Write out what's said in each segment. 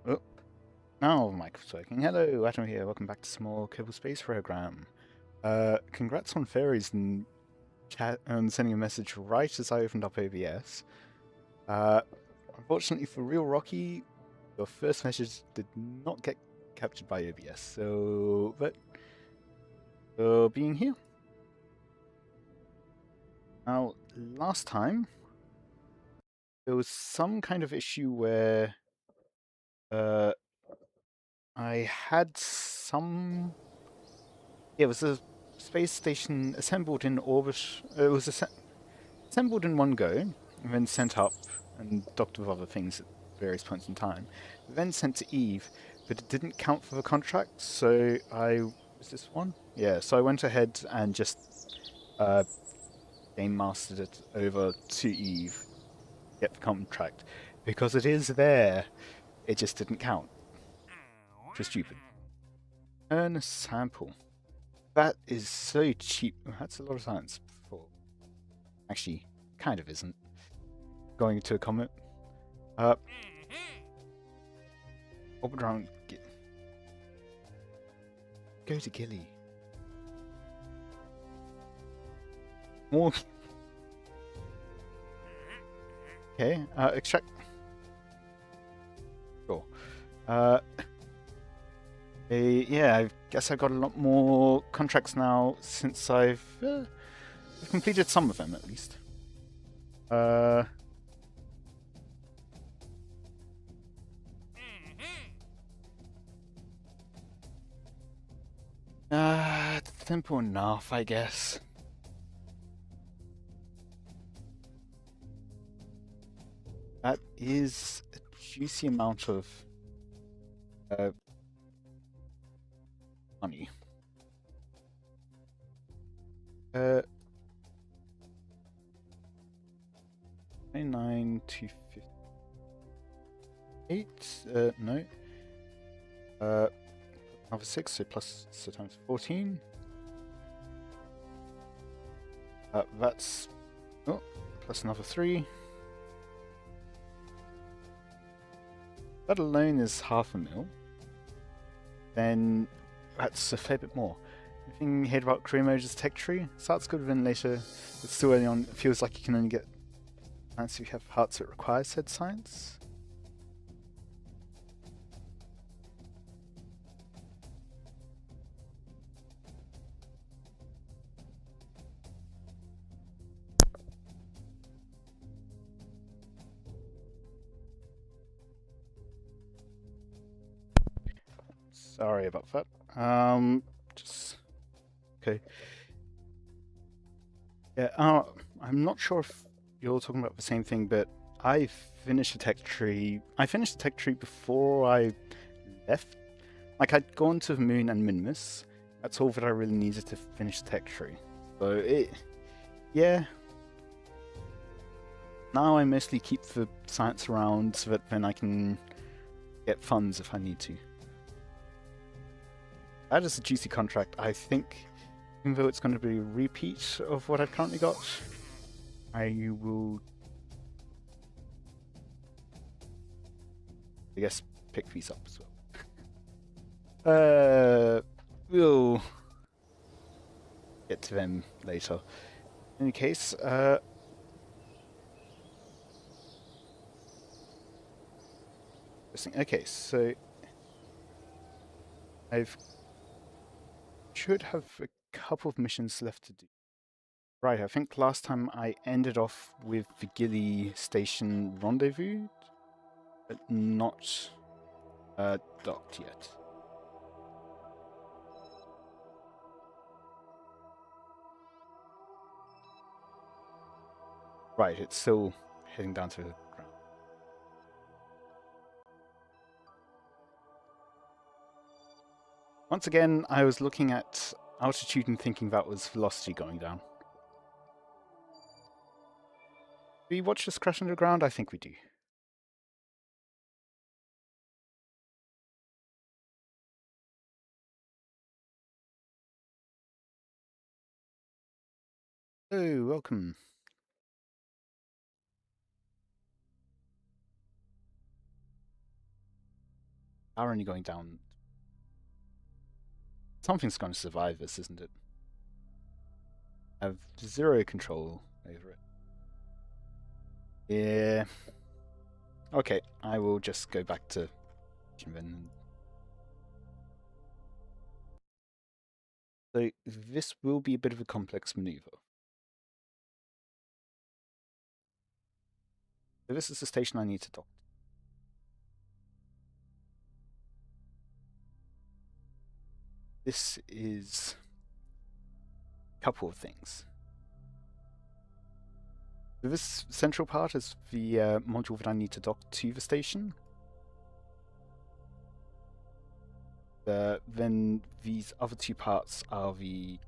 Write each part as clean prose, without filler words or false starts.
Oh, now Micro's working. Hello, Atom here. Welcome back to some more Kerbal Space Program. Congrats on fairies and chat and sending a message right as I opened up OBS. Unfortunately for Real Rocky, your first message did not get captured by OBS. But being here. Now, last time there was some kind of issue where uh, I had some. Yeah, it was a space station assembled in orbit. It was assembled in one go, and then sent up and docked with other things at various points in time. Then sent to Eve, but it didn't count for the contract, so was this one? Yeah, so I went ahead and just game mastered it over to Eve, get the contract, because it is there. It just didn't count. Which was stupid. Earn a sample. That is so cheap. That's a lot of science for. Actually, kind of isn't. Going to a comet. Orbit around. Go to Gilly. More. Okay. Extract. Sure. Yeah, I guess I got a lot more contracts now since I've completed some of them at least. Simple enough, I guess. That is a juicy amount of money. 29 to 58. No. Another 6, so times 14. That's plus another 3. That alone is half a mil. Then that's a fair bit more. Anything heard about career mode as tech tree? Starts good, then later it's still early on. It feels like you can only get science if you have hearts that require said science. Sorry about that. Just okay. Yeah. I'm not sure if you're talking about the same thing, but I finished the tech tree. I finished the tech tree before I left. Like I'd gone to the moon and Minimus. That's all that I really needed to finish the tech tree. So yeah. Now I mostly keep the science around so that then I can get funds if I need to. That is a juicy contract. I think, even though it's going to be a repeat of what I've currently got, I will, I guess, pick these up as well. We'll get to them later. In any case, okay, so I've should have a couple of missions left to do. Right, I think last time I ended off with the Gilly station rendezvous, but not docked yet. Right, it's still heading down to the ground. Once again, I was looking at altitude and thinking that was velocity going down. Do we watch this crash under the ground? I think we do. Oh, welcome. Power only going down. Something's going to survive this, isn't it? I have zero control over it. Yeah. Okay, I will just go back to then. So this will be a bit of a complex maneuver. So this is the station I need to dock. This is a couple of things. So this central part is the module that I need to dock to the station. Then these other two parts are the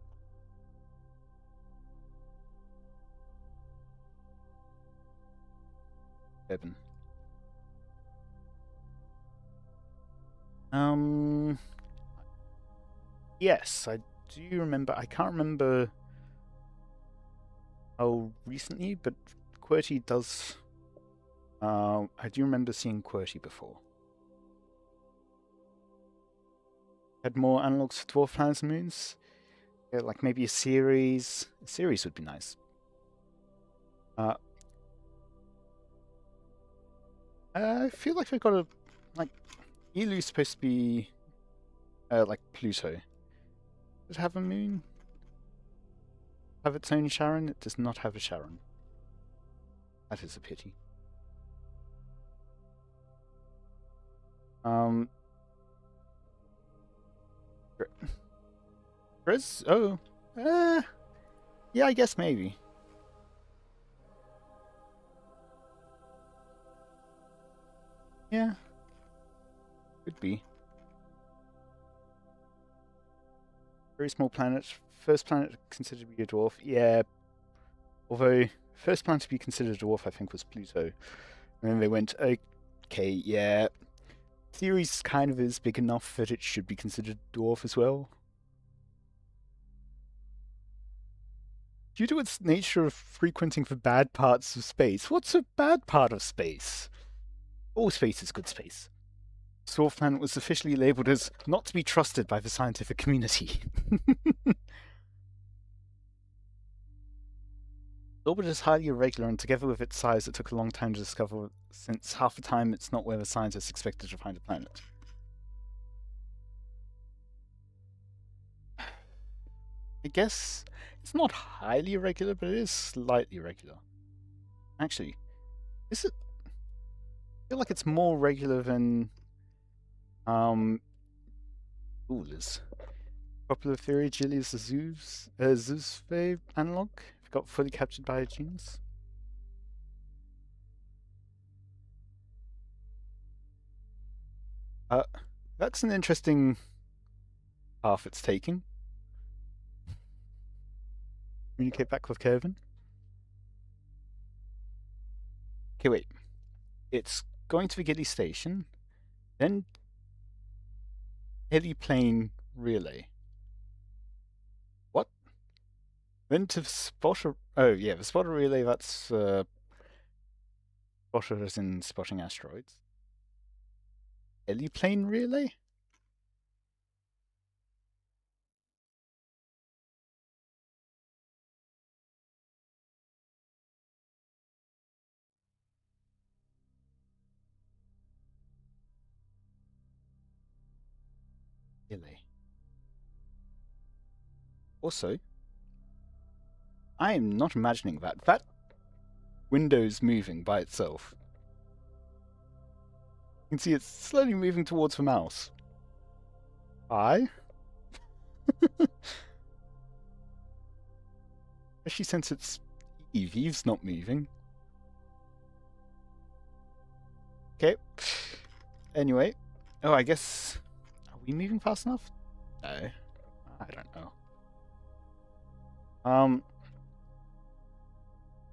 ribbon. Yes, I do remember. I can't remember how recently, but QWERTY does. I do remember seeing QWERTY before. Had more analogs for dwarf planets and moons. Yeah, like maybe a series. A series would be nice. I feel like I've got a like. Elu's supposed to be like Pluto. Does it have a moon? Have its own Charon? It does not have a Charon. That is a pity. Chris? Oh. Yeah, I guess maybe. Yeah. Could be. Very small planet. First planet considered to be a dwarf. Yeah. Although, first planet to be considered a dwarf, I think, was Pluto. And then they went, okay, yeah. Ceres kind of is big enough that it should be considered a dwarf as well. Due to its nature of frequenting the bad parts of space. What's a bad part of space? All space is good space. Dwarf planet was officially labelled as not to be trusted by the scientific community. The orbit is highly irregular, and together with its size, it took a long time to discover, since half the time it's not where the scientists expected to find a planet. I guess it's not highly irregular, but it is slightly irregular. Actually, is it? I feel like it's more regular than Liz. Popular theory: Gilly is a Zeus analog. Got fully captured by a genius. That's an interesting path it's taking. Communicate back with Kevin. Okay, wait. It's going to the Gilly station, then heliplane relay. What? Then to spotter. Oh yeah, the spotter relay. That's spotter as in spotting asteroids. Heliplane relay. Relay. Also, I am not imagining that. That window's moving by itself. You can see it's slowly moving towards the mouse. Especially since it's EV's not moving. Okay. Anyway. Oh, I guess... Are we moving fast enough? No. I don't know.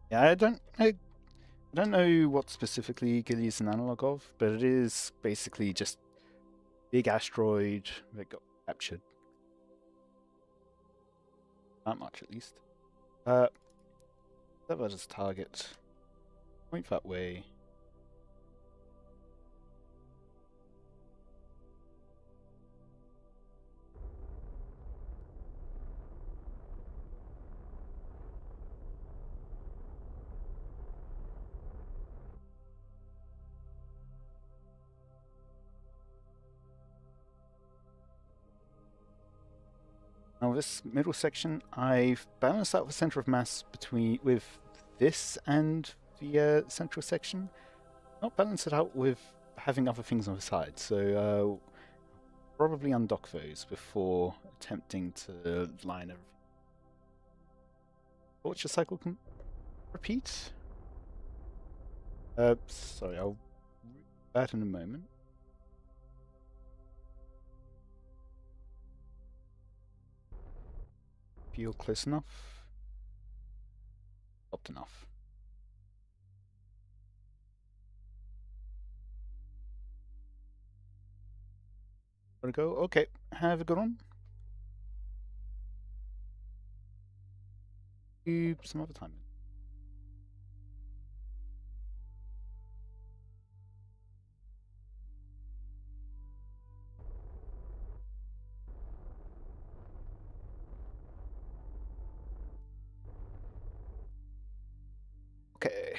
Yeah, I don't know what specifically Gilly is an analog of, but it is basically just big asteroid that got captured. Not much, at least. That was target. Point that way. Now this middle section, I've balanced out the center of mass with this and the central section. Not balance it out with having other things on the side, so probably undock those before attempting to line everything. Torture cycle can repeat. Sorry, I'll read that in a moment. Feel close enough. Stopped enough. Wanna go? Okay, have a good one. Do some other time. Okay.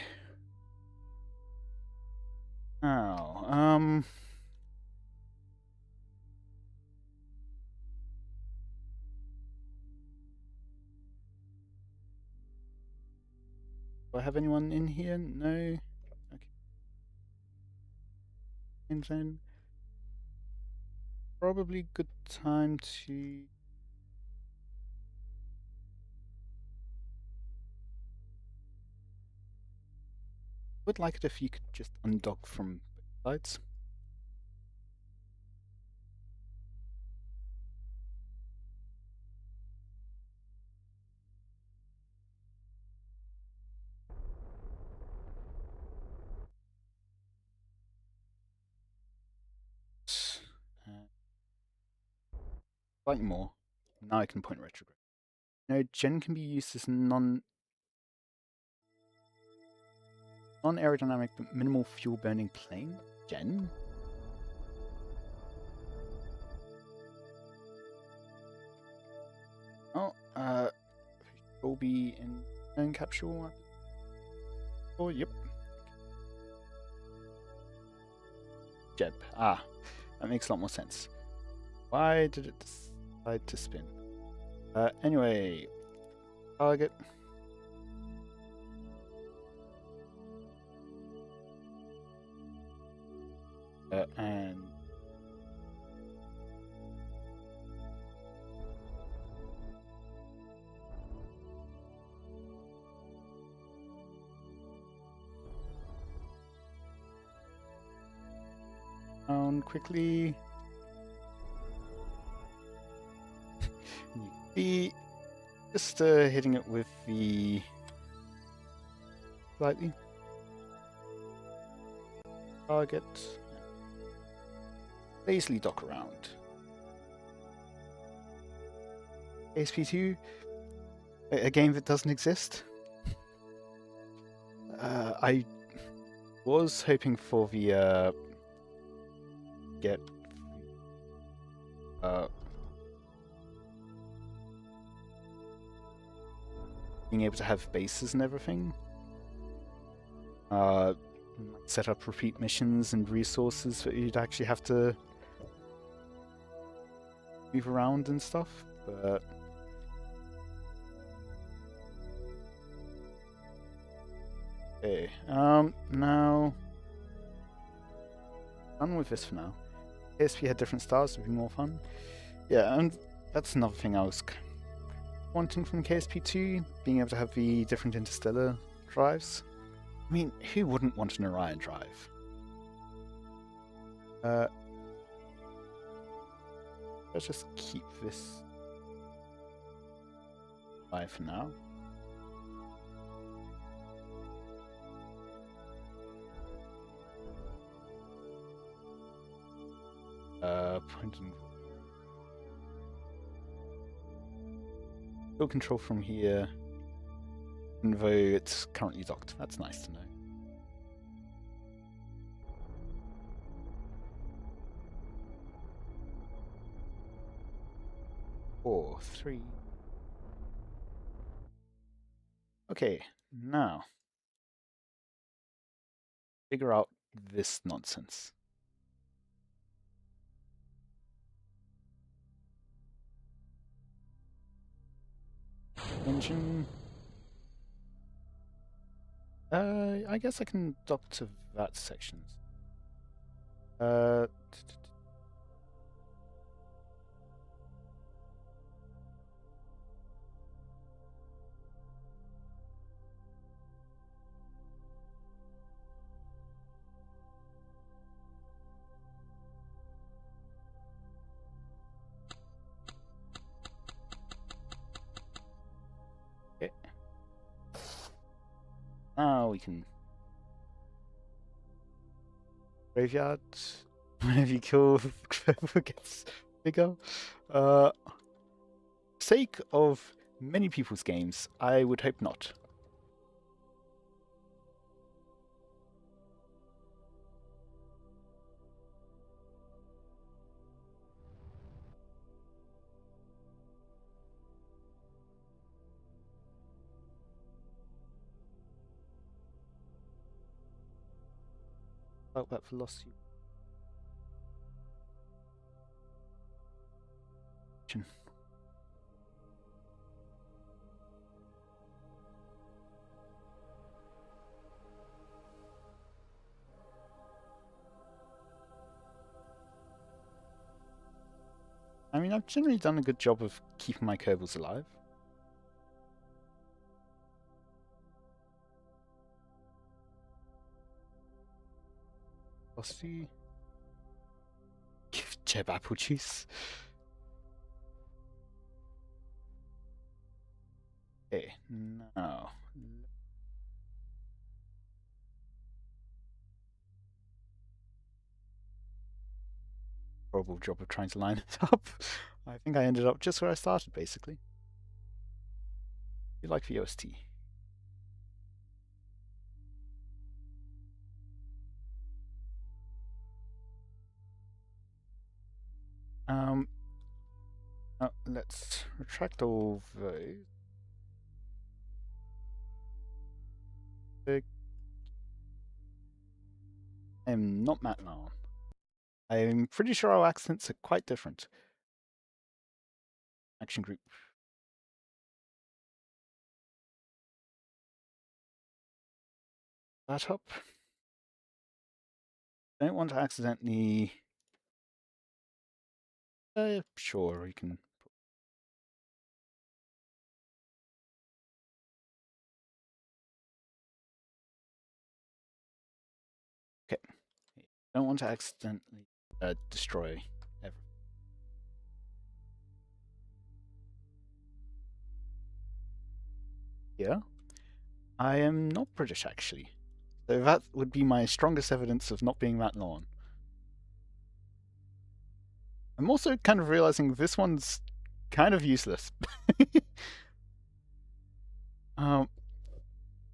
Now, do I have anyone in here? No. Okay. And then probably good time to. Would like it if you could just undock from both sides. Slightly more. Now I can point retrograde. No, Gen can be used as non-aerodynamic but minimal fuel burning plane. Gen? Oh, will be in capsule. Oh, yep. Jeb. Ah, that makes a lot more sense. Why did it decide to spin? Anyway, target. And down quickly. The just hitting it with the slightly target. Lazily dock around. KSP2, a game that doesn't exist. I was hoping for the get being able to have bases and everything. Set up repeat missions and resources that you'd actually have to move around and stuff, but okay. Now done with this for now. KSP had different styles to be more fun. Yeah, and that's another thing I was wanting from KSP2, being able to have the different interstellar drives. I mean, who wouldn't want an Orion drive? Let's just keep this drive for now. Point and field control from here, even though it's currently docked. That's nice to know. Four, three. Okay, now figure out this nonsense. engine. I guess I can dock to that sections. Uh, okay. Now we can graveyard. Whenever you kill, whoever gets bigger. Sake of many people's games, I would hope not. About that velocity. I mean, I've generally done a good job of keeping my Kerbals alive. Velocity. Give Jeb apple juice. Okay, now. Horrible job of trying to line it up. I think I ended up just where I started, basically. You like the OST. Let's retract all those. I am not Matt now. I'm pretty sure our accents are quite different. Action group. That up. Don't want to accidentally. Sure, we can. Okay. Don't want to accidentally destroy everything. Yeah. I am not British, actually. So that would be my strongest evidence of not being that lawn. I'm also kind of realizing this one's kind of useless. um,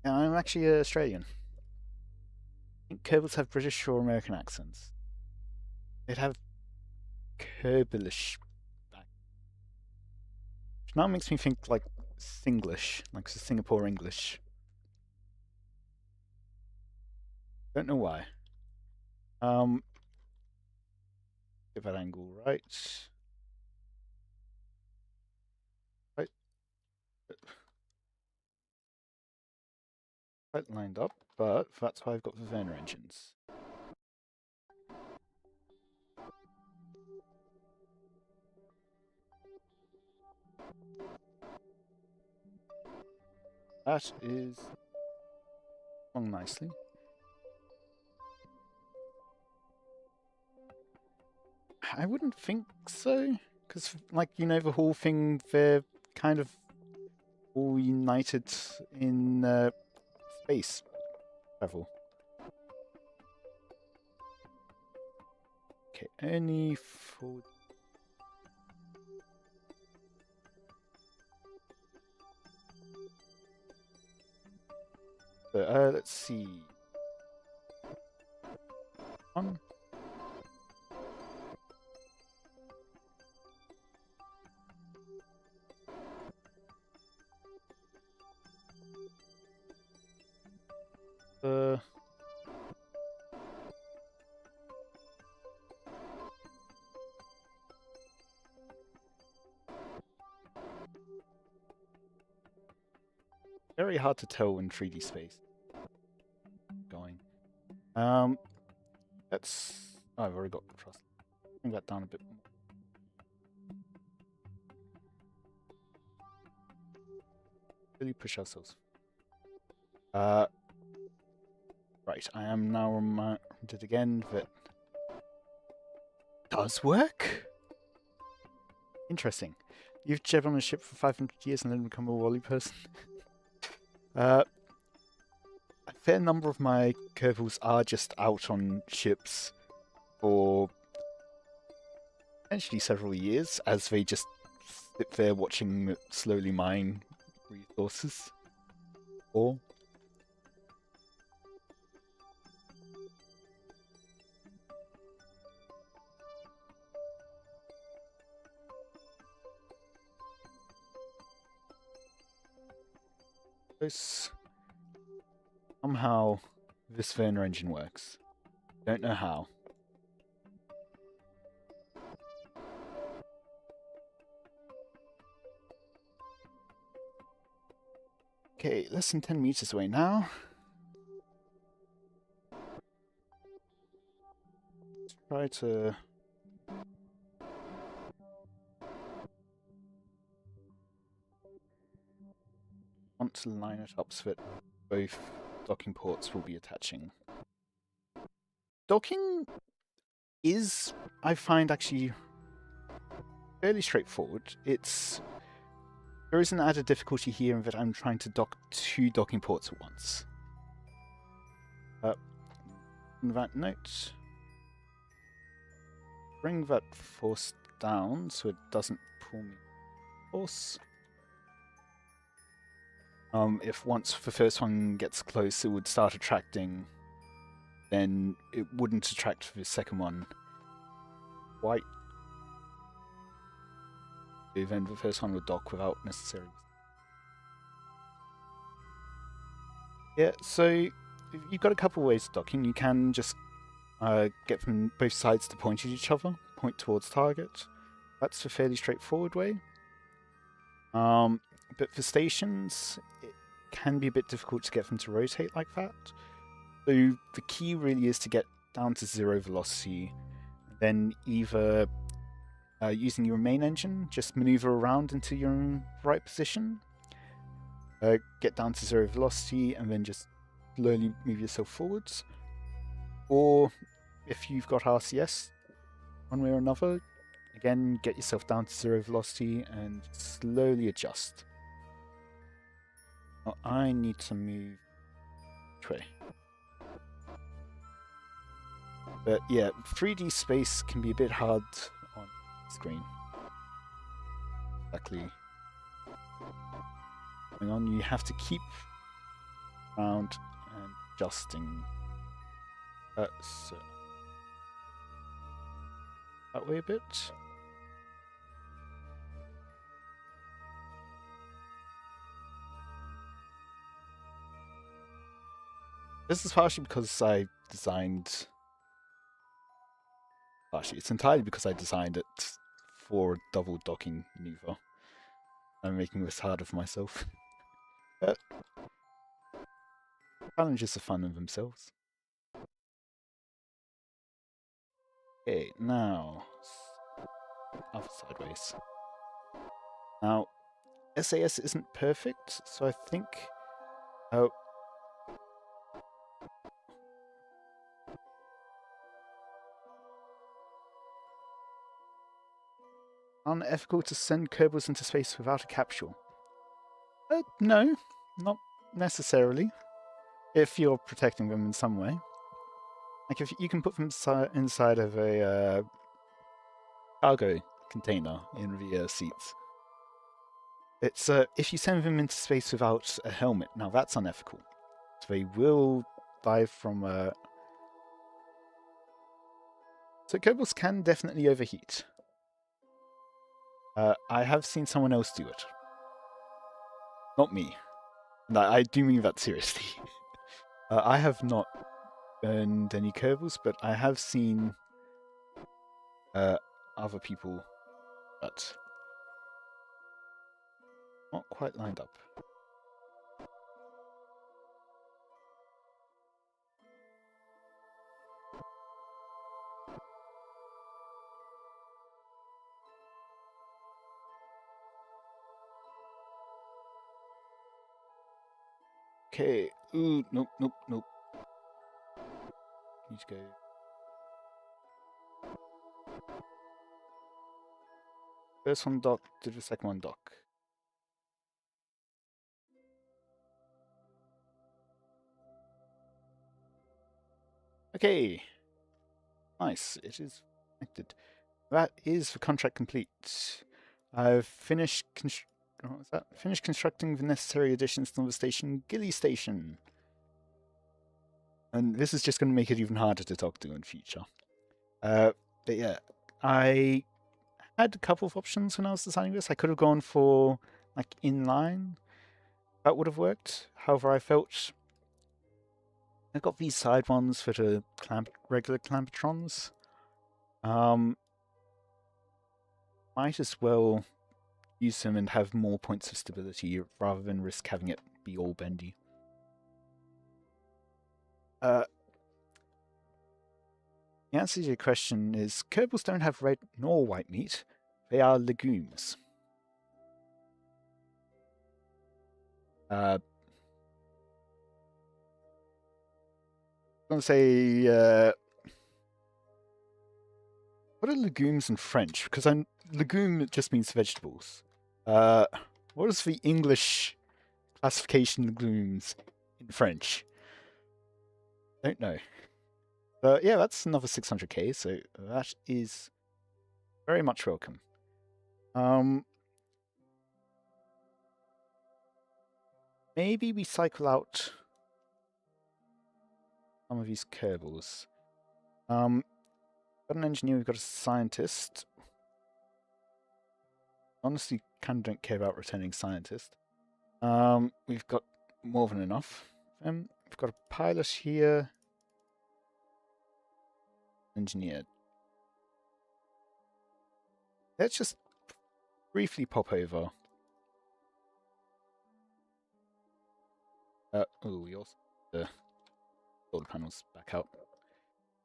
I'm actually Australian. I think Kerbals have British or American accents. They'd have Kerbalish, which now makes me think like Singlish, like Singapore English. Don't know why. Get that angle right. Right, right lined up, but that's why I've got the Werner engines. That is along nicely. I wouldn't think so, because, like, you know, the whole thing, they're kind of all united in space travel. Okay, only for. Let's see. One. Uh, very hard to tell in 3D space. Going. Let's... Oh, I've already got trust. Bring that down a bit more. Really push ourselves. Right, I am now reminded again that does work? Interesting. You've driven on a ship for 500 years and then become a Wally person? A fair number of my Kerbals are just out on ships for potentially several years as they just sit there watching it slowly mine resources. Or somehow this Werner engine works. Don't know how. Okay, less than 10 meters away now. Let's try to... want to line it up so that both docking ports will be attaching. Docking is, I find, actually fairly straightforward. There is an added difficulty here in that I'm trying to dock 2 docking ports at once. On that note, bring that force down so it doesn't pull me force. If once the first one gets close, it would start attracting, then it wouldn't attract the second one quite. Then the first one would dock without necessarily. Yeah, so you've got a couple ways of docking. You can just get from both sides to point at each other, point towards target. That's a fairly straightforward way. But for stations, it can be a bit difficult to get them to rotate like that. So the key really is to get down to 0 velocity, then either using your main engine, just maneuver around into your right position, get down to 0 velocity, and then just slowly move yourself forwards. Or if you've got RCS, one way or another, again, get yourself down to 0 velocity and slowly adjust. Now, I need to move which way? But yeah, 3D space can be a bit hard on screen. Exactly. Going on, you have to keep around and adjusting. So that way a bit. This is partially because I designed... Actually, it's entirely because I designed it for a double docking maneuver. I'm making this harder for myself. But challenges are fun in themselves. Okay, now... other sideways. Now, SAS isn't perfect, so I think... unethical to send Kerbals into space without a capsule? No, not necessarily. If you're protecting them in some way. Like if you can put them inside of a cargo container in the seats. It's if you send them into space without a helmet, now that's unethical. So they will die from... So Kerbals can definitely overheat. I have seen someone else do it. Not me. And I do mean that seriously. I have not burned any Kerbals, but I have seen other people, but not quite lined up. Okay. Ooh, nope, nope, nope. Need to go. First one dock to the second one dock. Okay. Nice. It is connected. That is the contract complete. I've finished what was that? Finished constructing the necessary additions to the station, Gilly Station. And this is just going to make it even harder to talk to in future. But yeah, I had a couple of options when I was designing this. I could have gone for like inline. That would have worked. However, I felt I got these side ones that are regular clampetrons. Might as well use them and have more points of stability rather than risk having it be all bendy. The answer to your question is Kerbals don't have red nor white meat. They are legumes. I'm going to say, what are legumes in French? Because legume just means vegetables. What is the English classification of legumes in French? Don't know. But yeah, that's another 600k, so that is very much welcome. Maybe we cycle out some of these Kerbals. Got an engineer, we've got a scientist. Honestly, kind of don't care about returning scientist. We've got more than enough. We've got a pilot here. Engineer. Let's just briefly pop over. Oh, we also the solar panels back out.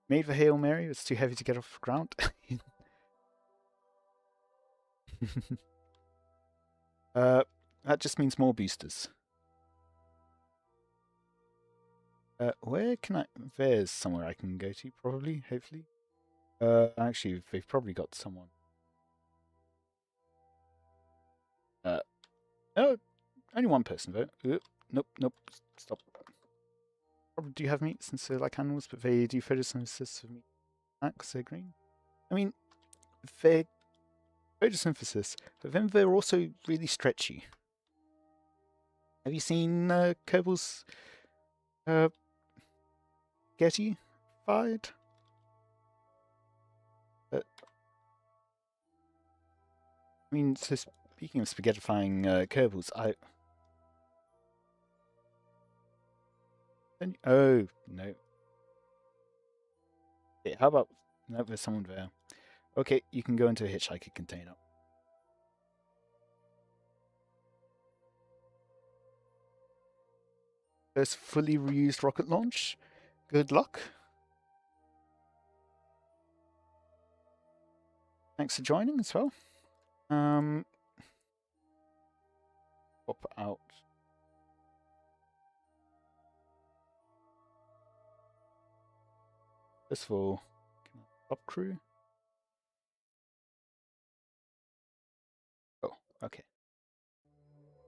Made the Hail Mary. It's too heavy to get off the ground. That just means more boosters. Where can I... There's somewhere I can go to, probably, hopefully. Actually, they've probably got someone. No, only one person, though. Nope, nope, stop. Probably do have meat since they're like animals, but they do photosynthesis of meat because they're green. I mean, they're photosynthesis, but then they're also really stretchy. Have you seen Kerbals Getty fired? I mean, so speaking of spaghettifying Kerbals, oh, no. Okay, how about... No, there's someone there. Okay, you can go into a hitchhiker container. First fully reused rocket launch. Good luck. Thanks for joining as well. Pop out. First of all, top crew. Oh, okay.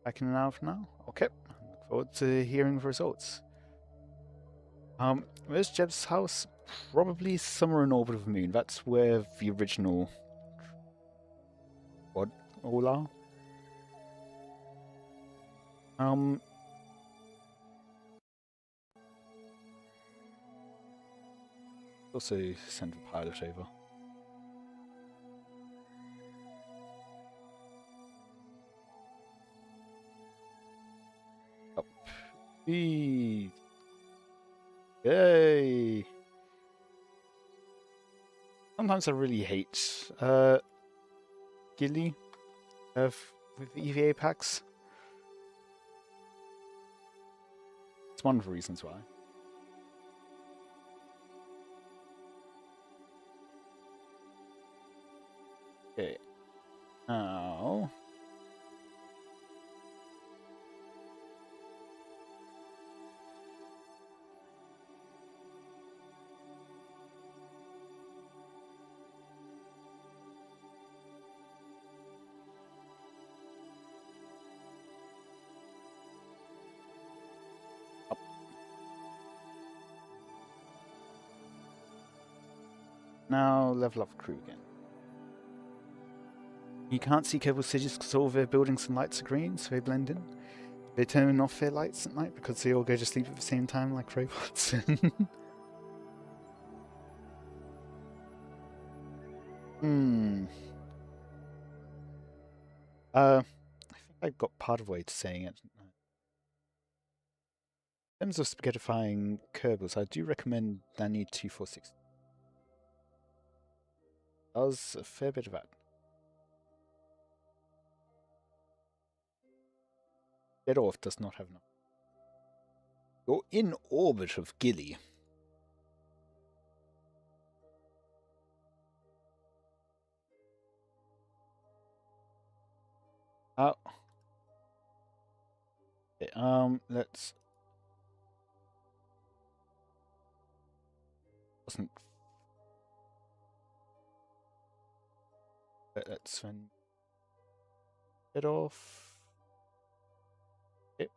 Back in an hour from now. Okay. Look forward to hearing the results. Where's Jeb's house? Probably somewhere in orbit of the moon. That's where the original quad all are. Also send the pilot over. Up. Yay! Sometimes I really hate Gilly with the EVA packs. It's one of the reasons why. Okay. Now... Now level up crew again. You can't see Kerbal cities because all their buildings and lights are green, so they blend in. They turn off their lights at night because they all go to sleep at the same time like robots. I think I got part of the way to saying it. In terms of spaghettifying Kerbals, I do recommend Danny 246. Does a fair bit of that. Get off does not have enough. You're in orbit of Gilly. Oh. Okay, let's... Wasn't... Let's then... Get off... Okay.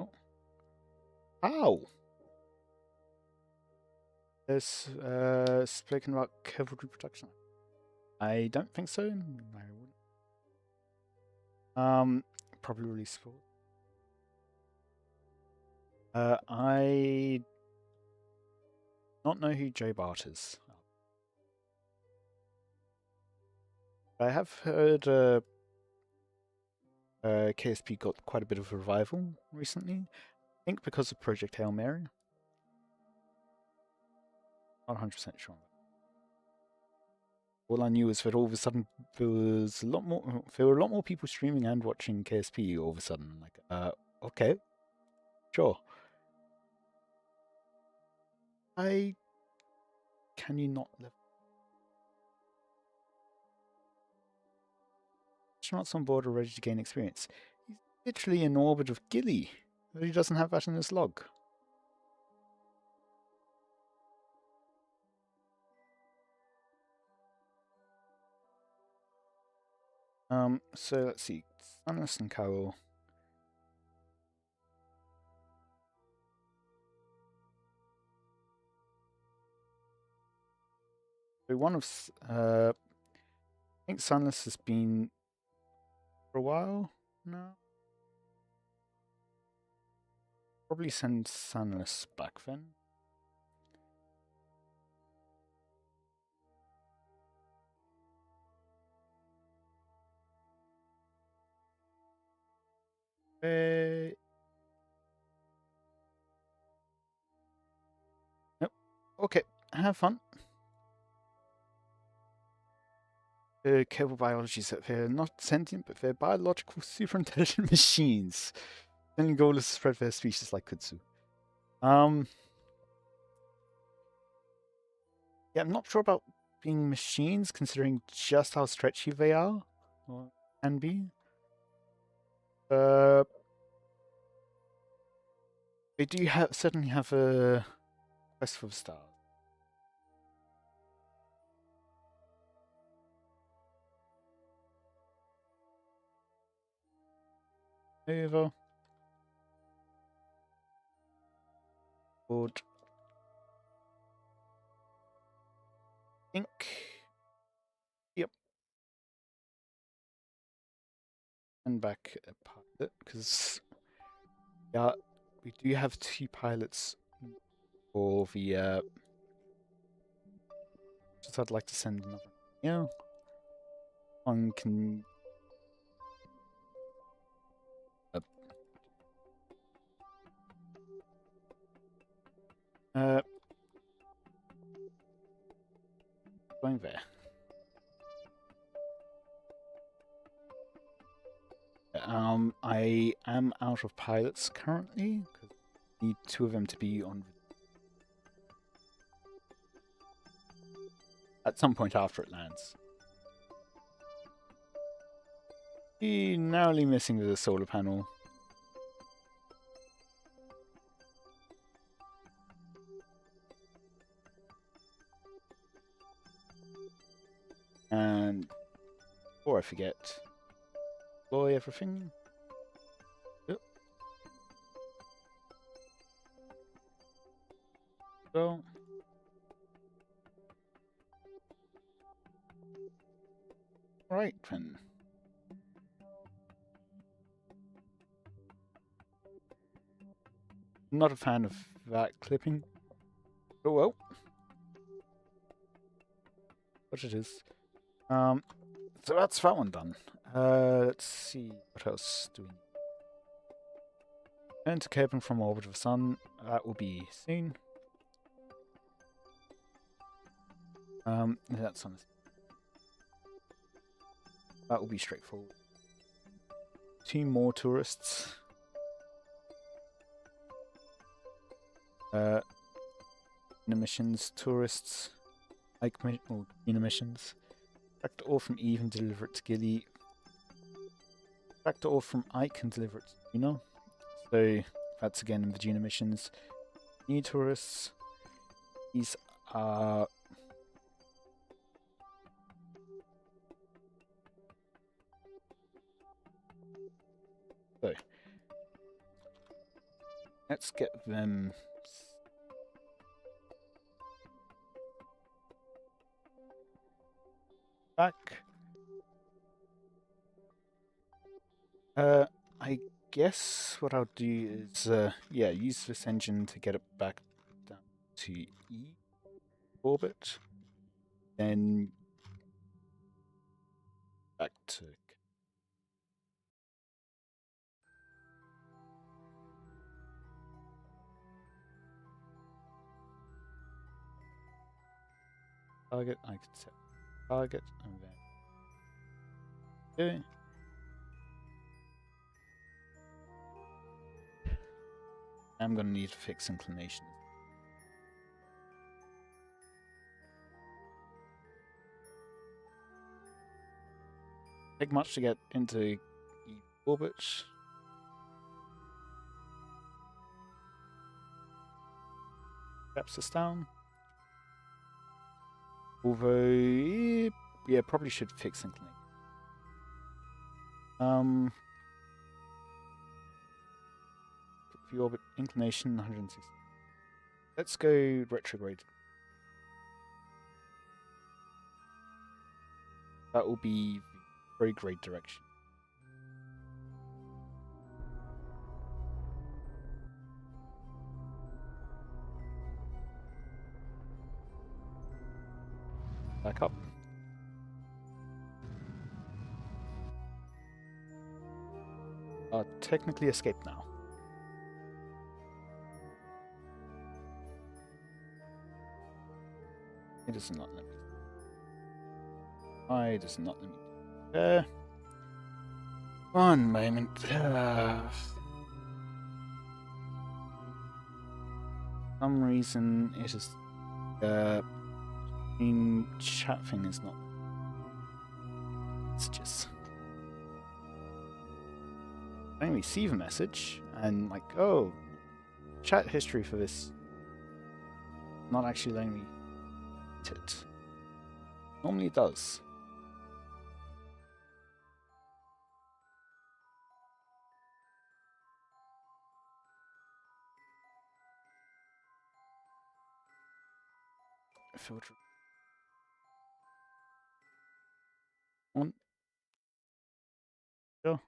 Oh. Ow! There's speaking about Kerbal reproduction. I don't think so. I wouldn't. Probably release for. I don't know who Joe Bart is. I have heard KSP got quite a bit of a revival recently. I think because of Project Hail Mary. Not 100% sure. All I knew is that all of a sudden there was a lot more. There were a lot more people streaming and watching KSP all of a sudden. Like, okay, sure. Can you not live? Astronauts on board are ready to gain experience. He's literally in orbit of Gilly, but he doesn't have that in his log. So let's see. Sunless and Carol. So one of I think Sunless has been for a while now. Probably send Sunless back then. Nope. Okay, have fun. Kerbal biology is that they're not sentient, but they're biological, super intelligent machines. The only goal is to spread their species like kudzu. Yeah, I'm not sure about being machines, considering just how stretchy they are, or can be. They do certainly have a quest for the stars. Over. Board. Ink. Yep. And back a pilot, because yeah, we do have 2 pilots for the just I'd like to send another. Yeah. One can going there. I am out of pilots currently, because I need 2 of them to be on at some point after it lands. Narrowly missing the solar panel. And before I forget, deploy everything. Yep. So. Right then. Not a fan of that clipping. Oh well. What it is. So that's that one done. Let's see what else do we need. Turn to Kerbal from orbit of the sun. That will be soon. That's on. That will be straightforward. 2 more tourists. Emissions, tourists. Emissions. Extract ore from Eve and deliver it to Gilly. Extract ore from Ike and deliver it to Juno. So that's again in the Juno missions. New tourists. These are so let's get them back. I guess what I'll do is, yeah, use this engine to get it back down to E orbit, then back to target. I can set target and then okay. I'm gonna need to fix inclination. Take much to get into E orbit. Straps this down. Although, yeah, probably should fix inclination. The orbit inclination 160. Let's go retrograde. That will be very great direction. Back up. Technically escaped now. It does not let me. Why does not let me? One moment. Some reason it is in chat thing is not. It's just. I only receive a message and like, oh, chat history for this. Not actually letting me hit it. Normally it does. Filter on. Sure.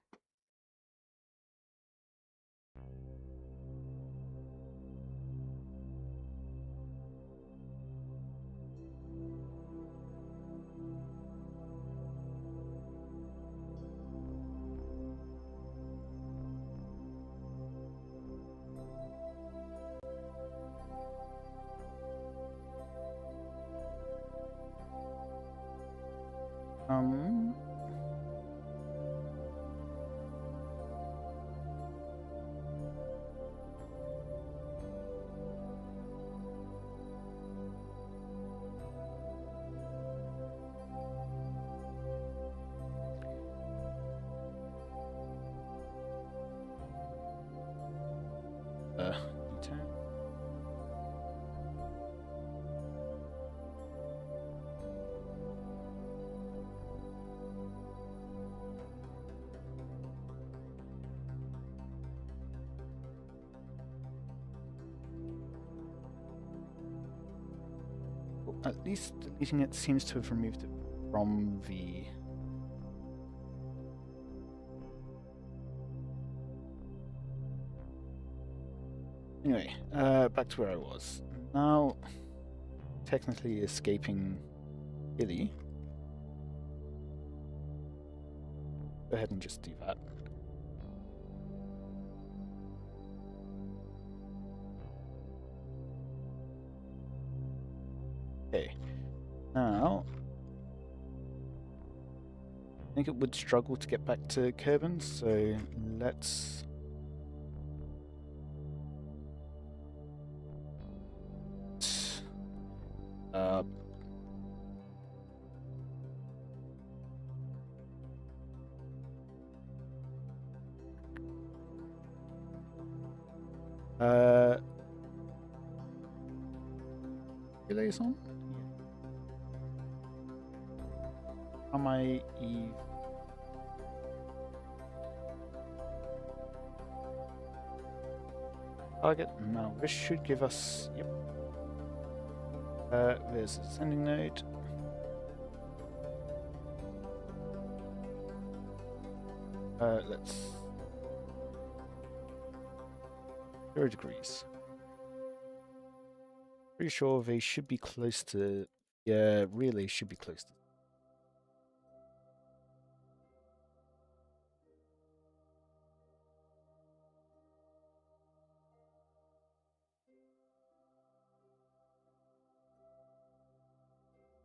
Um. Return. at least deleting it seems to have removed it from the... Anyway, back to where I was. Now, technically escaping Gilly. Go ahead and just do that. Okay, now I think it would struggle to get back to Kerbals, so let's liaison? Am I Eve? Target. Now this should give us. Yep. There's a sending node. Let's 0 degrees. Pretty sure they should be close to. Yeah, really should be close to.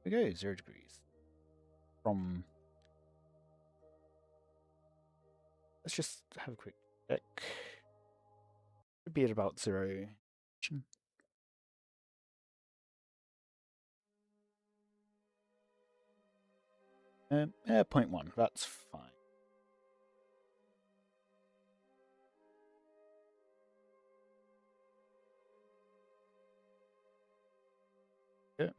There we go, 0 degrees. From. Let's just have a quick check. Should be at about 0. 0.1, that's fine. Yeah.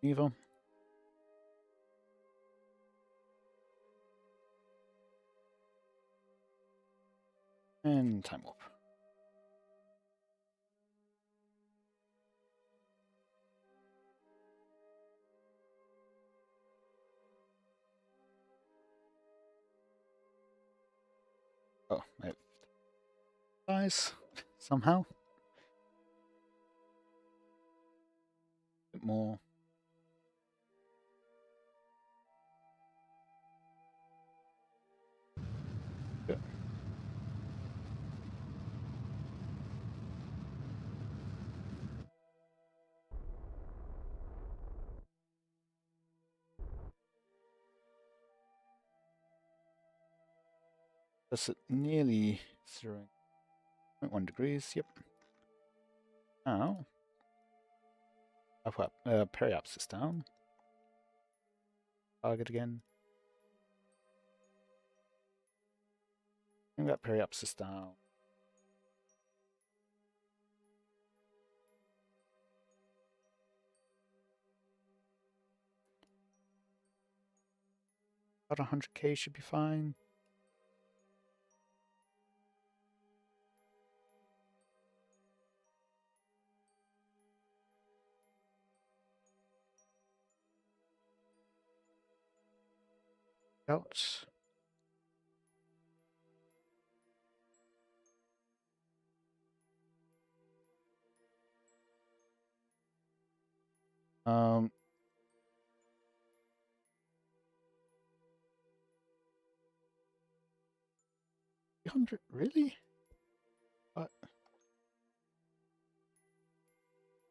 Evil. And time warp. Oh, it dies somehow. A bit more. Good. That's at nearly 0.1 degrees. Yep. Now, I've got periapsis down. Target again. Bring that periapsis down. About 100k should be fine. Out. Um. 300, really? What?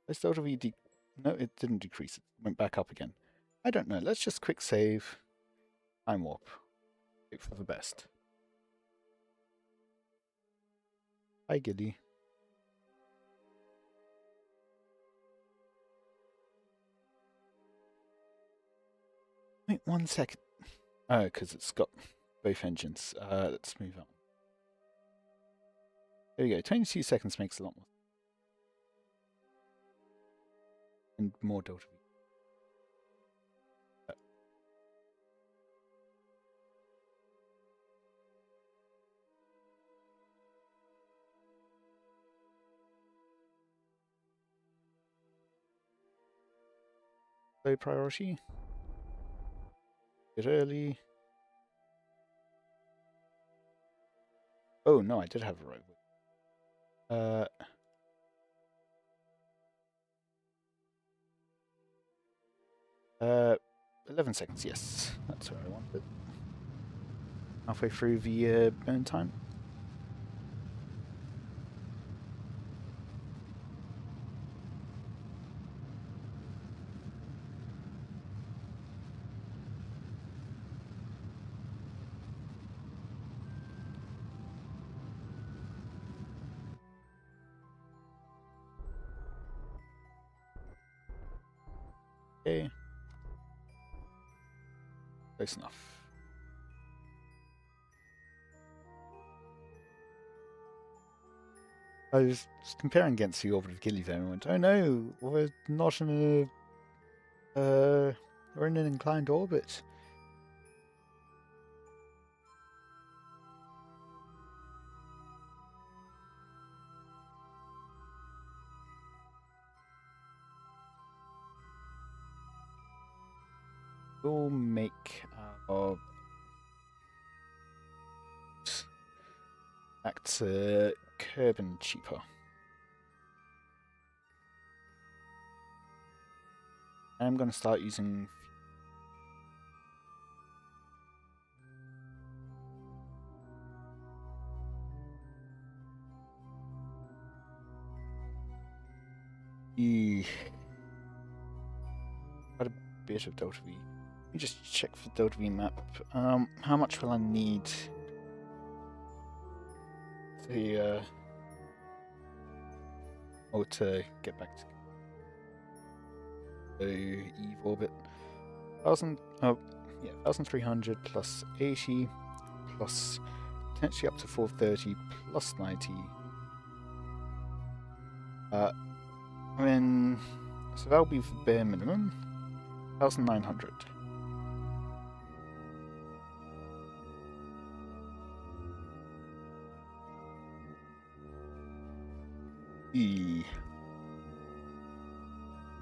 I still have no, it didn't decrease. It went back up again. I don't know. Let's just quick save. Time warp. Hope for the best. Hi, Gilly. Wait 1 second. Oh, because it's got both engines. Let's move on. There we go. 22 seconds makes a lot more. And more delta V. low priority. Bit early. Oh no, I did have a rover. 11 seconds, yes. That's what I wanted. Halfway through the burn time. Okay. Close enough. I was comparing against the orbit of Gilly there and went, oh no, we're not in we're in an inclined orbit. We'll make our back to Kerbal cheaper. I'm going to start using quite a bit of Delta V. Let me just check the Delta V map. How much will I need to get back to Eve orbit? 1,300 plus 80 plus potentially up to 430 plus 90. So that'll be the bare minimum. 1,900.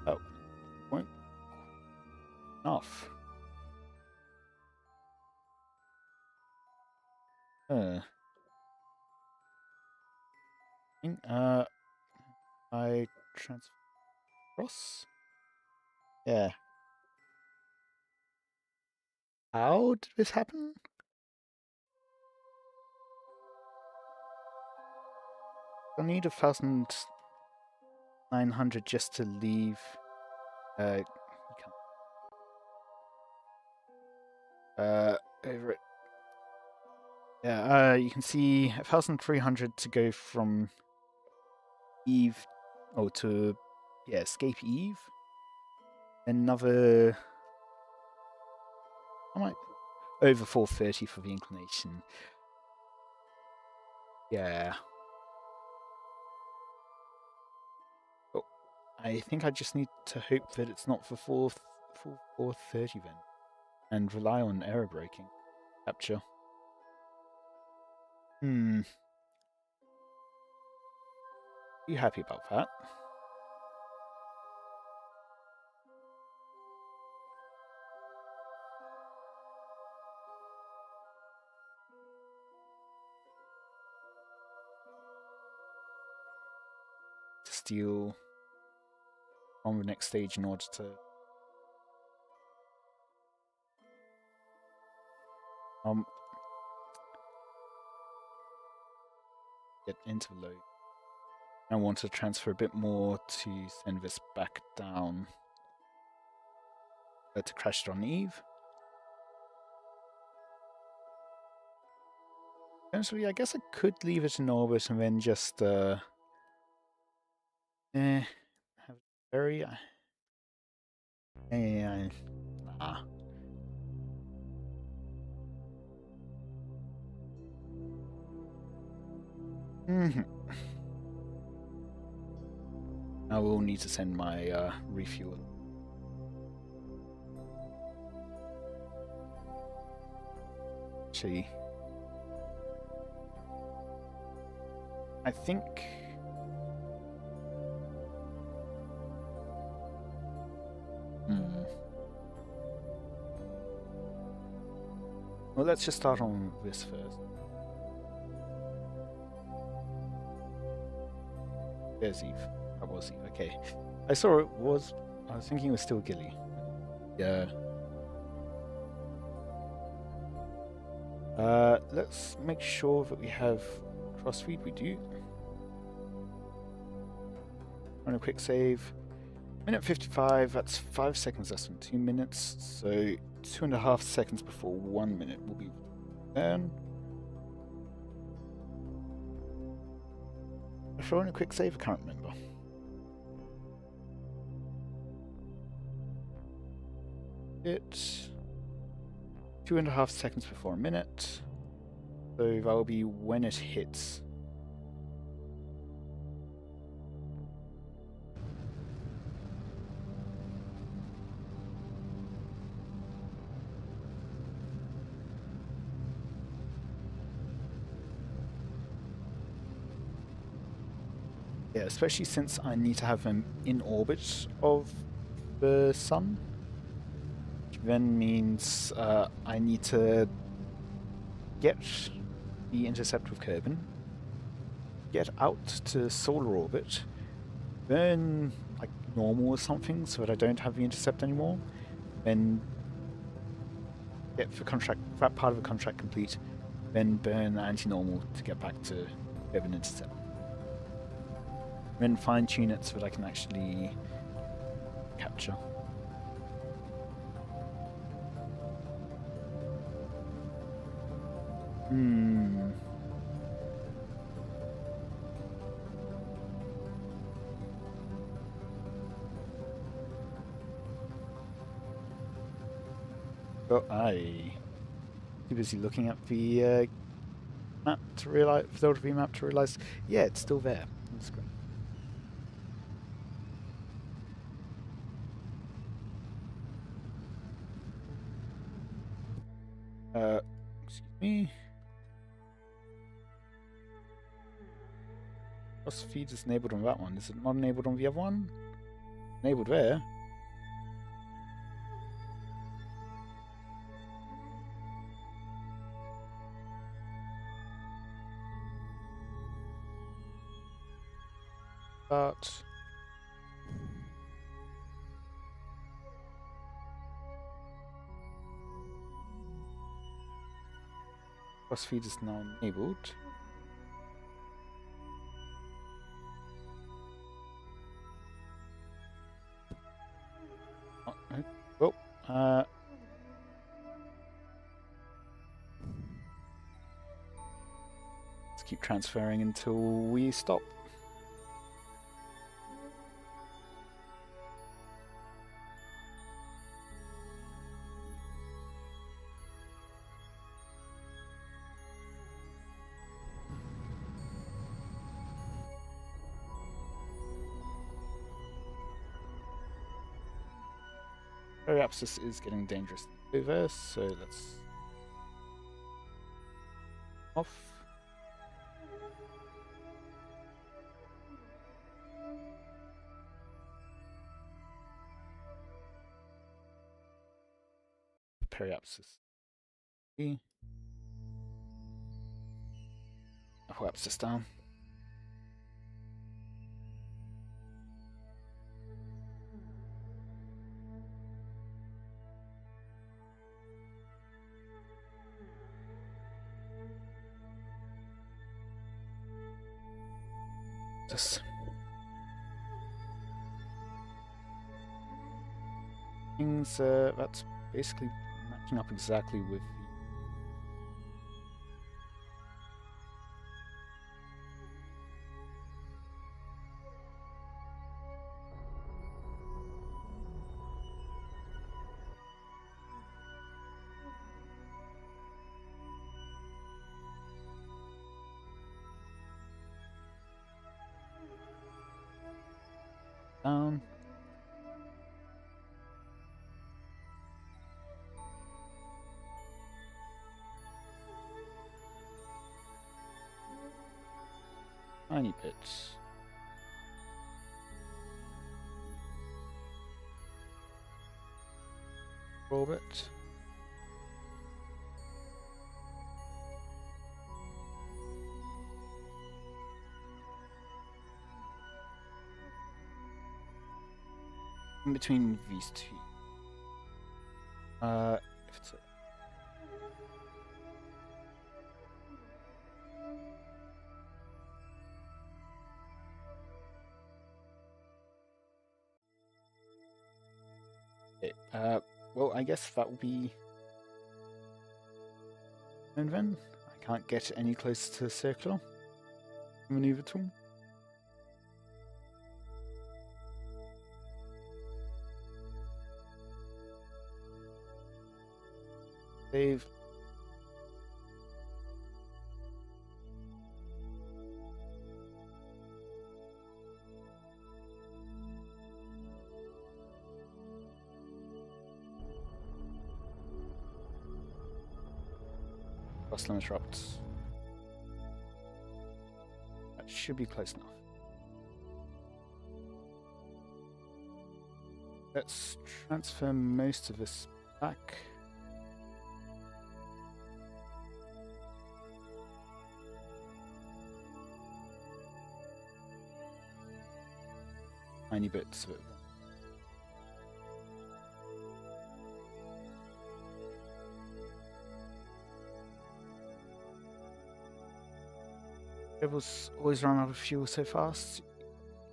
Oh, won't enough. I transfer across. Yeah. How did this happen? I need 1,900 just to leave. You can't. Over it. Yeah. You can see 1,300 to go from Eve, to escape Eve. Another. I might over 430 for the inclination. Yeah. Oh, I think I just need to hope that it's not for 430 then, and rely on error braking capture. Are you happy about that? To steal on the next stage in order to get into the load. I want to transfer a bit more to send this back down to crash it on Eve. Essentially, I guess I could leave it in orbit and then just have very nah. I will need to send my refuel. Actually, I think Well, let's just start on this first. There's Eve. That was Eve. Okay. I saw it was. I was thinking it was still Gilly. Yeah. Let's make sure that we have crossfeed. We do. Run a quick save. Minute 55. That's 5 seconds less than 2 minutes. So 2.5 seconds before 1 minute will be then. If I run a quick save, I can't remember. It's 2.5 seconds before a minute. So that will be when it hits. Yeah, especially since I need to have them in orbit of the sun. Which then means I need to get the intercept with Kerbin, get out to solar orbit, burn like normal or something so that I don't have the intercept anymore, then get the contract, that part of the contract complete, then burn the anti-normal to get back to Kerbin intercept. Then fine-tune it so that I can actually capture. Well, too busy looking at the map to realize, photography map to realize, yeah, it's still there. That's great. Excuse me. Cross feed is enabled on that one. Is it not enabled on the other one? Enabled there. But cross feed is now enabled. Oh, let's keep transferring until we stop. Periapsis is getting dangerous over, so let's off. Periapsis. Periapsis down. Just things that's basically matching up exactly with down. Tiny bits. Orbit. in between these two. If it's well, I guess that will be. And then I can't get any closer to the circular maneuver tool. Save. Cross interrupt. That should be close enough. Let's transfer most of this back. Tiny bits of it. Kerbals always run out of fuel so fast,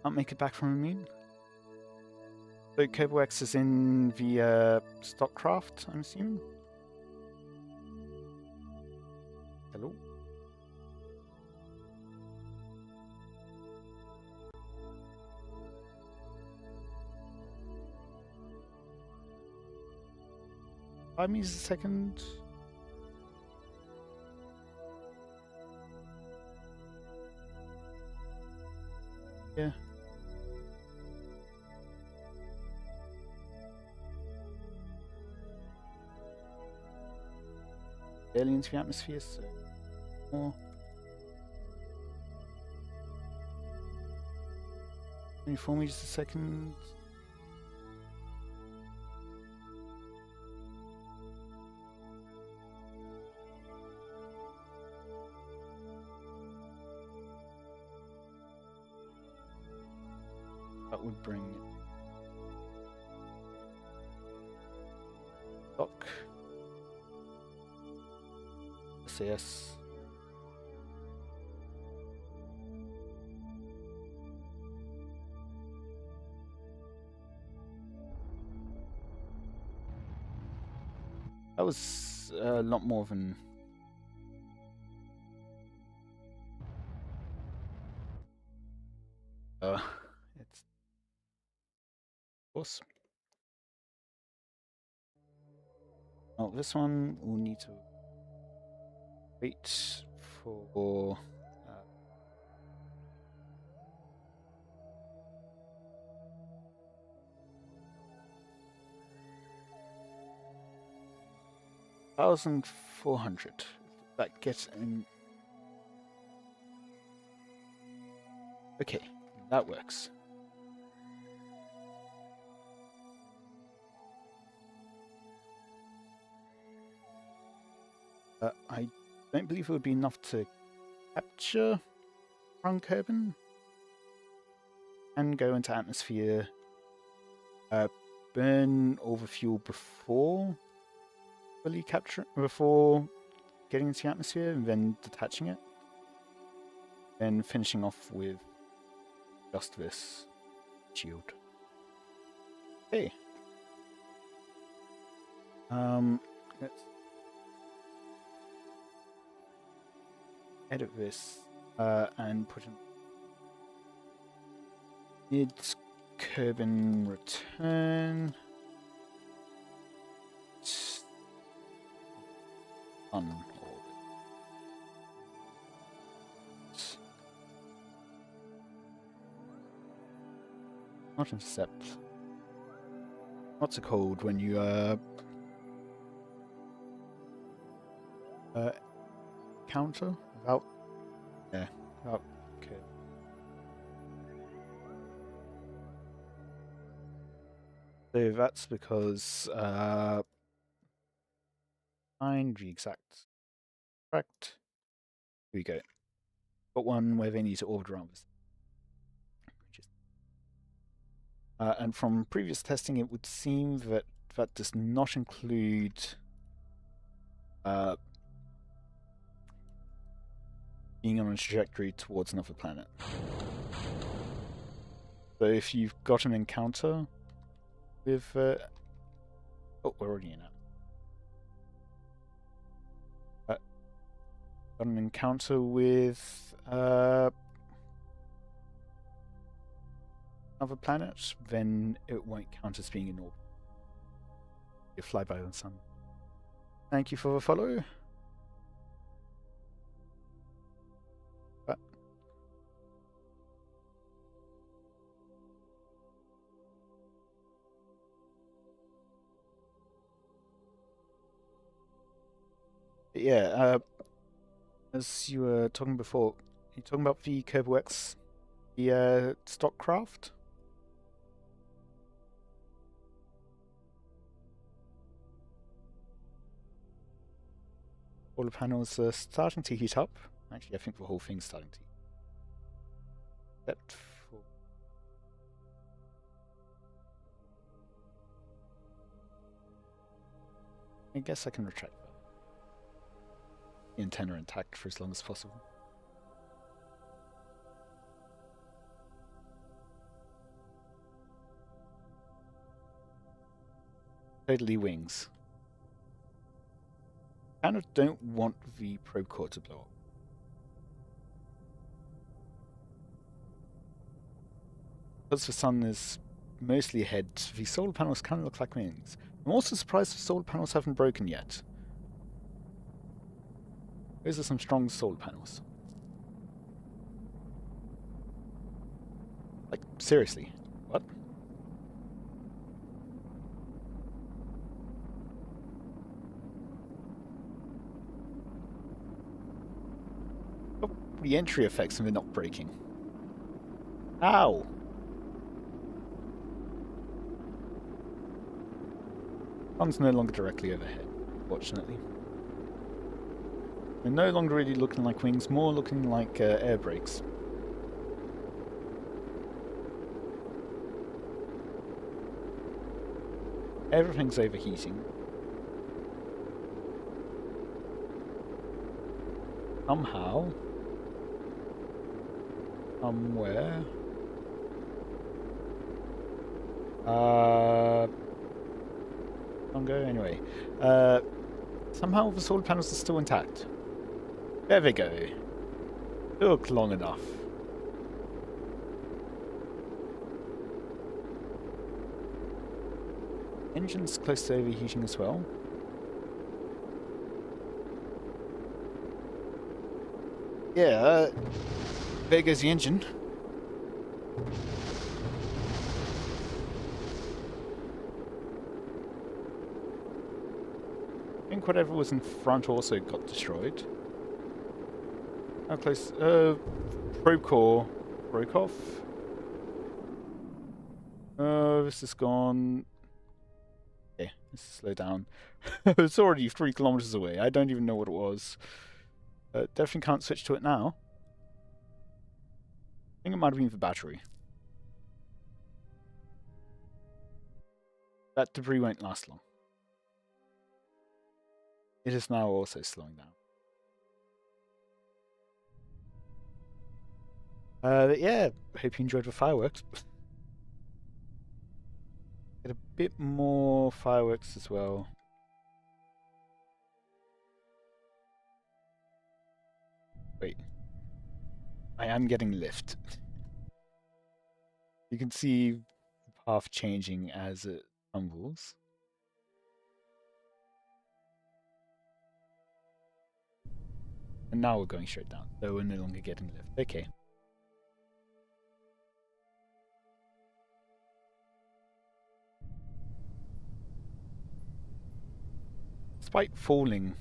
can't make it back from a mean. So Kerbal X is in the stock craft, I'm assuming. Hello? Five meters a second. Yeah. Barely into the atmosphere, so more. 24 meters a second. That would bring dock. SAS. That was a lot more than it's of course. Well, this one will need to wait for 1,400. That gets in. Okay, that works. I don't believe it would be enough to capture from Kerbin and go into atmosphere, burn all the fuel before fully before getting into the atmosphere and then detaching it, then finishing off with just this shield. Okay. Let's edit this and put in mid Kerbin return on orbit. Not intercept. What's it called when you counter without without okay. So that's because find the exact correct. Here we go. Got one where they need to orbit around this. And from previous testing, it would seem that that does not include being on a trajectory towards another planet. So if you've got an encounter with... oh, we're already in it. Got an encounter with another planet, then it won't count as being in orbit. You fly by the sun. Thank you for the follow. Yeah, as you were talking before, you're talking about the Kerbal X, the stock craft? All the panels are starting to heat up. Actually, I think the whole thing's starting to heat up. Except for... I guess I can retract that. The antenna intact for as long as possible. Totally wings. Kind of don't want the probe core to blow up. Because the sun is mostly ahead, the solar panels kind of look like wings. I'm also surprised the solar panels haven't broken yet. Those are some strong solar panels. Like, seriously. What? Oh, the entry effects of it not breaking. Ow! Sun's no longer directly overhead, fortunately. They're no longer really looking like wings, more looking like air brakes. Everything's overheating. Somehow. Somewhere. Don't go anyway. Somehow the solar panels are still intact. There we go. Took long enough. Engine's close to overheating as well. Yeah, there goes the engine. I think whatever was in front also got destroyed. How close? Probe core broke off. This is gone. Okay, let's slow down. It's already 3 kilometers away. I don't even know what it was. Definitely can't switch to it now. I think it might have been the battery. That debris won't last long. It is now also slowing down. Yeah, hope you enjoyed the fireworks. Get a bit more fireworks as well. Wait. I am getting lift. You can see the path changing as it tumbles. And now we're going straight down, so we're no longer getting lift. Okay. Despite falling,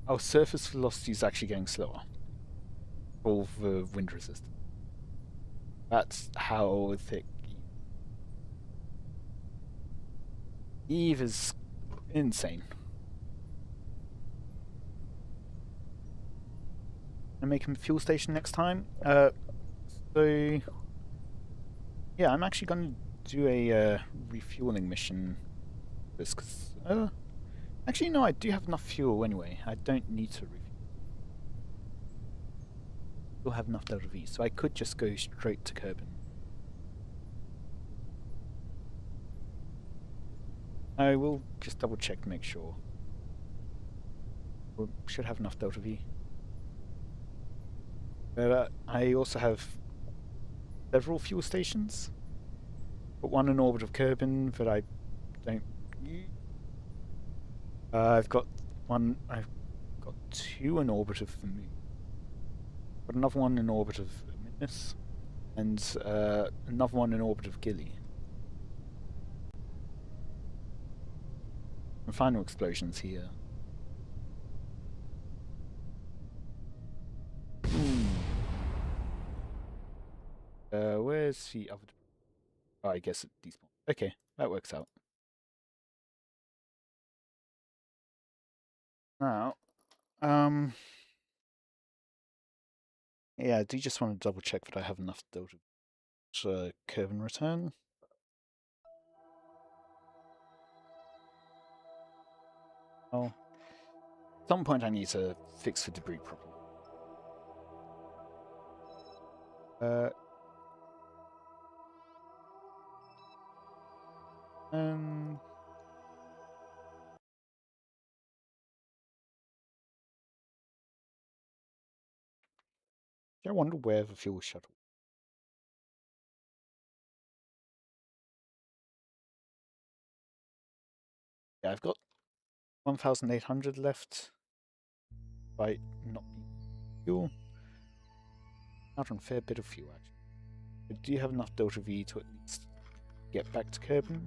our surface velocity is actually getting slower. For the wind resistance. That's how thick Eve is. Insane. And make a fuel station next time. So yeah, I'm actually going to do a refueling mission. Because actually, no, I do have enough fuel anyway. I don't need to refuel. Still have enough Delta V, so I could just go straight to Kerbin. I will just double check to make sure. We should have enough Delta V. But I also have several fuel stations. But one in orbit of Kerbin that I don't use. I've got two in orbit of the Moon. Got another one in orbit of Midness, and another one in orbit of Gilly. And final explosions here. Where's the other? Oh, I guess it's despawn. Okay, that works out. Now, yeah, I do just want to double check that I have enough Delta to curve and return. Oh, at some point I need to fix the debris problem. Um, I wonder where the fuel shuttle. Yeah, I've got 1,800 left. By not being fuel. Out on a fair bit of fuel actually. But do you have enough Delta V to at least get back to Kerbin?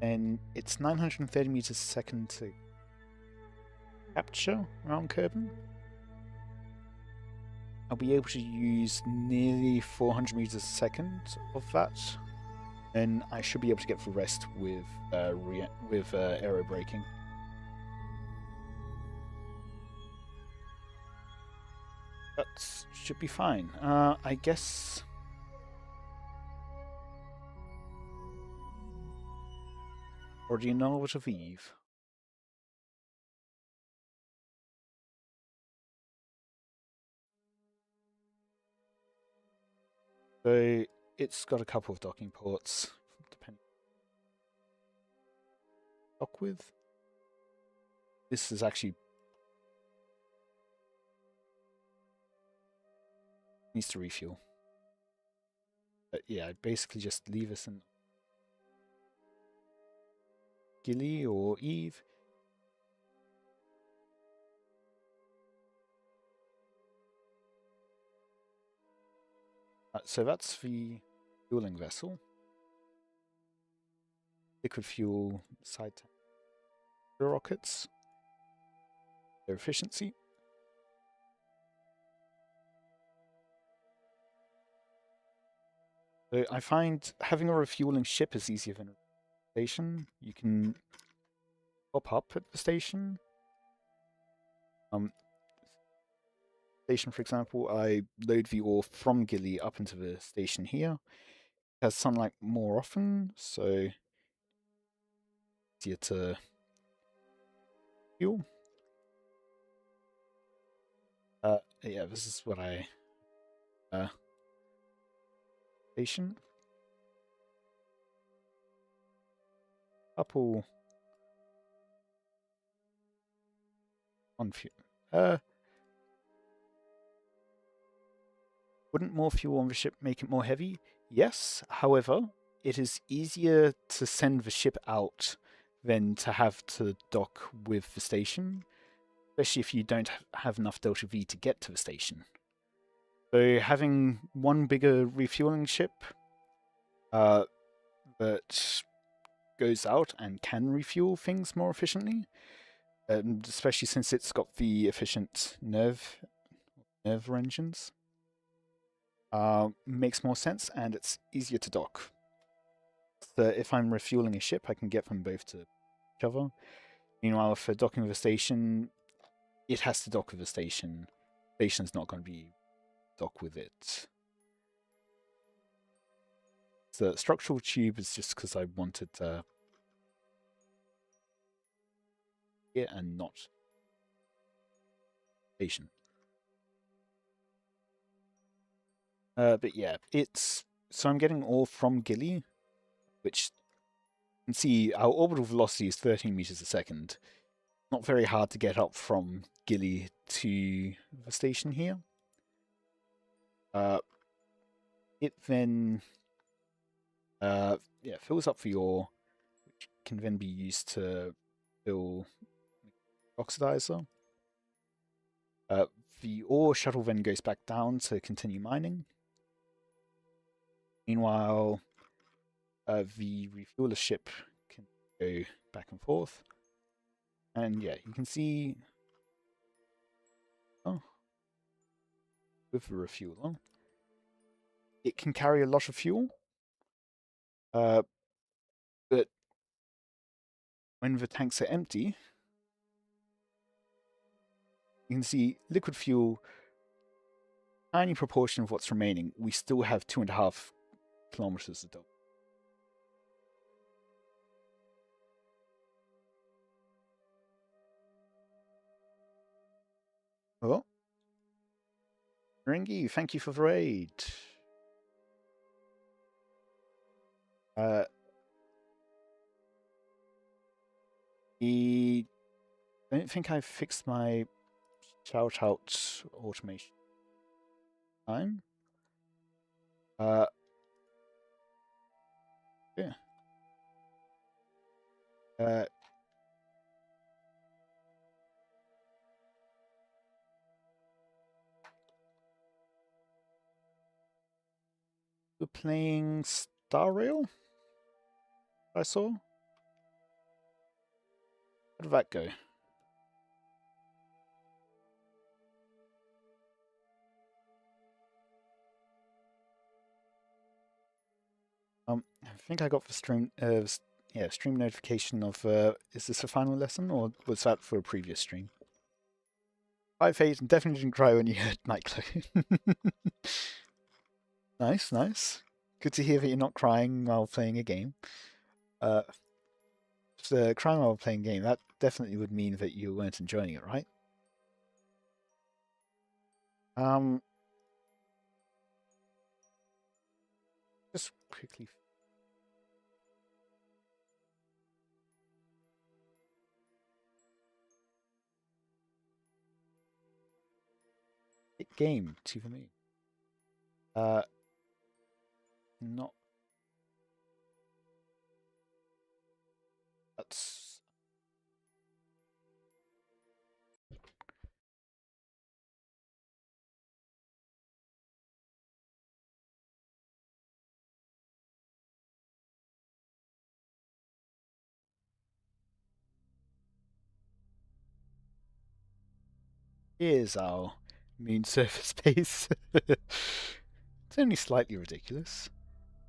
And it's 930 meters a second to capture around Kerbin. I'll be able to use nearly 400 meters a second of that, and I should be able to get the rest with aero braking. That should be fine. I guess. Or do you know what of Eve? So it's got a couple of docking ports, depending. Dock with. This is actually needs to refuel. But yeah, I'd basically just leave us in Gilly or Eve. So that's the fueling vessel. Liquid fuel side tank. The rockets. Their efficiency. So I find having a refueling ship is easier than a station. You can pop up at the station. Station, for example, I load the ore from Gilly up into the station here. It has sunlight more often, so easier to fuel. Yeah, this is what I station. Couple on fuel. Wouldn't more fuel on the ship make it more heavy? Yes. However, it is easier to send the ship out than to have to dock with the station, especially if you don't have enough Delta V to get to the station. So having one bigger refueling ship that goes out and can refuel things more efficiently, and especially since it's got the efficient nerve engines, makes more sense, and it's easier to dock. So if I'm refueling a ship, I can get them both to each other. Meanwhile, if docking with a station, it has to dock with a station. Station's not going to be dock with it. the structural tube is just because I wanted here and not station. But yeah, so I'm getting ore from Gilly, which you can see our orbital velocity is 13 meters a second. Not very hard to get up from Gilly to the station here. It then fills up the ore, which can then be used to fill oxidizer. The ore shuttle then goes back down to continue mining. Meanwhile, the refueler ship can go back and forth. And yeah, you can see with the refueler, it can carry a lot of fuel. But when the tanks are empty, you can see liquid fuel, tiny proportion of what's remaining. We still have 2.5 kilometers to go. Oh, Ringy, thank you for the raid. I don't think I've fixed my shout out automation time. Yeah. We're playing Star Rail, I saw. How did that go? I think I got the stream stream notification of is this a final lesson or was that for a previous stream? 5-8 and definitely didn't cry when you heard Nightclub. Nice, nice. Good to hear that you're not crying while playing a game. Crying while playing a game, that definitely would mean that you weren't enjoying it, right? Just quickly. Game to me. Not. That's. Here's our moon surface base. It's only slightly ridiculous.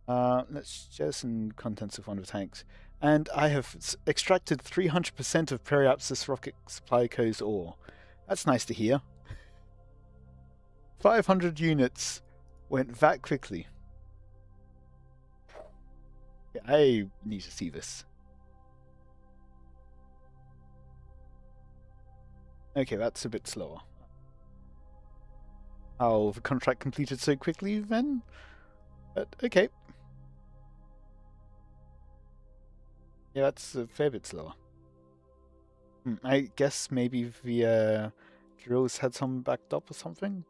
Let's share some contents of one of the tanks. And I have extracted 300% of Periapsis Rocket Supply Co's ore. That's nice to hear. 500 units went that quickly. I need to see this. Okay, that's a bit slower. Oh, the contract completed so quickly then? But okay. Yeah, that's a fair bit slower. I guess maybe the drills had some backed up or something.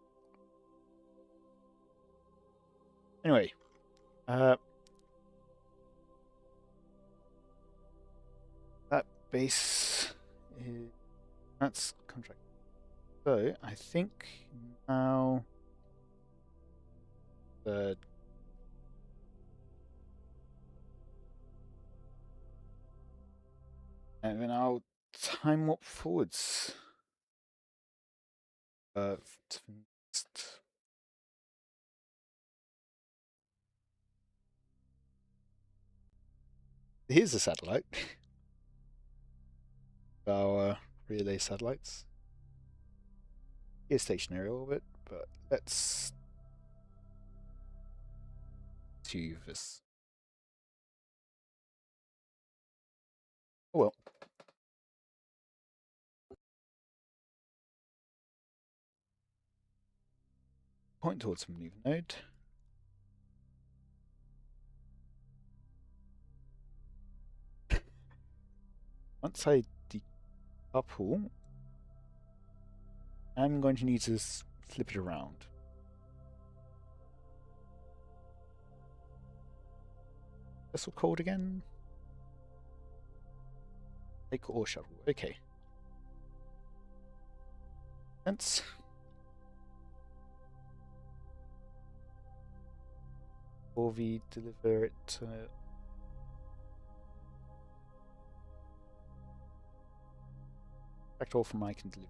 Anyway, that base is, that's contract. So I think now the and then I'll time warp forwards. To the next. Here's a satellite. Our relay satellites. Here's stationary orbit, but let's do this. Oh well. Point towards the maneuver node. Once I decouple, I'm going to need to flip it around. Vessel called again? Take or shuttle. Okay. Sense. Or we deliver it. Back all from I can deliver.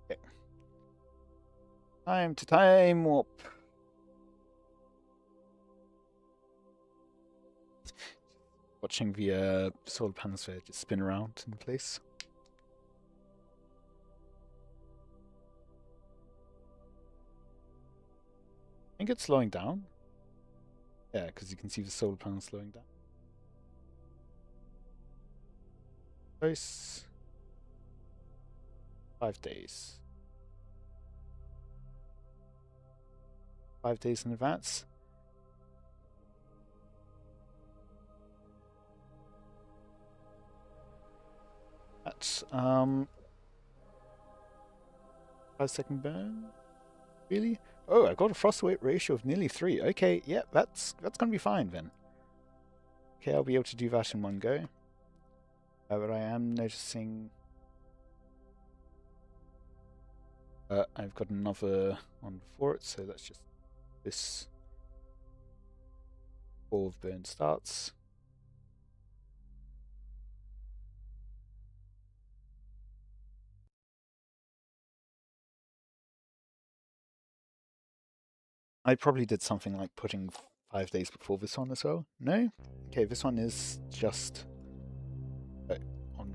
Okay. Time to time warp. Watching the solar panels there just spin around in place. I think it's slowing down. Yeah, because you can see the solar panels slowing down. Close. 5 days. 5 days in advance. That's 5-second burn. Really? Oh, I got a frost weight ratio of nearly 3. Okay, yeah, that's gonna be fine then. Okay, I'll be able to do that in one go. But I am noticing I've got another one before it, so that's just this 4 of burn starts. I probably did something like putting 5 days before this one as well. No? Okay, this one is just on.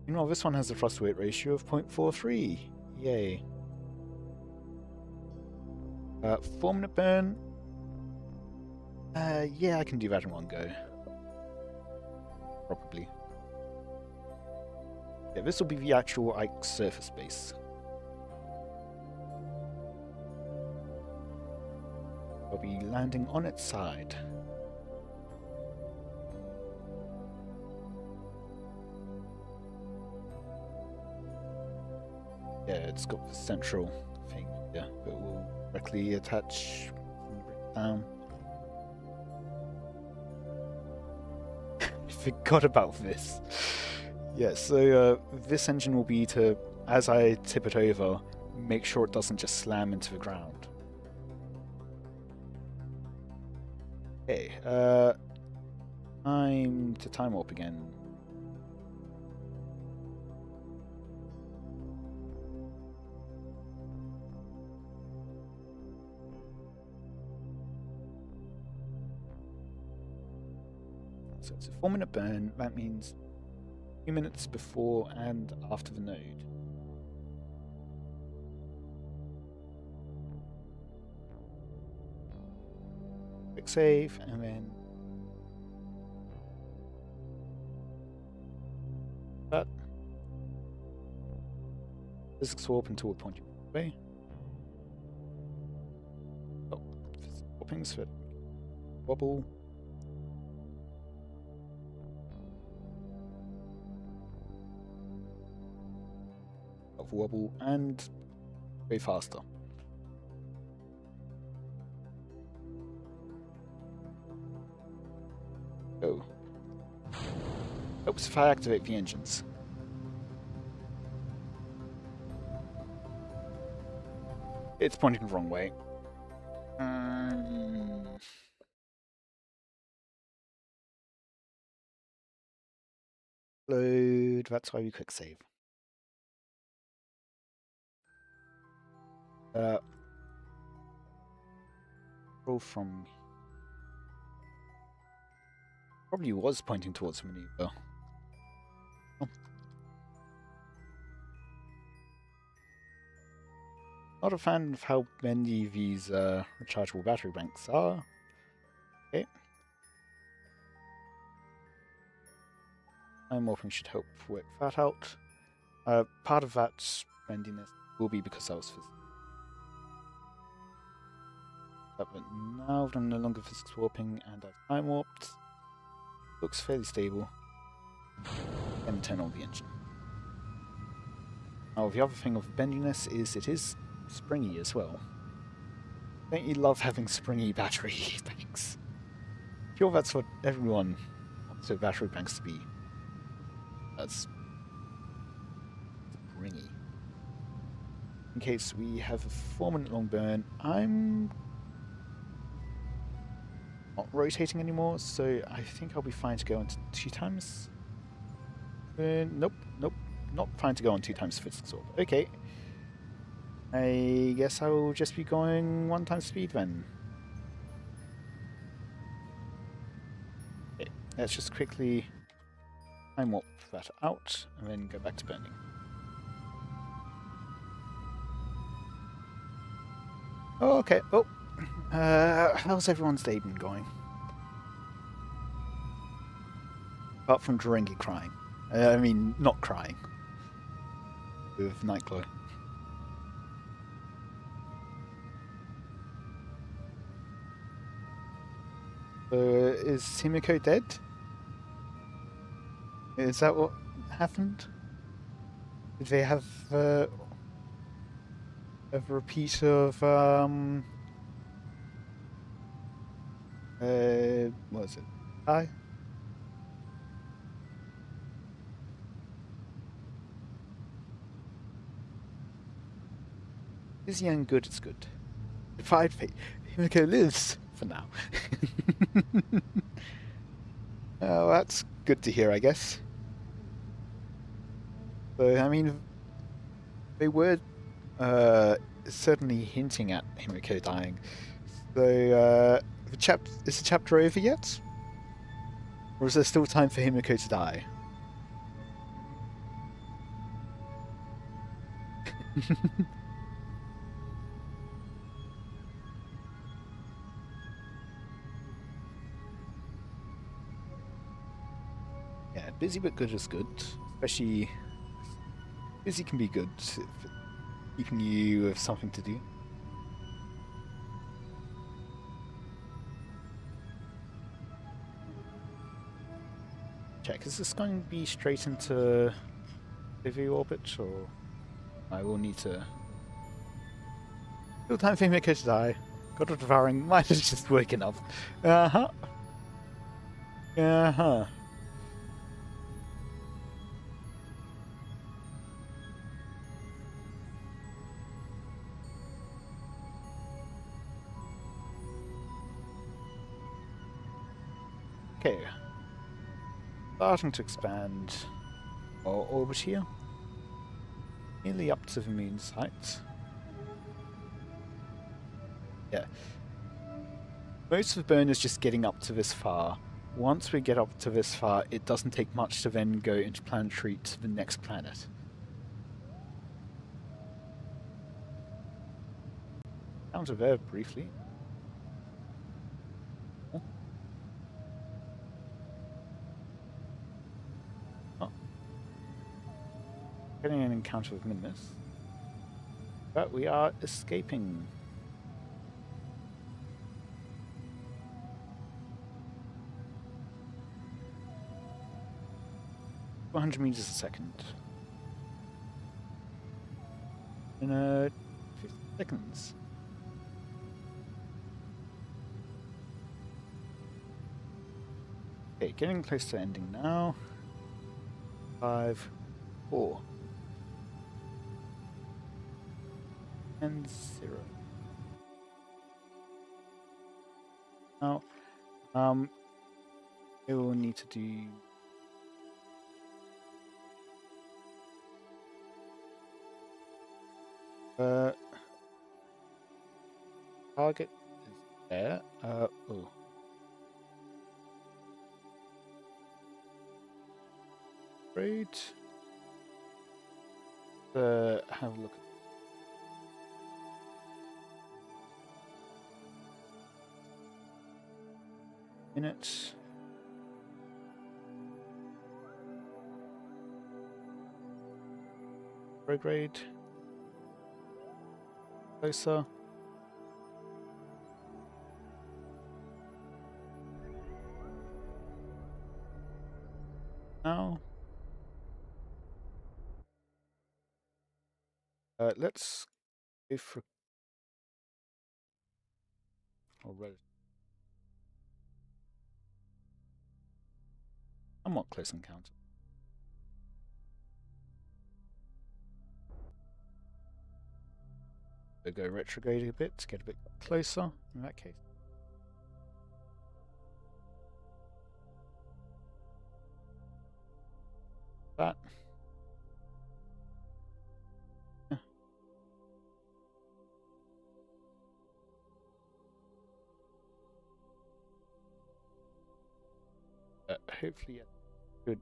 You know, this one has a frost weight ratio of 0.43. Yay. 4-minute burn. Yeah, I can do that in one go. Probably. Yeah, this will be the actual Ike surface base. I'll be landing on its side. Yeah, it's got the central thing here that will directly attach from the brick down. I forgot about this. Yeah, so this engine will be to, as I tip it over, make sure it doesn't just slam into the ground. Okay, time to time warp again. So it's a 4-minute burn. That means 2 minutes before and after the node. Quick save, and then that. Physics warp until we point you away. Oh, physics warpings for wobble. Of wobble and way faster. Go. Oops, if I activate the engines. It's pointing the wrong way. Load, that's why we quick save. Roll from. Probably was pointing towards the maneuver. Oh. Not a fan of how bendy these rechargeable battery banks are. Okay. Time warping should help work that out. Part of that bendiness will be because I was physics. But now that I'm no longer physics warping and I've time warped, looks fairly stable. And turn on the engine. Now the other thing of bendiness is it is springy as well. Don't you love having springy battery banks? I feel that's what everyone wants their battery banks to be. That's springy. In case we have a 4-minute long burn, I'm not rotating anymore, so I think I'll be fine to go on 2 times. Nope, not fine to go on 2 times physics orb. Okay. I guess I will just be going 1 time speed then. Okay, let's just quickly time warp that out and then go back to burning. Oh, okay. Oh, how's everyone's day been going? Apart from Dringy crying. I mean, not crying. With Nightglow. Is Himiko dead? Is that what happened? Did they have a repeat of what was it? Hi? Is young good is good. If I'd pay, Himiko lives for now. Oh, that's good to hear, I guess. So, I mean, they were certainly hinting at Himiko dying. So, is the chapter over yet? Or is there still time for Himiko to die? Yeah, busy but good is good. Especially, busy can be good if keeping you with something to do. Check, is this going to be straight into heavy orbit, or I will need to... Still time for Himiko to die. God of Devouring might have just waken up. Uh-huh. Uh-huh. Okay. Starting to expand our orbit here. Nearly up to the moon's height. Yeah. Most of the burn is just getting up to this far. Once we get up to this far, it doesn't take much to then go interplanetary to the next planet. Down to there briefly. Oh. Getting an encounter with Minimus. But we are escaping. $100 meters a second. In 50 seconds. Okay, getting close to ending now. 5, 4, and 0. Now, we will need to do target is there. Oh. Great. Have a look at minutes. Prograde. Closer. Now. Let's go for somewhat close encounter. We'll go retrograde a bit to get a bit closer in that case. That. Yeah. Hopefully a good.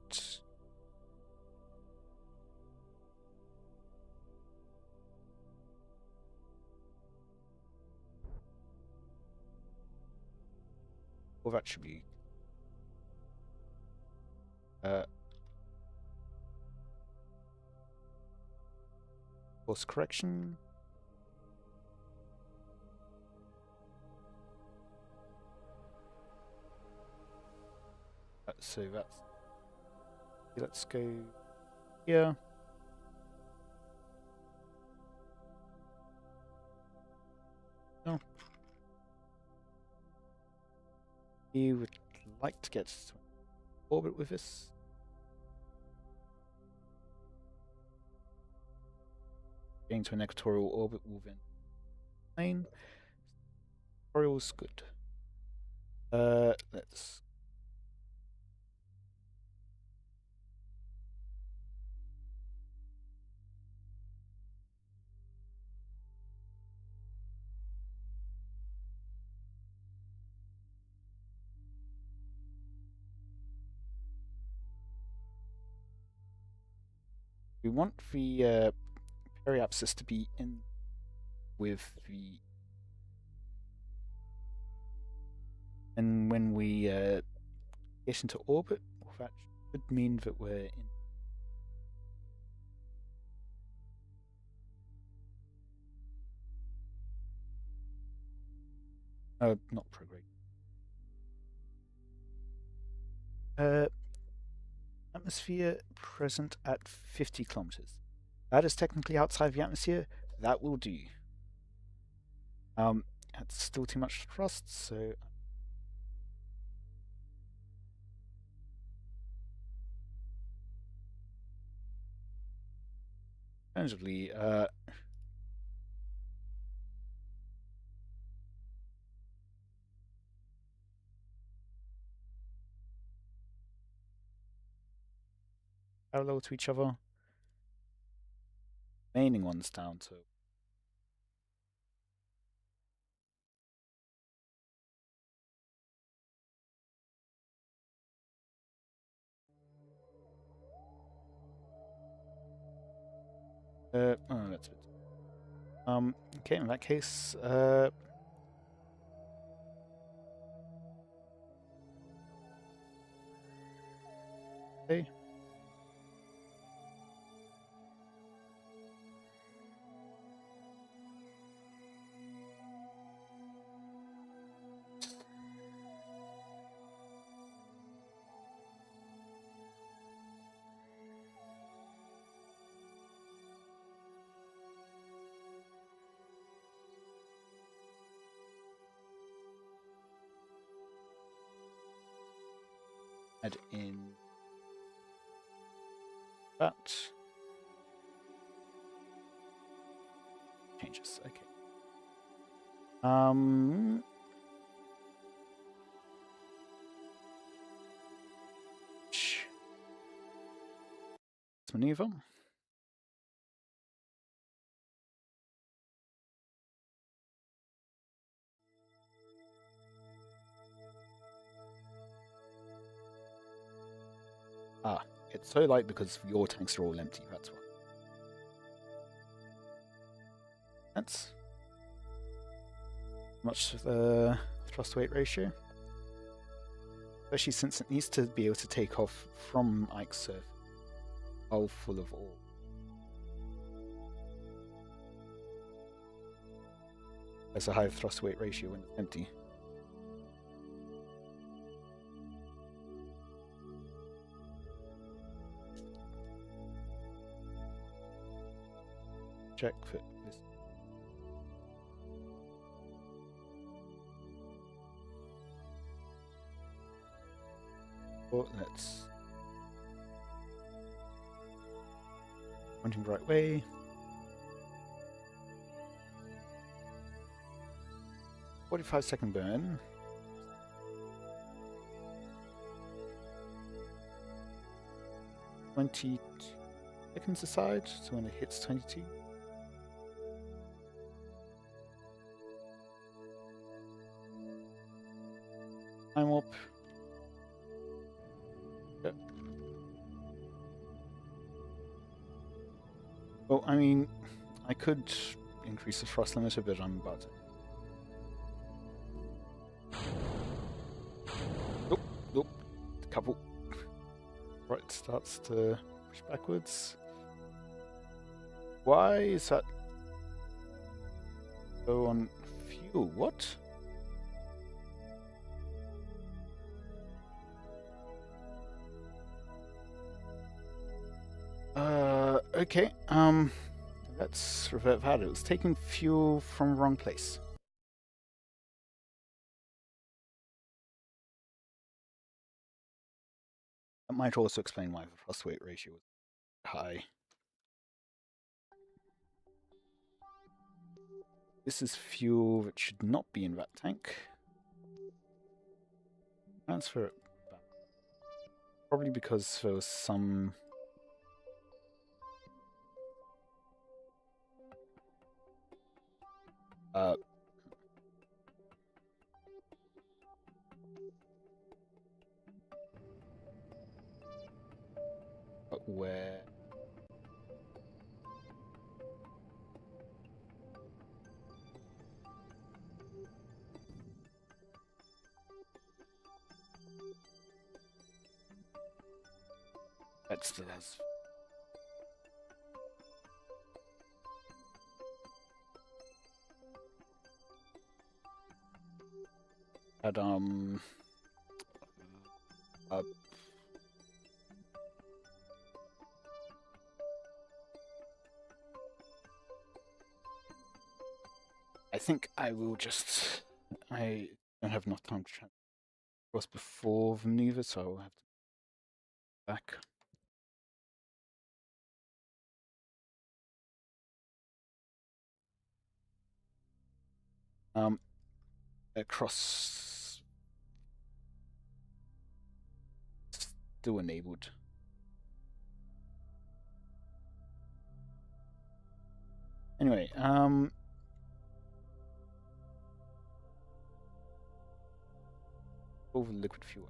Well, that should be course correction. So that's. Let's go here. No. You would like to get to orbit with this. Getting to an equatorial orbit will then plane. Equatorial's good. Let's. We want the periapsis to be in with the. And when we get into orbit, that should mean that we're in. Not prograde. Atmosphere present at 50 kilometers. That is technically outside the atmosphere. That will do. That's still too much thrust, so. Tangibly, parallel to each other. Remaining ones down to. Oh, that's it. Okay, in that case, okay. Add in that. Changes, okay. Maneuver. Ah, it's so light because your tanks are all empty, that's why. That's much of the thrust weight ratio. Especially since it needs to be able to take off from Ike's surface while full of ore. Has a high thrust weight ratio when it's empty. Check for this. Oh, that's pointing the right way. "45-second burn. 22 seconds aside, so when it hits 22. Time warp. Yep. Well, I mean, I could increase the thrust limiter, but I'm about to. Nope, nope. Couple. Right, starts to push backwards. Why is that low on fuel? What? Okay, let's revert that. It was taking fuel from the wrong place. That might also explain why the thrust weight ratio was high. This is fuel that should not be in that tank. Transfer it back. Probably because there was some where that still has. Had I think I will just. I don't have enough time to cross before the maneuver, so I'll have to back. Across still enabled. Anyway, over liquid fuel.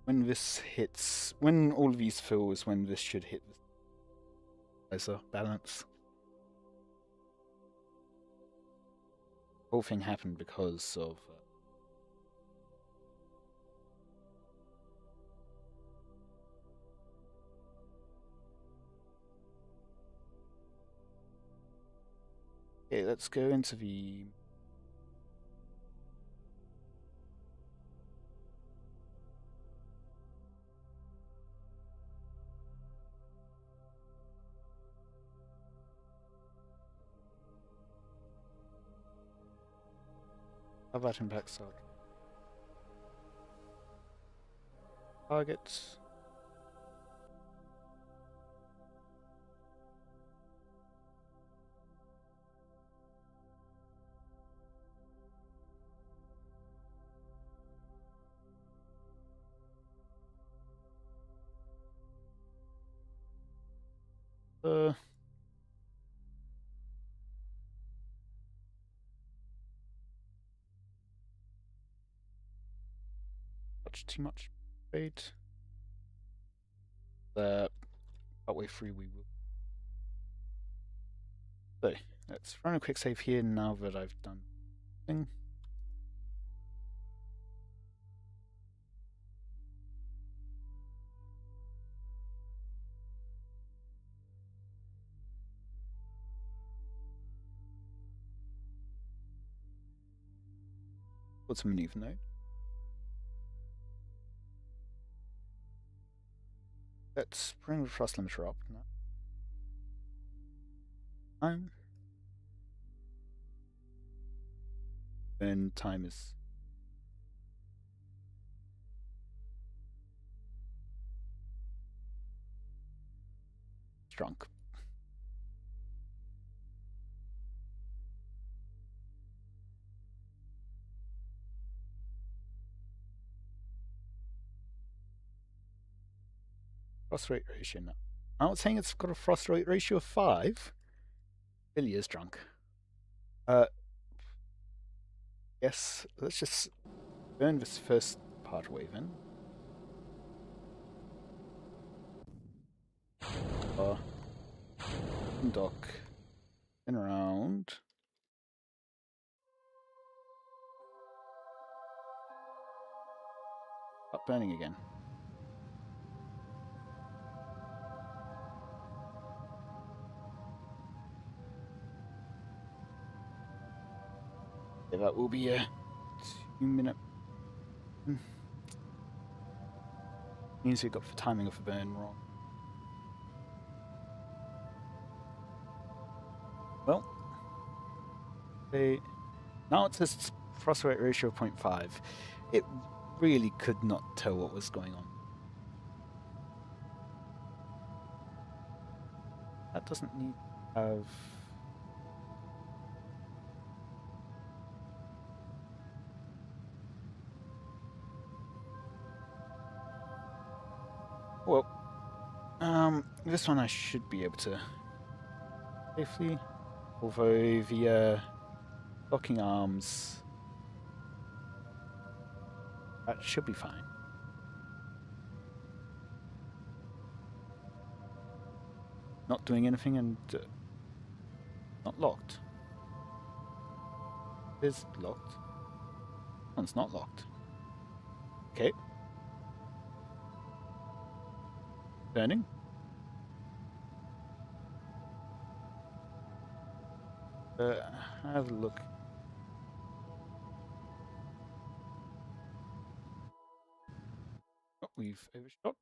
When this hits, when all of these fill is when this should hit the stabilizer balance. The whole thing happened because of okay, let's go into the how about impact side targets. Too much weight. partway through we will. So let's run a quick save here now that I've done thing. What's a maneuver node? Let's bring the thrust limiter up now. And time is drunk. Frost rate ratio now. I'm not saying it's got a frost rate ratio of 5. Billy is drunk. Yes, let's just burn this first part away then. Dock. Spin around. Stop burning again. Yeah, that will be a 2-minute. Means we got the timing of the burn wrong. Well, now it says frost rate ratio of 0.5. It really could not tell what was going on. That doesn't need to have. Well, this one I should be able to safely, although the locking arms, that should be fine. Not doing anything and not locked. It is locked. One's not locked. Okay. Burning. Have a look. Oh, we've overshot.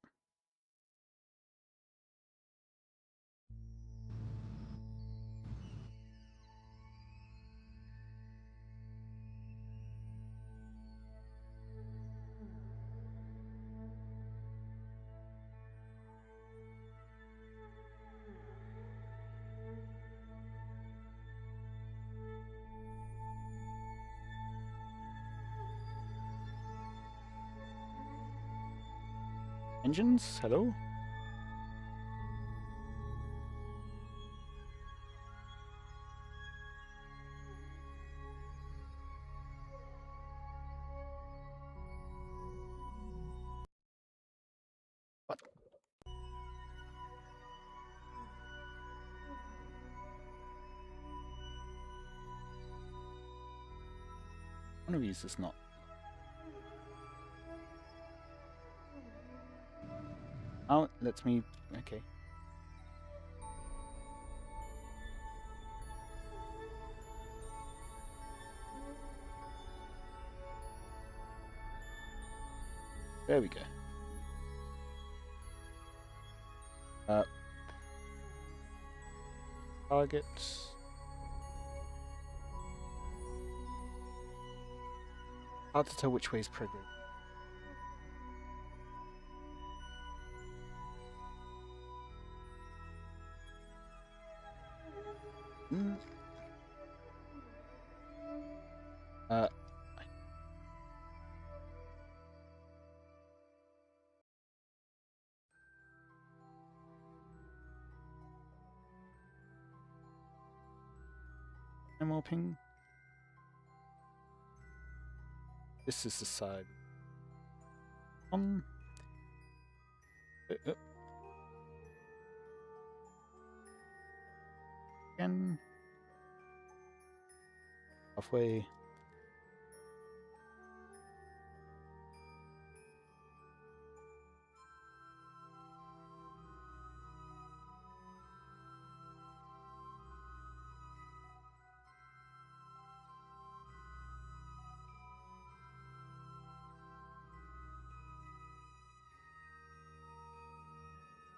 Engines, hello? What? One of these is not. Oh, let me. Okay. There we go. Targets. Hard to tell which way is progress. No more ping. This is the side. again. Halfway.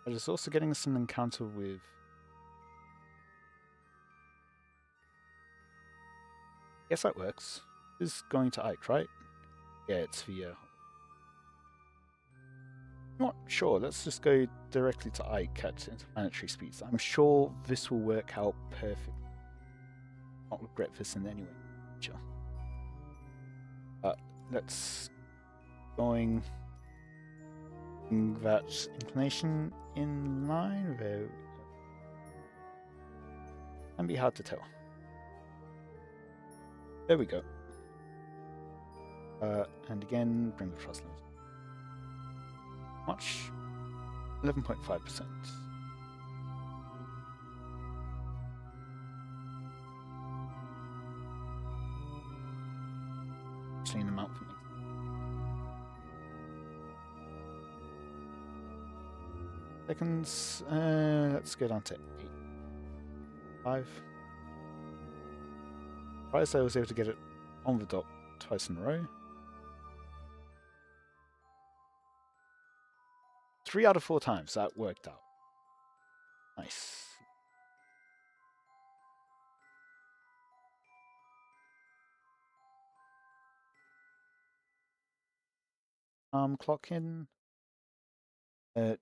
I was also getting some encounter with guess that works. This is going to Ike, right? Yeah, it's the not sure. Let's just go directly to Ike at interplanetary speeds. I'm sure this will work out perfectly. Not regret this in any way. Sure. Let's going that inclination in line. Though can be hard to tell. There we go. And again, bring the thrust limit. Much 11.5%. Actually, an amount for me. Seconds. Let's go down to 8. 5. Surprised I was able to get it on the dot twice in a row. 3 out of 4 times, that worked out. Nice. Clock in. Oh.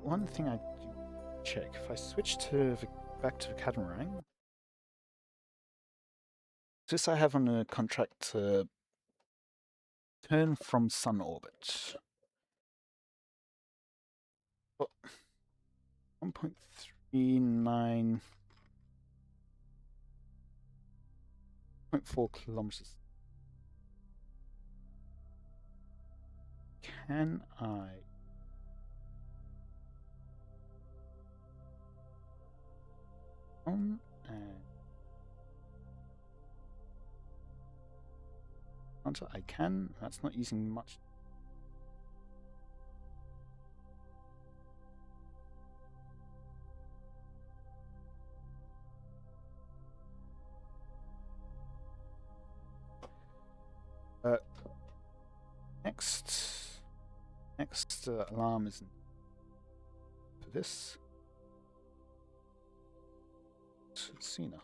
One thing I do check, if I switch to back to the catamaran, this I have on a contract to turn from sun orbit. 1.39, 0.4 kilometers. Can I on and onto I can. That's not using much. Next alarm is for this. Let's see now.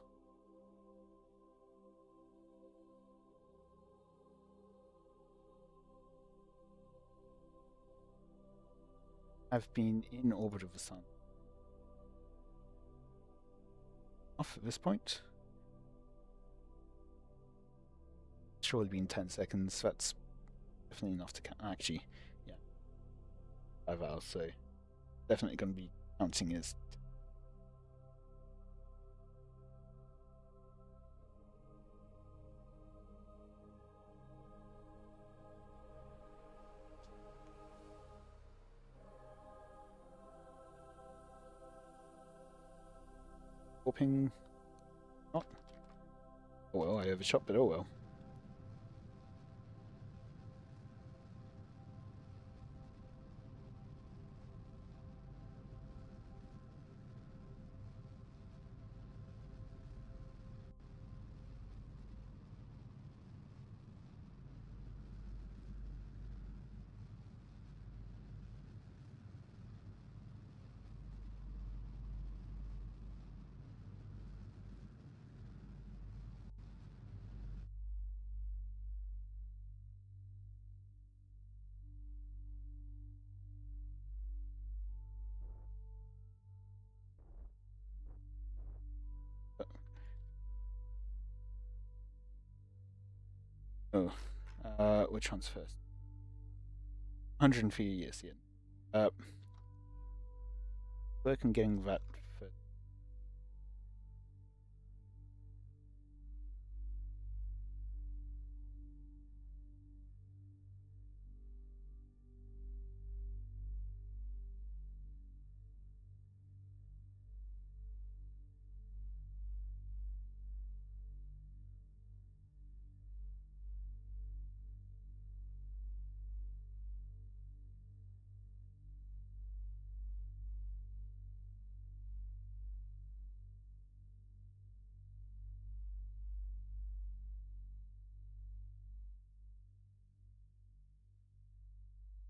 I've been in orbit of the sun. Off at this point. Surely been 10 seconds. That's definitely enough to count. Actually, yeah, 5 hours. So definitely going to be counting as. Warping. Not. Oh well, I overshot, but oh well. Oh, which one's first? 150 years, yeah. Work on getting that first.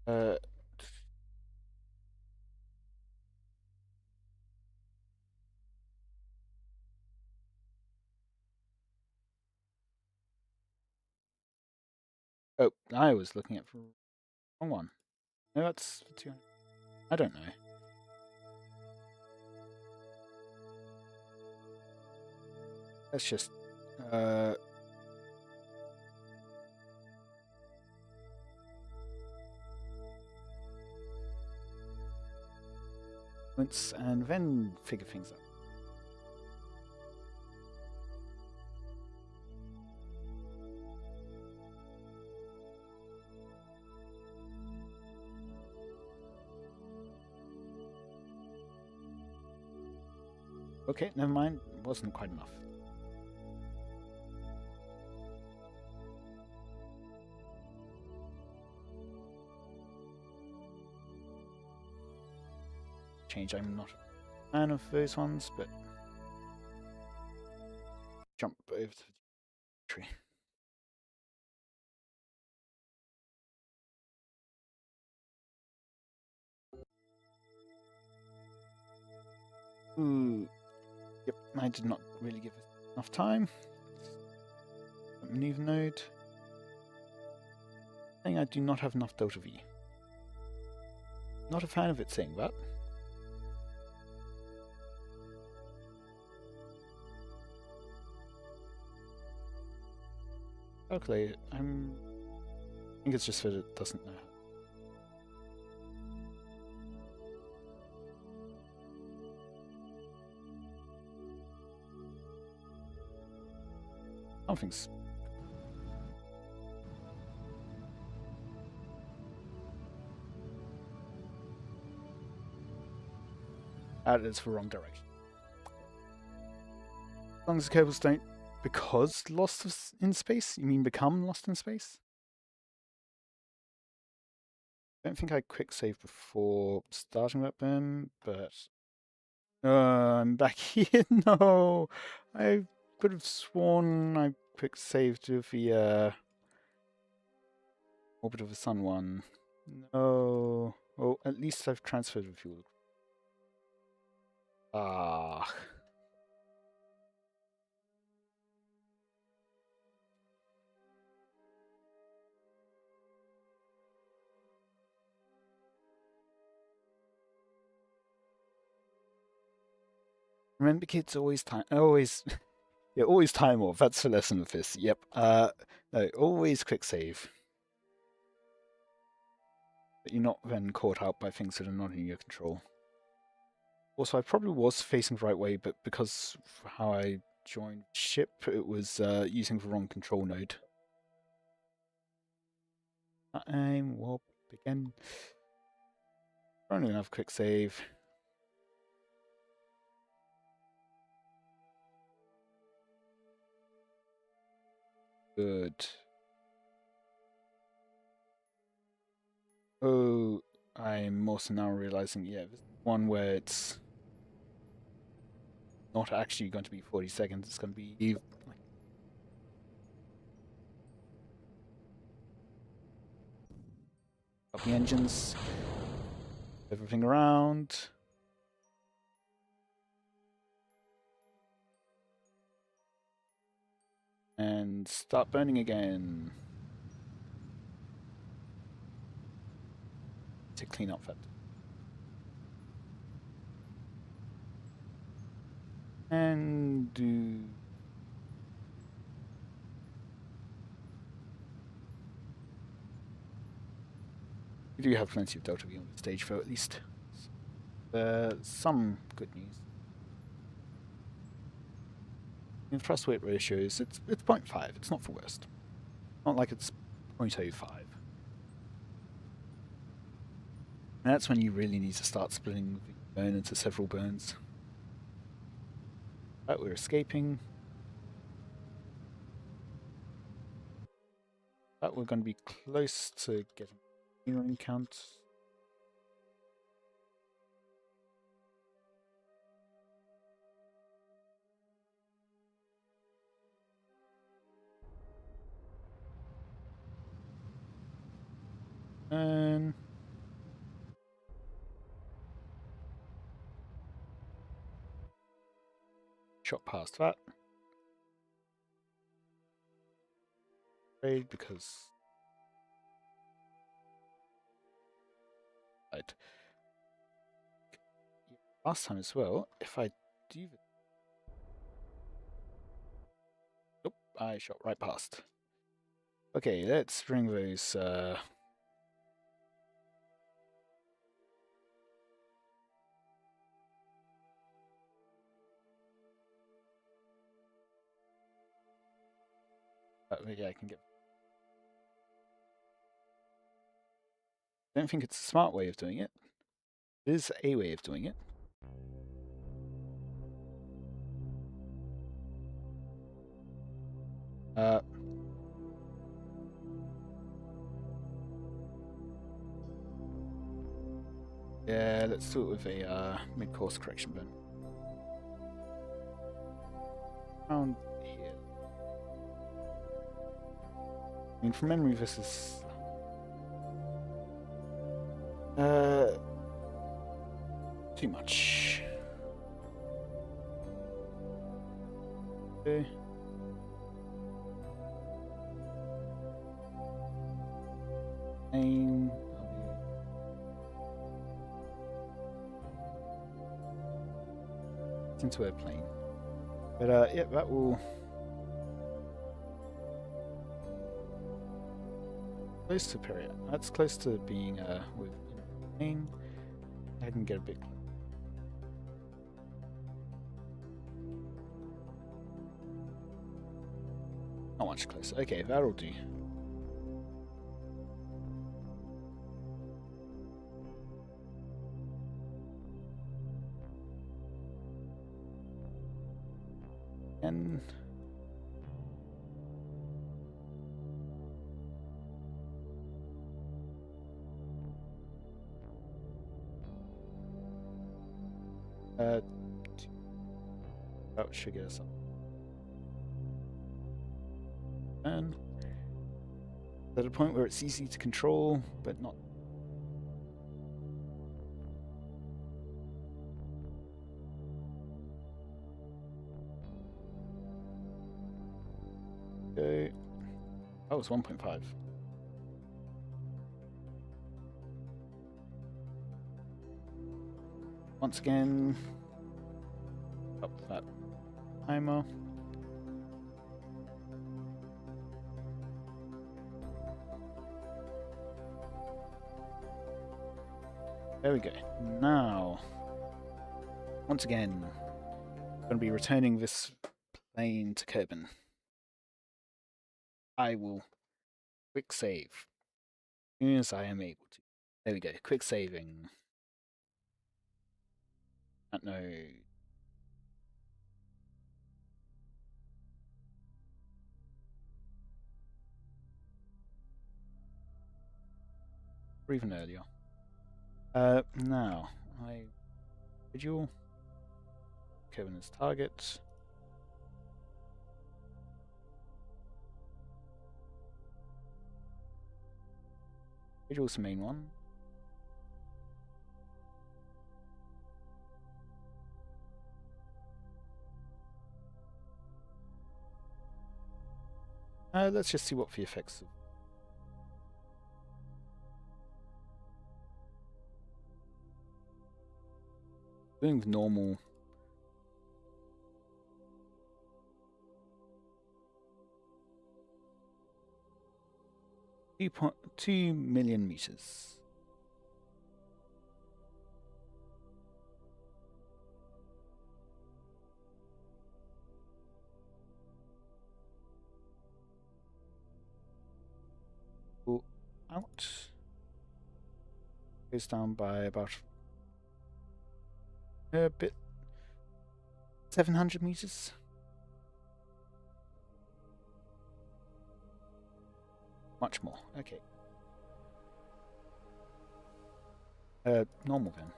Uh, oh, I was looking at the wrong one. No, that's 200. I don't know. Let's just uh, and then figure things out. Okay, never mind. Wasn't quite enough. Change. I'm not a fan of those ones, but jump over to the tree. Ooh. Yep, I did not really give it enough time. Maneuver node. I think I do not have enough delta V. Not a fan of it saying that. Calculate it. I think it's just that it doesn't know. Something's. It's the wrong direction. As long as the Kerbals don't because lost in space? You mean become lost in space? I don't think I quick saved before starting that burn, but I'm back here. No, I could have sworn I quick saved with the orbit of the sun one. No. Well, at least I've transferred the fuel. Ah. Remember, kids, always time. Always, yeah, always time off. That's the lesson of this. Yep. No, always quick save. But you're not then caught out by things that are not in your control. Also, I probably was facing the right way, but because of how I joined ship, it was using the wrong control node. Aim, warp, again. Only enough quick save. Good. Oh, I'm also now realizing, yeah, this one where it's not actually going to be 40 seconds, it's going to be like the engines, everything around. And start burning again. To clean up that. And do. We do have plenty of Delta V on the stage, though, at least. Some good news. In thrust weight ratios, it's 0.5. It's not the worst. Not like it's 0.05. And that's when you really need to start splitting the burn into several burns. But we're escaping. But we're going to be close to getting a ring count. And shot past that. Because right. Last time as well, if I do the... Nope, I shot right past. Okay, let's bring those yeah, I can get... I don't think it's a smart way of doing it. It is a way of doing it. Yeah, let's do it with a mid-course correction burn. Around here. I mean, from memory, this is... too much. Okay. Aim. Into a plane. But yeah, that will... Close to period. That's close to being with plane. I can get a bit closer. Not much closer. Okay, that'll do. And that should get us up. And at a point where it's easy to control, but not. Okay. That was 1.5. Once again, up that timer. There we go. Now, once again, I'm going to be returning this plane to Kerbin. I will quick save as soon as I am able to. There we go. Quick saving. No. Or even earlier. Now, individual. Kevin as target. Individual's the main one. Let's just see what the effects of doing normal. Two million meters. Out. Goes down by about a bit. 700 meters. Much more. Okay. Normal then.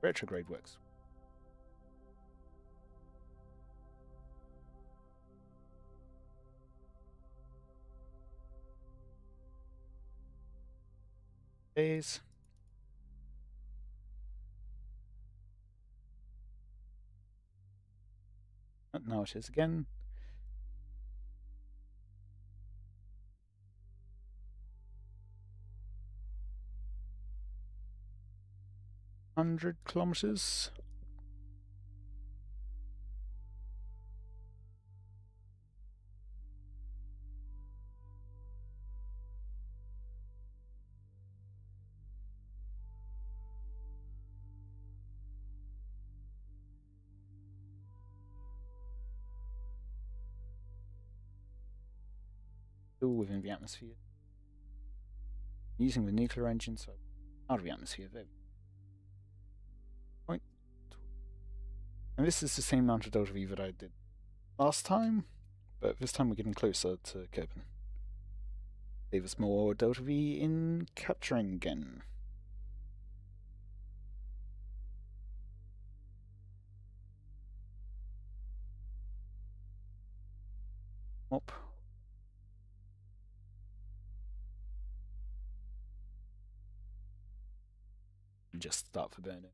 Retrograde works. days. Now it is again. $100 kilometers. Still within the atmosphere. Using the nuclear engine, so out of the atmosphere. There. Point. And this is the same amount of delta V that I did last time, but this time we're getting closer to Kerbal. Save us more delta V in capturing again. Up. And just start for burning.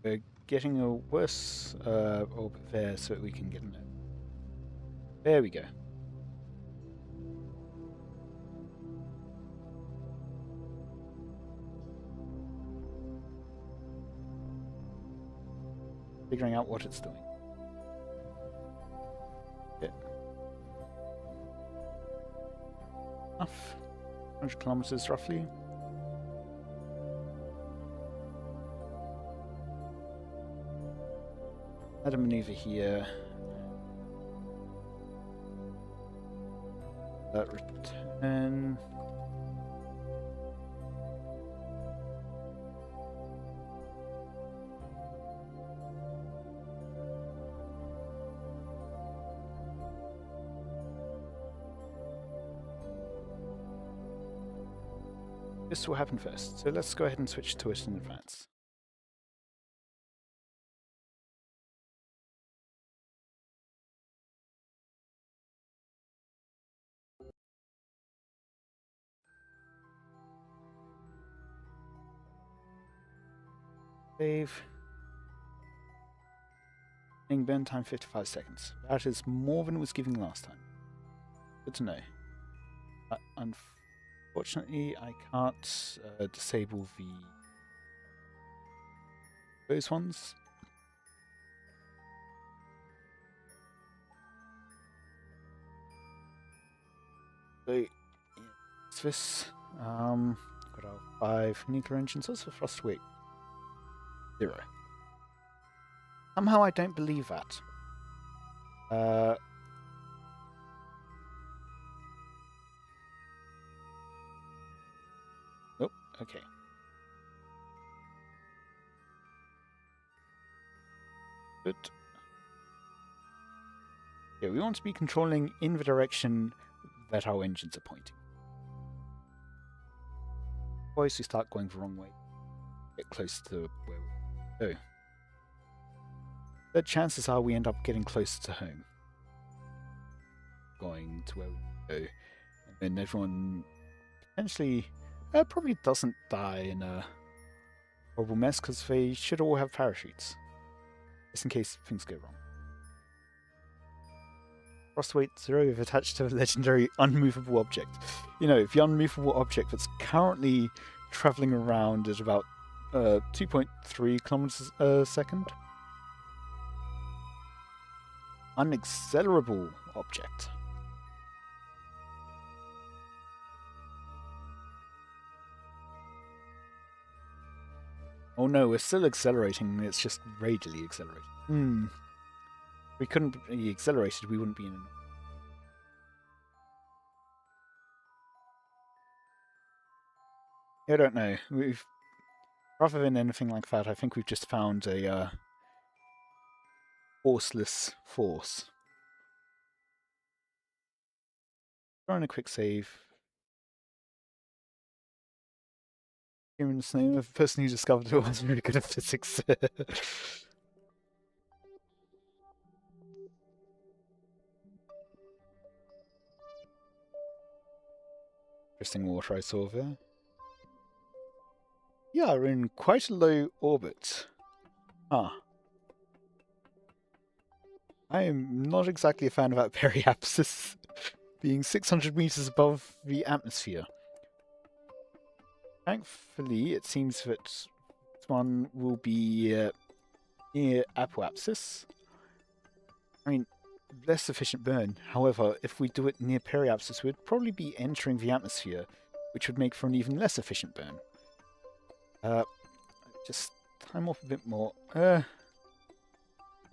We're getting a worse orbit there so that we can get in there. There we go. Figuring out what it's doing. Yeah. Enough. 100 kilometers roughly. Add a maneuver here. That return. This will happen first, so let's go ahead and switch to it in advance. Save. Burn time 55 seconds. That is more than it was giving last time. Good to know. But unfortunately, I can't disable those ones. So, yeah, it's this. Got our 5 nuclear engines. What's the thrust weight? 0. Somehow I don't believe that. Oh, okay. Good. Yeah, we want to be controlling in the direction that our engines are pointing. Otherwise, we start going the wrong way. Get close to where we go. The chances are we end up getting closer to home. Going to where we go. And then everyone potentially probably doesn't die in a horrible mess because they should all have parachutes. Just in case things go wrong. Thrust weight 0 if attached to a legendary unmovable object. You know, the unmovable object that's currently traveling around at about 2.3 kilometers a second. Unaccelerable object. Oh no, we're still accelerating, it's just radially accelerating. If we couldn't be accelerated, we wouldn't be in. I don't know. Rather than anything like that, I think we've just found a forceless force. Throwing a quick save. Human's name of the person who discovered it wasn't really good at physics. Interesting water I saw there. Yeah, we're in quite a low orbit. Ah. I am not exactly a fan of that periapsis being 600 meters above the atmosphere. Thankfully, it seems that this one will be near apoapsis. I mean, less efficient burn. However, if we do it near periapsis, we'd probably be entering the atmosphere, which would make for an even less efficient burn. Just time off a bit more. No,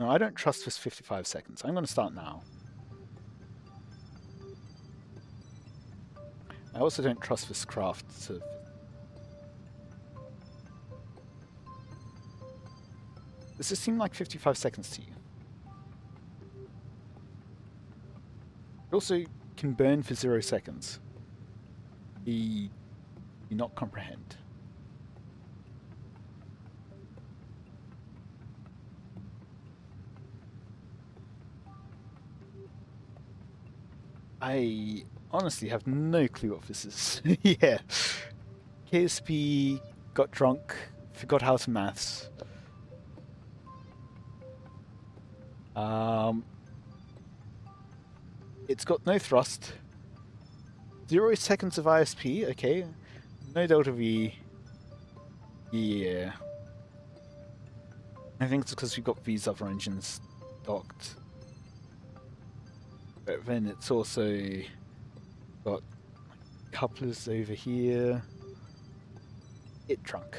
I don't trust this 55 seconds. I'm going to start now. I also don't trust this craft to... Does this seem like 55 seconds to you? It also can burn for 0 seconds. Do not comprehend. I honestly have no clue what this is. Yeah. KSP got drunk, forgot how to maths. It's got no thrust. 0 seconds of ISP, okay. No delta V. Yeah. I think it's because we've got these other engines docked. But then it's also got couplers over here. It drunk.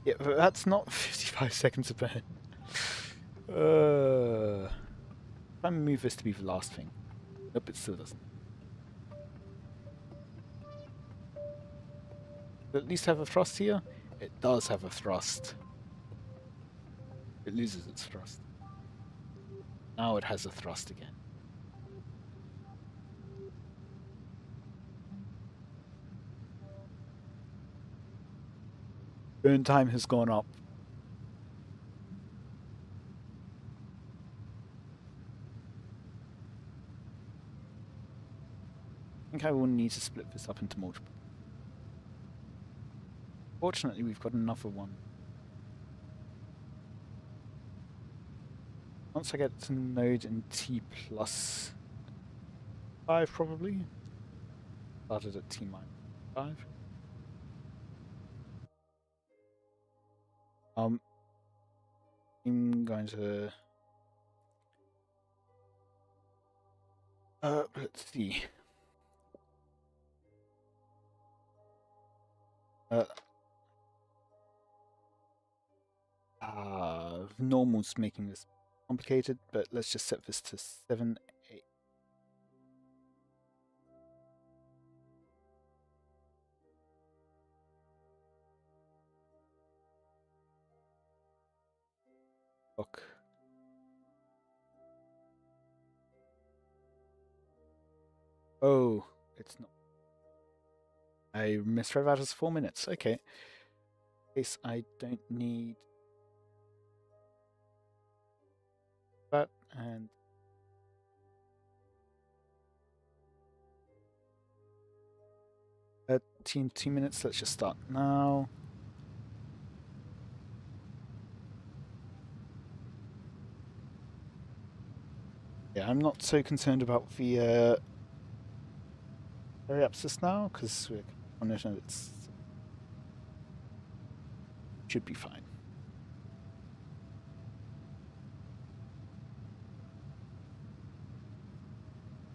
Yeah, but that's not 55 seconds of burn. If I move this to be the last thing. Nope, it still doesn't. Does it at least have a thrust here? It does have a thrust. It loses its thrust. Now it has a thrust again. Burn time has gone up. I think I will need to split this up into multiple. Fortunately, we've got another one. Once I get to node in T plus 5, probably. Started at T minus 5. I'm going to... let's see. Normal's making this complicated, but let's just set this to 7, 8. Look. Oh, it's not. I misread that as 4 minutes. Okay. In case I don't need that, and in 2 minutes. Let's just start now. Yeah, I'm not so concerned about the periapsis now because we're on it and it should be fine.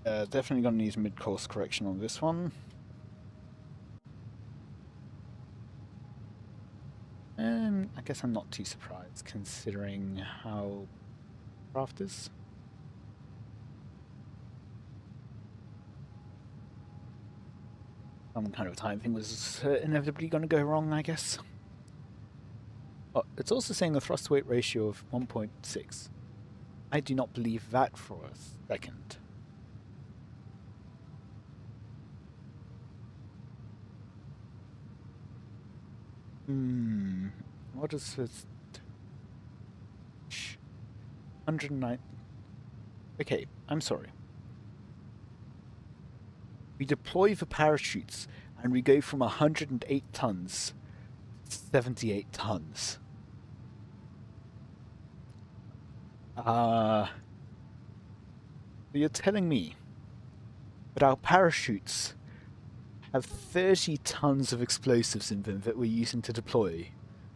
Definitely gonna need a mid-course correction on this one. I guess I'm not too surprised considering how craft is. Some kind of time thing was inevitably going to go wrong, I guess. Oh, it's also saying a thrust weight ratio of 1.6. I do not believe that for a second. What is this? 109. Okay, I'm sorry. We deploy the parachutes and we go from 108 tons to 78 tons. You're telling me that our parachutes have 30 tons of explosives in them that we're using to deploy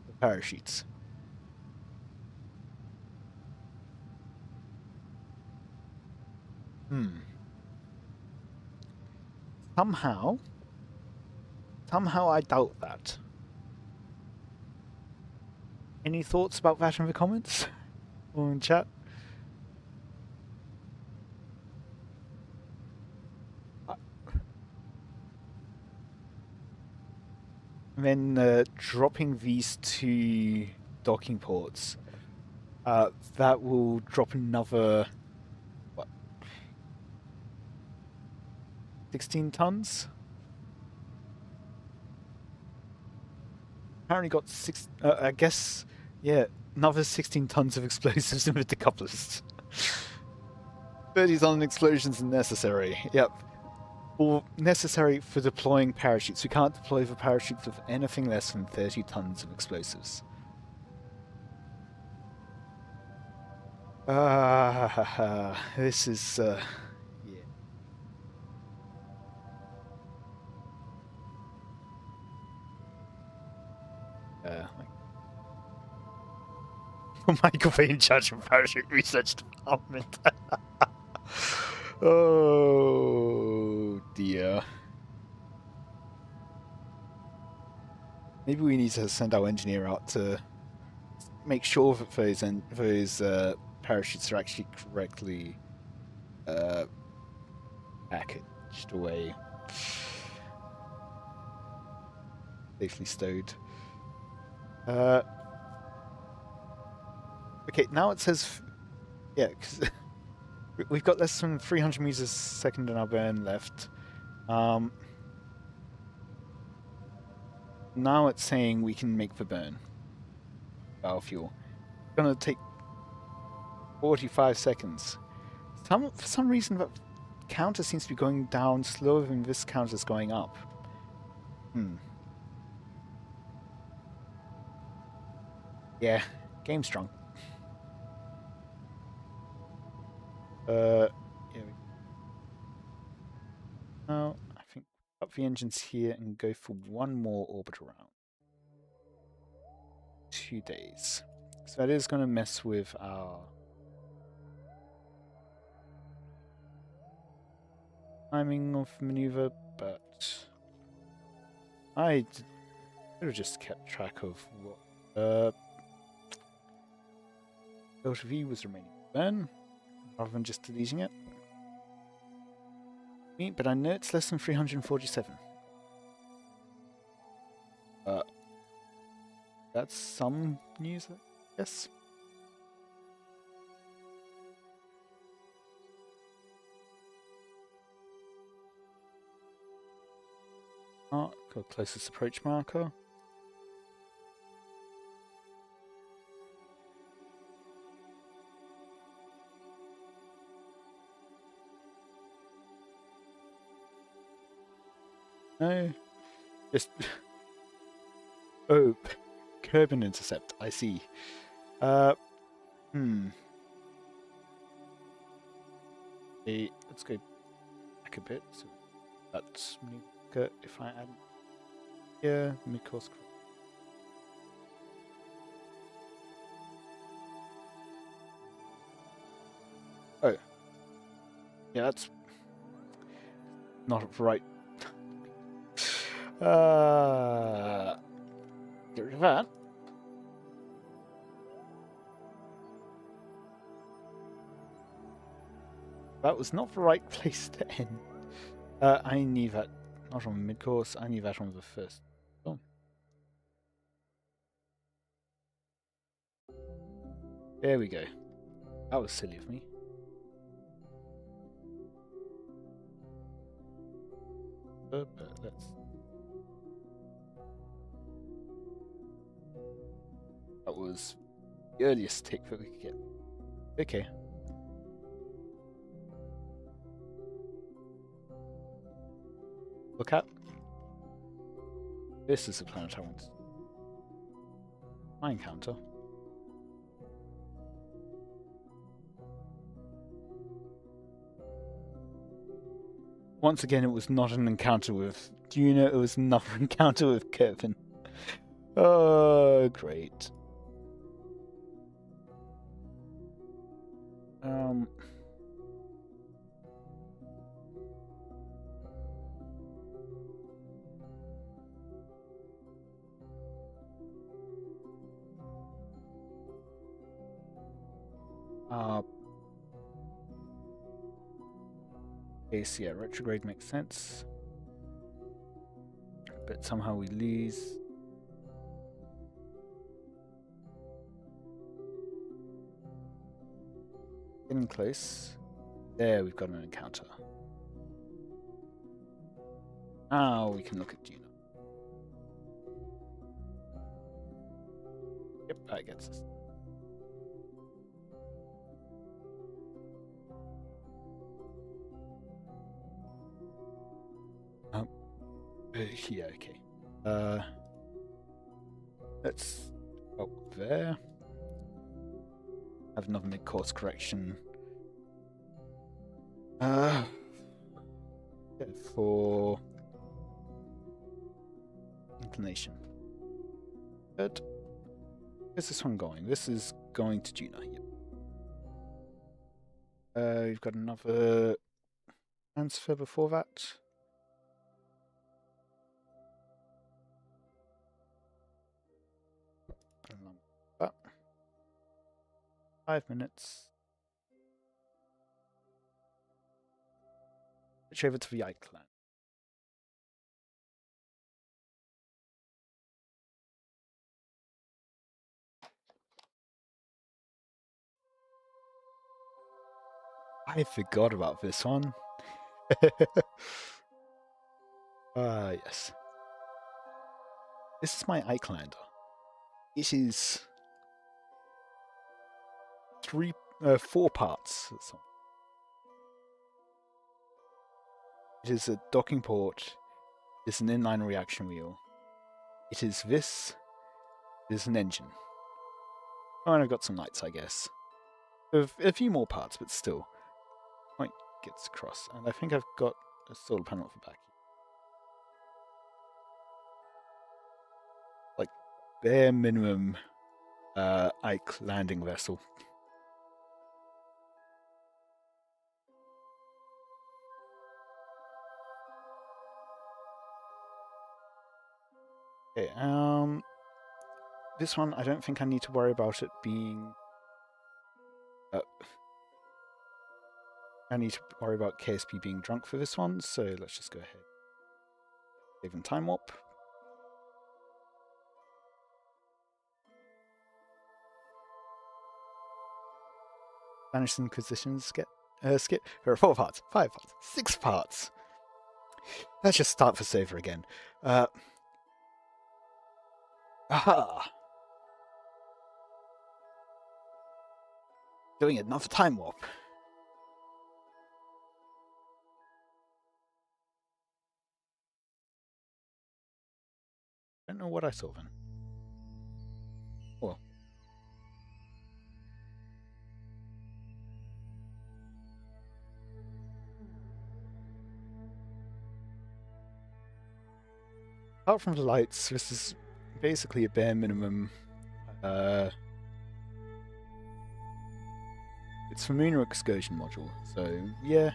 the parachutes? Somehow I doubt that. Any thoughts about that in the comments or in chat? And then dropping these two docking ports, that will drop another, what, 16 tons? Apparently got I guess, yeah, another 16 tons of explosives in the decouplers. 30 ton explosions are necessary, yep. Or necessary for deploying parachutes. We can't deploy the parachutes with anything less than 30 tons of explosives. This is, yeah. Michael Bay in charge of parachute research department. Oh dear. Maybe we need to send our engineer out to make sure that those parachutes are actually correctly packaged away, safely stowed. Okay, now it says, yeah, because we've got less than 300 meters a second in our burn left. Now it's saying we can make the burn. Biofuel. It's gonna take 45 seconds. For some reason, that counter seems to be going down slower than this counter is going up. Yeah, game's strong. Yeah. Now, I think up the engines here and go for one more orbital round. 2 days. So that is going to mess with our timing of maneuver, but I should have just kept track of what Delta V was remaining burn, rather than just deleting it. But I know it's less than 347. That's some news, I guess. Got closest approach marker. No, just oh, Kerbal intercept. I see. Let's go back a bit. So that's if I add here, mid-course. Oh, yeah, that's not right. Get rid of that. That was not the right place to end. I need that not on mid-course, I need that on the first. Oh. There we go. That was silly of me. Let's... That was the earliest take that we could get. Okay. Look at. This is the planet I want. My encounter. Once again, it was not an encounter with Juno, it was another encounter with Kevin. Oh, great. Okay, so yeah, retrograde makes sense. But somehow we lose. Getting close. There, we've got an encounter. Now we can look at Juno. Yep, that gets us. Yeah, okay. Let's go there. Have another mid-course correction. For inclination. Good. Where's this one going? This is going to Juno. Yep. We've got another transfer before that. About 5 minutes. Switch over to the Eichland. I forgot about this one. Yes. This is my Eiklander. It is 4 parts. It is a docking port. It is an inline reaction wheel. It is this. It is an engine. Oh, and I've got some lights, I guess. A few more parts, but still. Point gets across. And I think I've got a solar panel at the back. Like, bare minimum Ike landing vessel. Okay, this one, I don't think I need to worry about it being... I need to worry about KSP being drunk for this one, so let's just go ahead. Save them time warp. Vanish Inquisitions skip. There are 4 parts, 5 parts, 6 parts. Let's just start the saver again. Aha! Doing another time warp. I don't know what I saw then. Well. Apart from the lights, this is basically a bare minimum. It's the lunar excursion module, so yeah,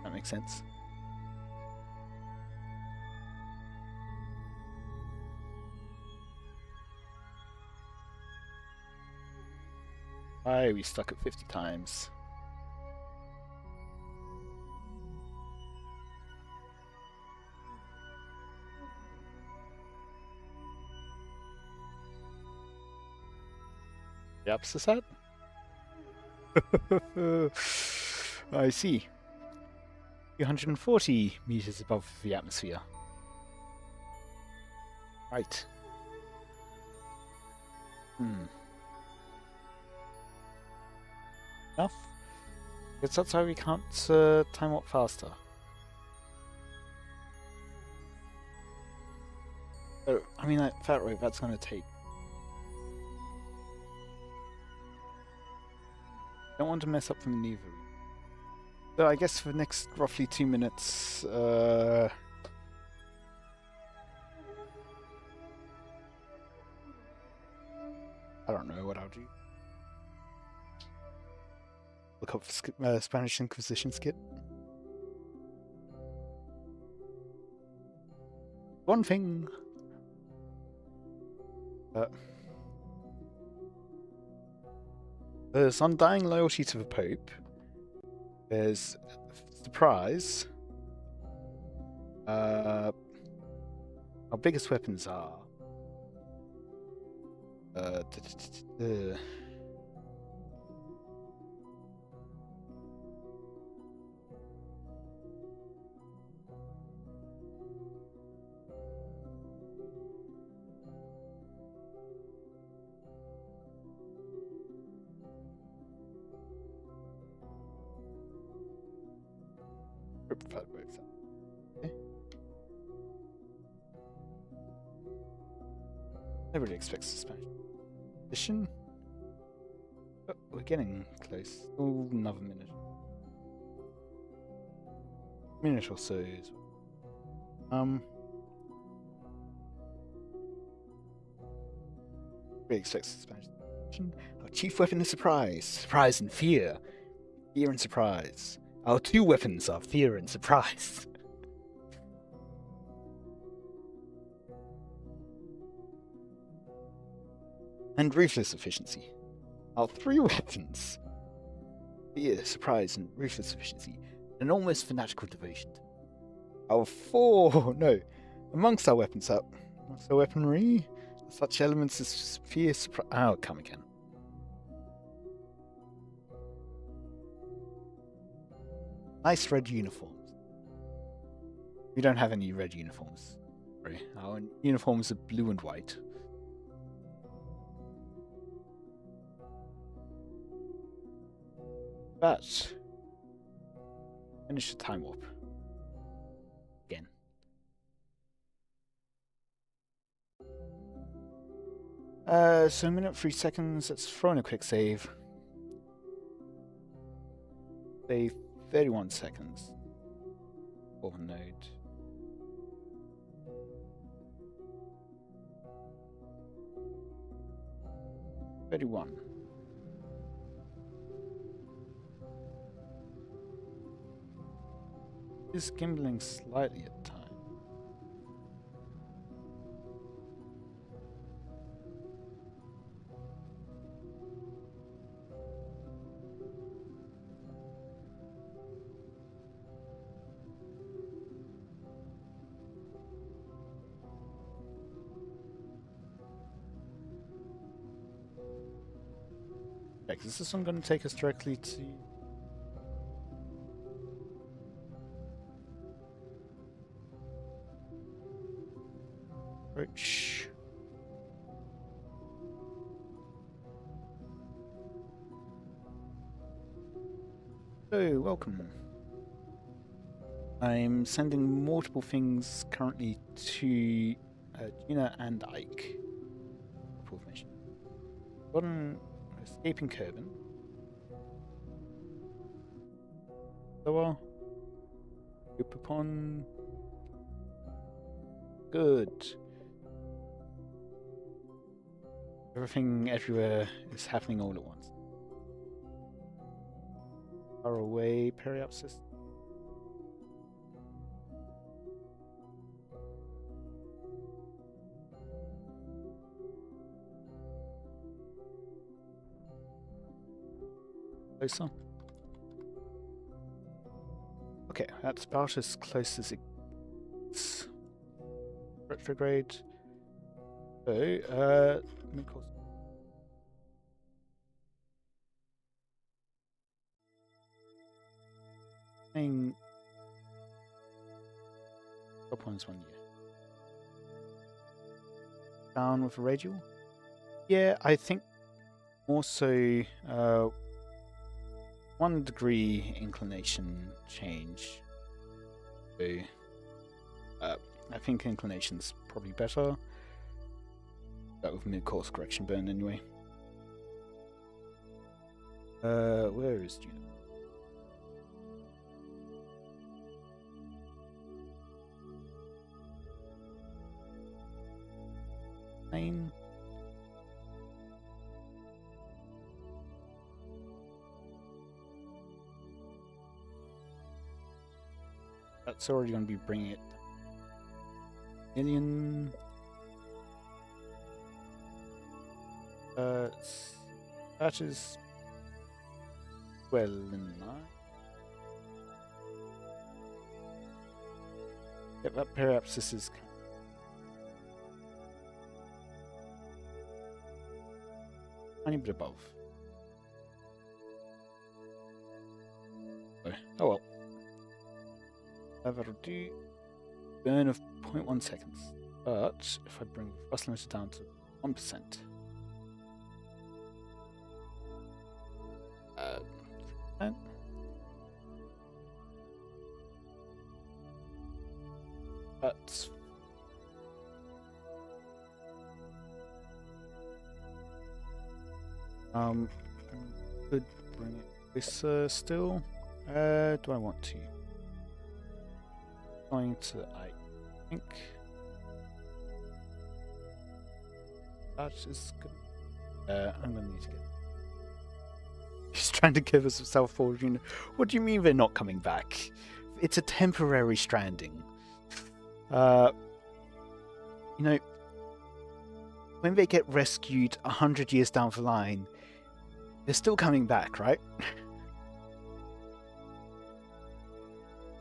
that makes sense. Why are we stuck at 50 times? The opposite side? I see. 240 meters above the atmosphere. Right. Enough? Guess that's why we can't time warp faster. Oh, I mean, that fat rate, that's going to take. Don't want to mess up the maneuver. So I guess for the next roughly 2 minutes, I don't know what I'll do. Look up for Spanish Inquisition skit. One thing. There's undying loyalty to the Pope. There's surprise. Our biggest weapons are. Nobody expects the Spanish edition. Oh, we're getting close. Oh, another minute. Minute or so. Nobody expects the Spanish edition. Our chief weapon is surprise. Surprise and fear. Fear and surprise. Our two weapons are fear and surprise. And ruthless efficiency. Our three weapons. Fear, surprise, and ruthless efficiency. An almost fanatical devotion. Our amongst our weapons amongst our weaponry, such elements as fear, surprise. Oh, come again. Nice red uniforms. We don't have any red uniforms. Sorry, our uniforms are blue and white. But finish the time warp again. So a minute 3 seconds. Let's throw in a quick save. Say 31 seconds. For the node. $31. Is gimbling slightly at the time. Yeah, because this one going to take us directly to. Approach. So, welcome. I'm sending multiple things currently to Gina and Ike. Mission. One escaping Kerbal. Lower. Group upon. Good. Everything everywhere is happening all at once. Far away, periop system. Closer. Okay, that's about as close as it gets. Retrograde. So, let me call. Saying top one's 1 year. Down with a radial? Yeah, I think also 1 degree inclination change. So I think inclination's probably better. That with mid-course correction burn anyway. Where is Juno? Plane. That's already going to be bringing it. Million. That is well in line. Yeah, but perhaps this is tiny bit above. Oh well. That'll do. Burn of 0.1 seconds. But if I bring the thrust limiter down to 1%. But could bring it closer still. Do I want to? Going to, I think that is good. I'm gonna need to get. He's trying to give us a self-forward unit. What do you mean they're not coming back? It's a temporary stranding. You know, when they get rescued 100 years down the line, they're still coming back, right?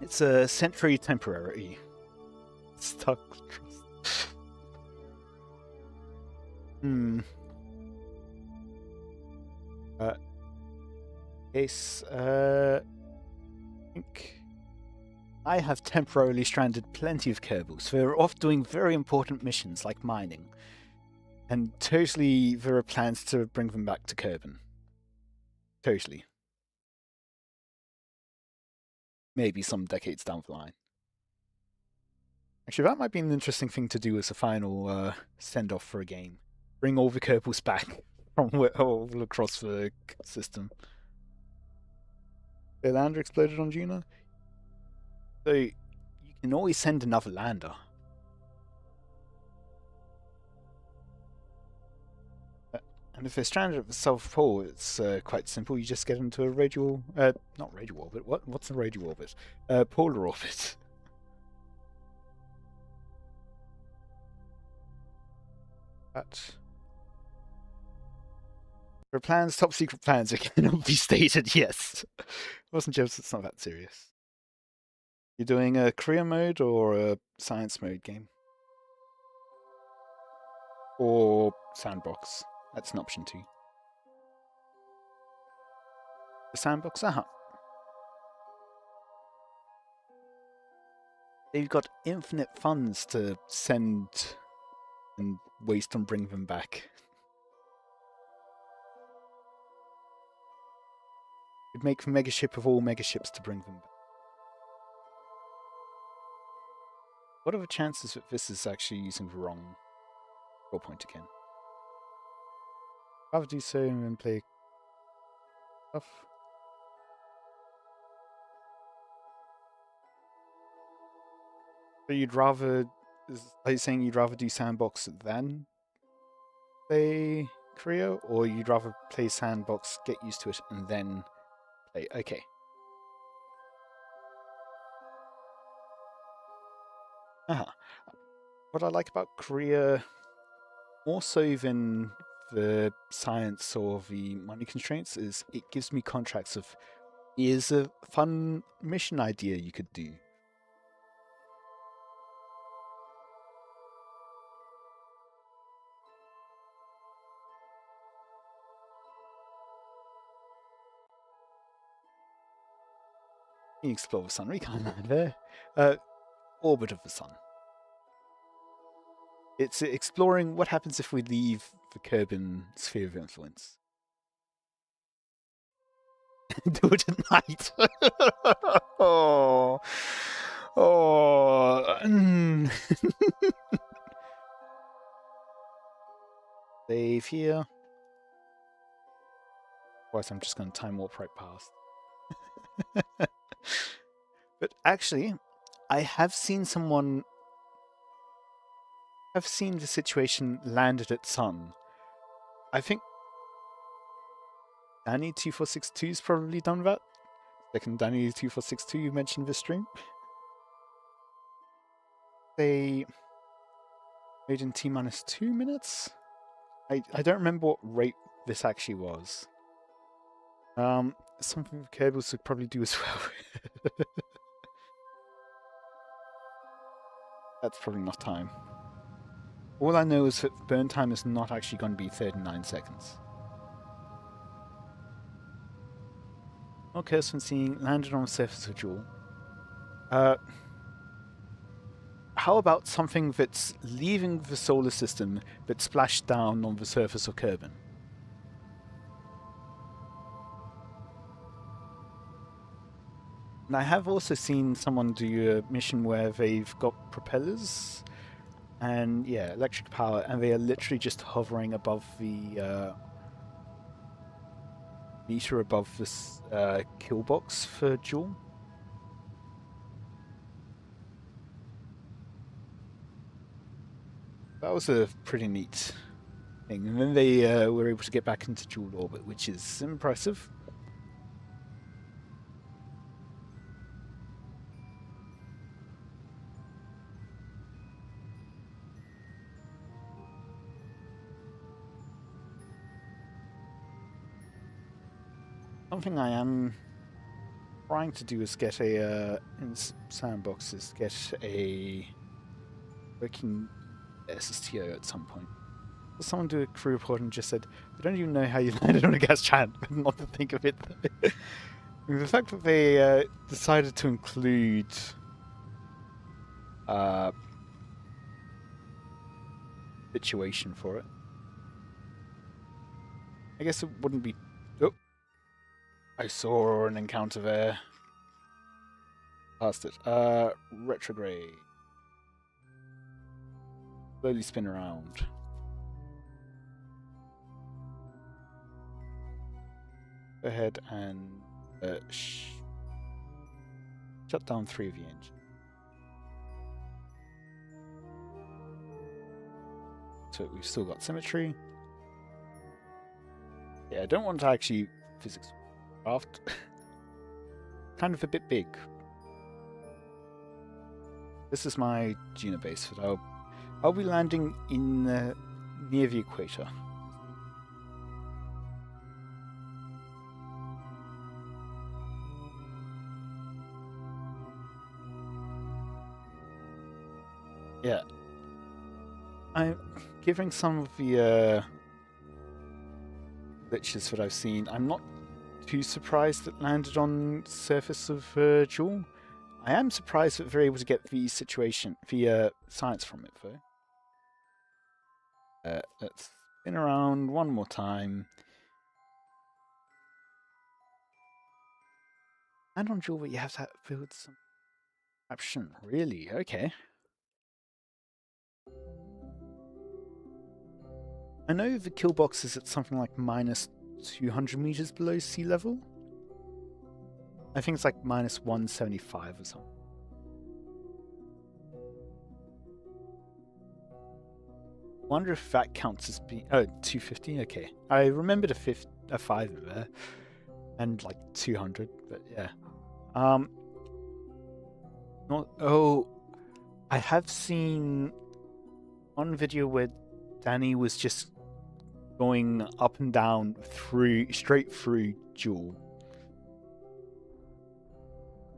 It's a century temporary. Stuck. Yes, I think I have temporarily stranded plenty of Kerbals. They're off doing very important missions like mining. And totally there are plans to bring them back to Kerbin. Totally. Maybe some decades down the line. Actually, that might be an interesting thing to do as a final send-off for a game. Bring all the Kerbals back from all across the system. The lander exploded on Juno? So, you can always send another lander. And if they're stranded at the South Pole, it's quite simple. You just get into a radial... not radial orbit. What's a radial orbit? Polar orbit. But... For plans, top secret plans, that cannot be stated, yes. It wasn't just, it's not that serious. You're doing a career mode or a science mode game? Or sandbox. That's an option too. The sandbox? They've got infinite funds to send and waste on bring them back. You'd make the megaship of all megaships to bring them back. What are the chances that this is actually using the wrong goal point again? I'd rather do so and then play stuff. But you'd rather... Are you saying you'd rather do sandbox than play Korea? Or you'd rather play sandbox, get used to it, and then play... Okay. What I like about Korea, more so than the science or the money constraints, is it gives me contracts of, here's a fun mission idea you could do. You can explore the sun, we can't land there. Orbit of the sun. It's exploring what happens if we leave the Kerbin sphere of influence. Do it at night. Oh. Oh. Save here. Otherwise, I'm just going to time warp right past. But actually, I have seen someone. I've seen the situation landed at Sun. I think Danny2462 is probably done that. Second Danny2462 you mentioned this stream. They made in T-minus 2 minutes? I don't remember what rate this actually was. Something Kerbals would probably do as well. That's probably not time. All I know is that burn time is not actually going to be 39 seconds. Okay, so I'm seeing landed on the surface of Jewel. How about something that's leaving the solar system but splashed down on the surface of Kerbin? And I have also seen someone do a mission where they've got propellers and, yeah, electric power, and they are literally just hovering above the meter above this kill box for Jewel. That was a pretty neat thing. And then they were able to get back into Jewel orbit, which is impressive. Something I am trying to do is get a in Sandbox is get a working SSTO at some point. Someone do a crew report and just said, I don't even know how you landed on a gas giant, but not to think of it. The fact that they decided to include situation for it. I guess it wouldn't be... Oh! I saw an encounter there. Past it. Retrograde. Slowly spin around. Go ahead and shut down 3 of the engines. So we've still got symmetry. Yeah, I don't want to actually physics craft. Kind of a bit big. This is my Juno base, but I'll be landing in near the equator. Yeah. I'm giving some of the glitches that I've seen. I'm not too surprised that landed on surface of Jewel. I am surprised that they're able to get the situation, the science from it, though. Let's spin around one more time. And on Jewel, you have to build some option. Really? Okay. I know the kill box is at something like minus 200 meters below sea level. I think it's like minus 175 or something. Wonder if that counts as being... Oh, 250? Okay. I remembered a 5 there. And like 200, but yeah. I have seen one video where Danny was just going up and down straight through Jewel.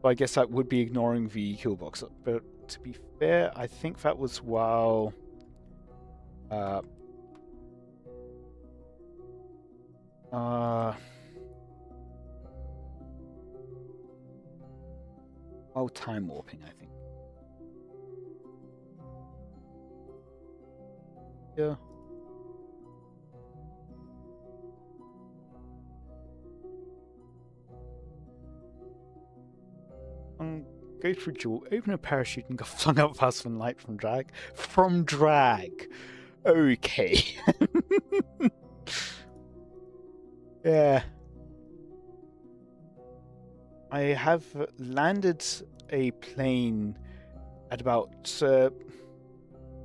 So I guess that would be ignoring the kill box. But to be fair, I think that was while while time warping, I think. Yeah. Go through dual, open a parachute and got flung out faster than light from drag. From drag. Okay. Yeah. I have landed a plane at about a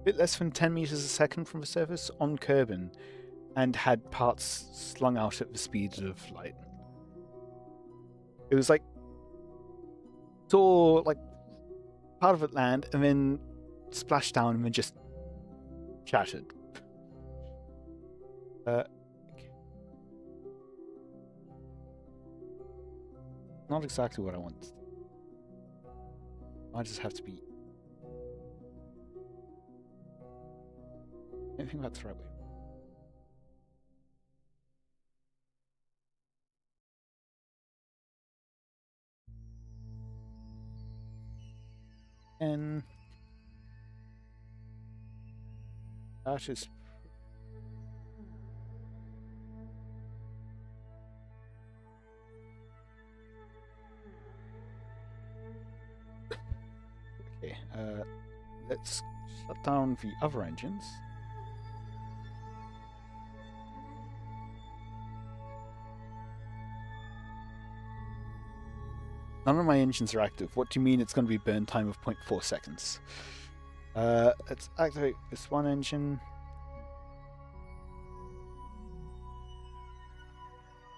bit less than 10 meters a second from the surface on Kerbin and had parts slung out at the speed of light. It was like saw like part of it land and then splashed down and then just shattered. Not exactly what I want. I just have to be. I think that's the right way. And that is okay. Let's shut down the other engines. None of my engines are active. What do you mean it's going to be burn time of 0.4 seconds? Let's activate this one engine.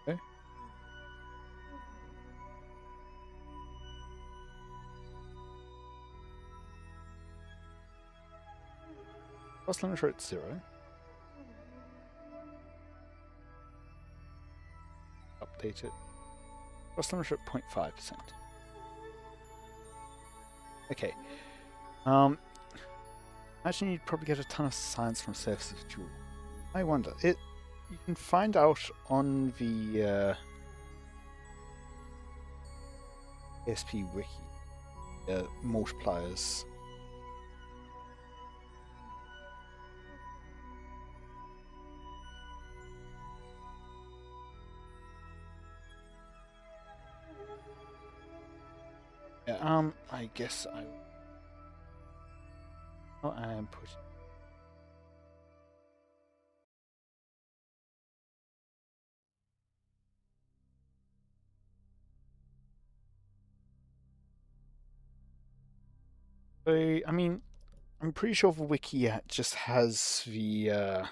Okay. Cross limiter at 0. Update it. Cross limiter at 0.5%. Okay. Imagine you'd probably get a ton of science from surface of Joule. I wonder. You can find out on the KSP wiki multipliers. Yeah, I guess I am pushing. So, I mean, I'm pretty sure the wiki just has the I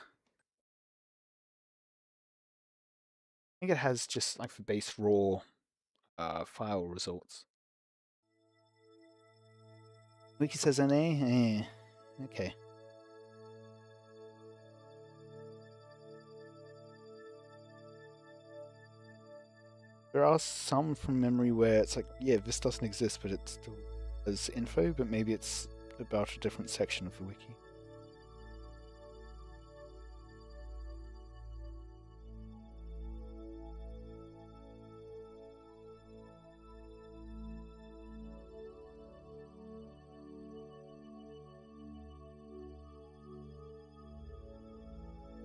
think it has just like the base raw file results. Wiki says NA? Okay. There are some from memory where it's like, yeah, this doesn't exist, but it still has info, but maybe it's about a different section of the wiki.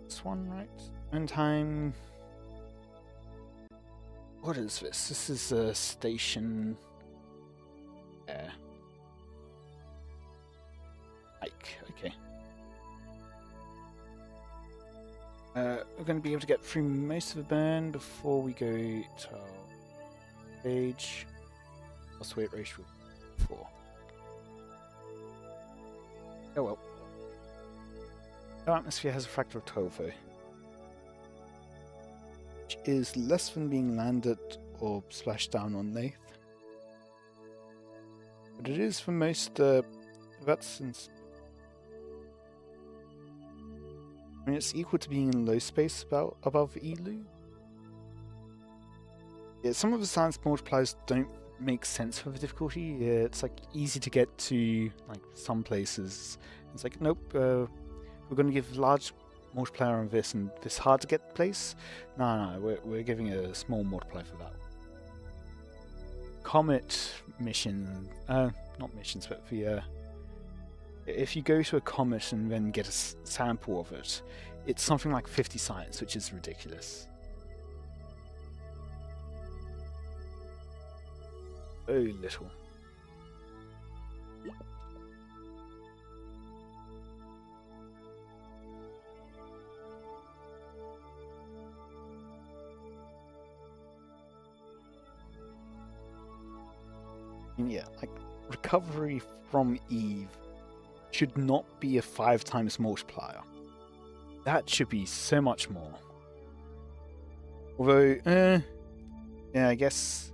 This one, right? And time. What is this? This is a station. Hike. Okay. We're going to be able to get through most of the burn before we go to our stage. Plus weight ratio 4. Oh well. Our atmosphere has a factor of 12 though, which is less than being landed or splashed down on Nath. But it is for most vets. I mean, it's equal to being in low space above Elu. Yeah, some of the science multipliers don't make sense for the difficulty. Yeah, it's like easy to get to like some places. It's like, nope, we're going to give large multiplier on this and this hard to get place. No, we're giving a small multiplier for that. Comet mission, not missions, but the if you go to a comet and then get a sample of it, it's something like 50 science, which is ridiculous. So little. Yeah, like recovery from Eve should not be a 5 times multiplier. That should be so much more. Although, yeah, I guess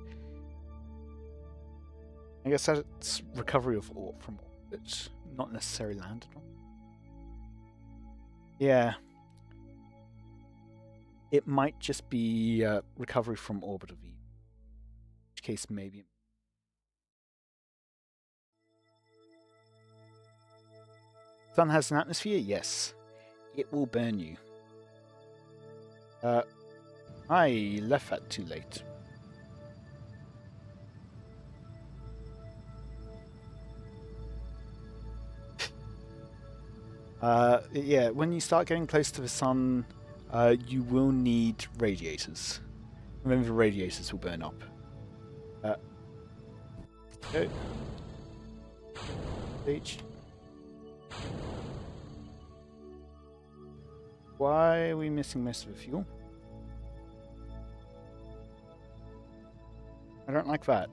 that's recovery of from orbit, not necessarily landed on. Yeah, it might just be recovery from orbit of Eve. In which case, maybe. Sun has an atmosphere? Yes. It will burn you. I left that too late. Yeah, when you start getting close to the sun, you will need radiators. And then the radiators will burn up. Go. Stage. Why are we missing most of the fuel? I don't like that.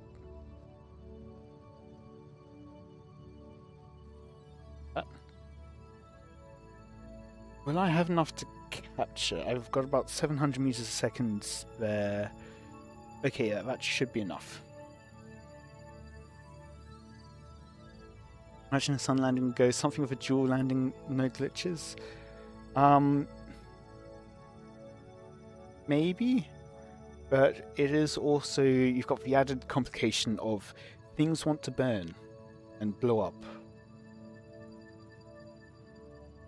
Will I have enough to capture? I've got about 700 meters a second there. Okay, yeah, that should be enough. Imagine a sun landing goes something with a dual landing, no glitches. Maybe, but it is also, you've got the added complication of things want to burn and blow up.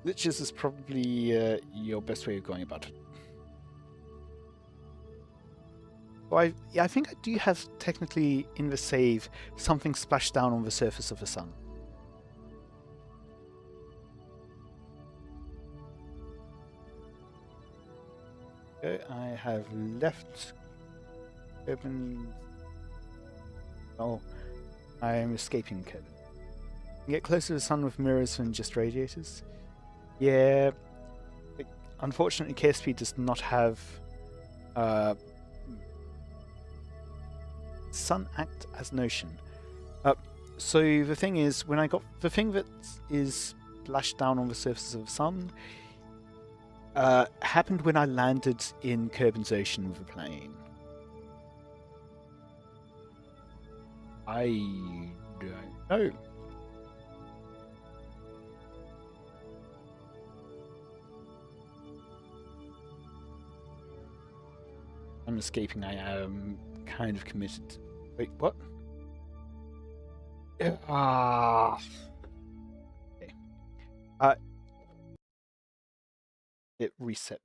Glitches is probably your best way of going about it. Well, I think I do have technically in the save something splashed down on the surface of the sun. I have left open. Oh, I am escaping Kerbal. Get closer to the sun with mirrors than just radiators. Yeah, unfortunately KSP does not have sun act as notion. So the thing is, when I got the thing that is splashed down on the surface of the sun happened when I landed in Kerbals Ocean with a plane. I don't know. I'm escaping. I am kind of committed. Wait, what? Ah. Okay. It reset.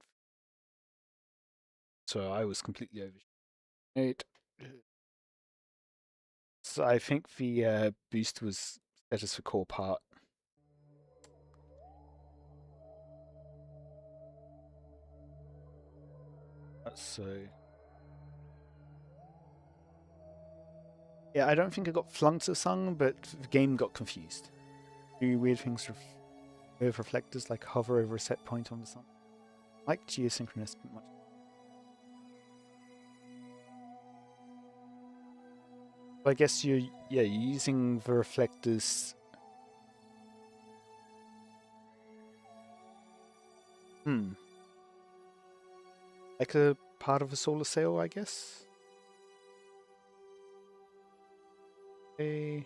So I was completely over. So I think the boost was set as the core part. So yeah, I don't think I got flunked or sung, but the game got confused. Do weird things with reflectors, like hover over a set point on the sun. Like geosynchronous, but much. I guess you're using the reflectors. Like a part of a solar sail, I guess. Okay.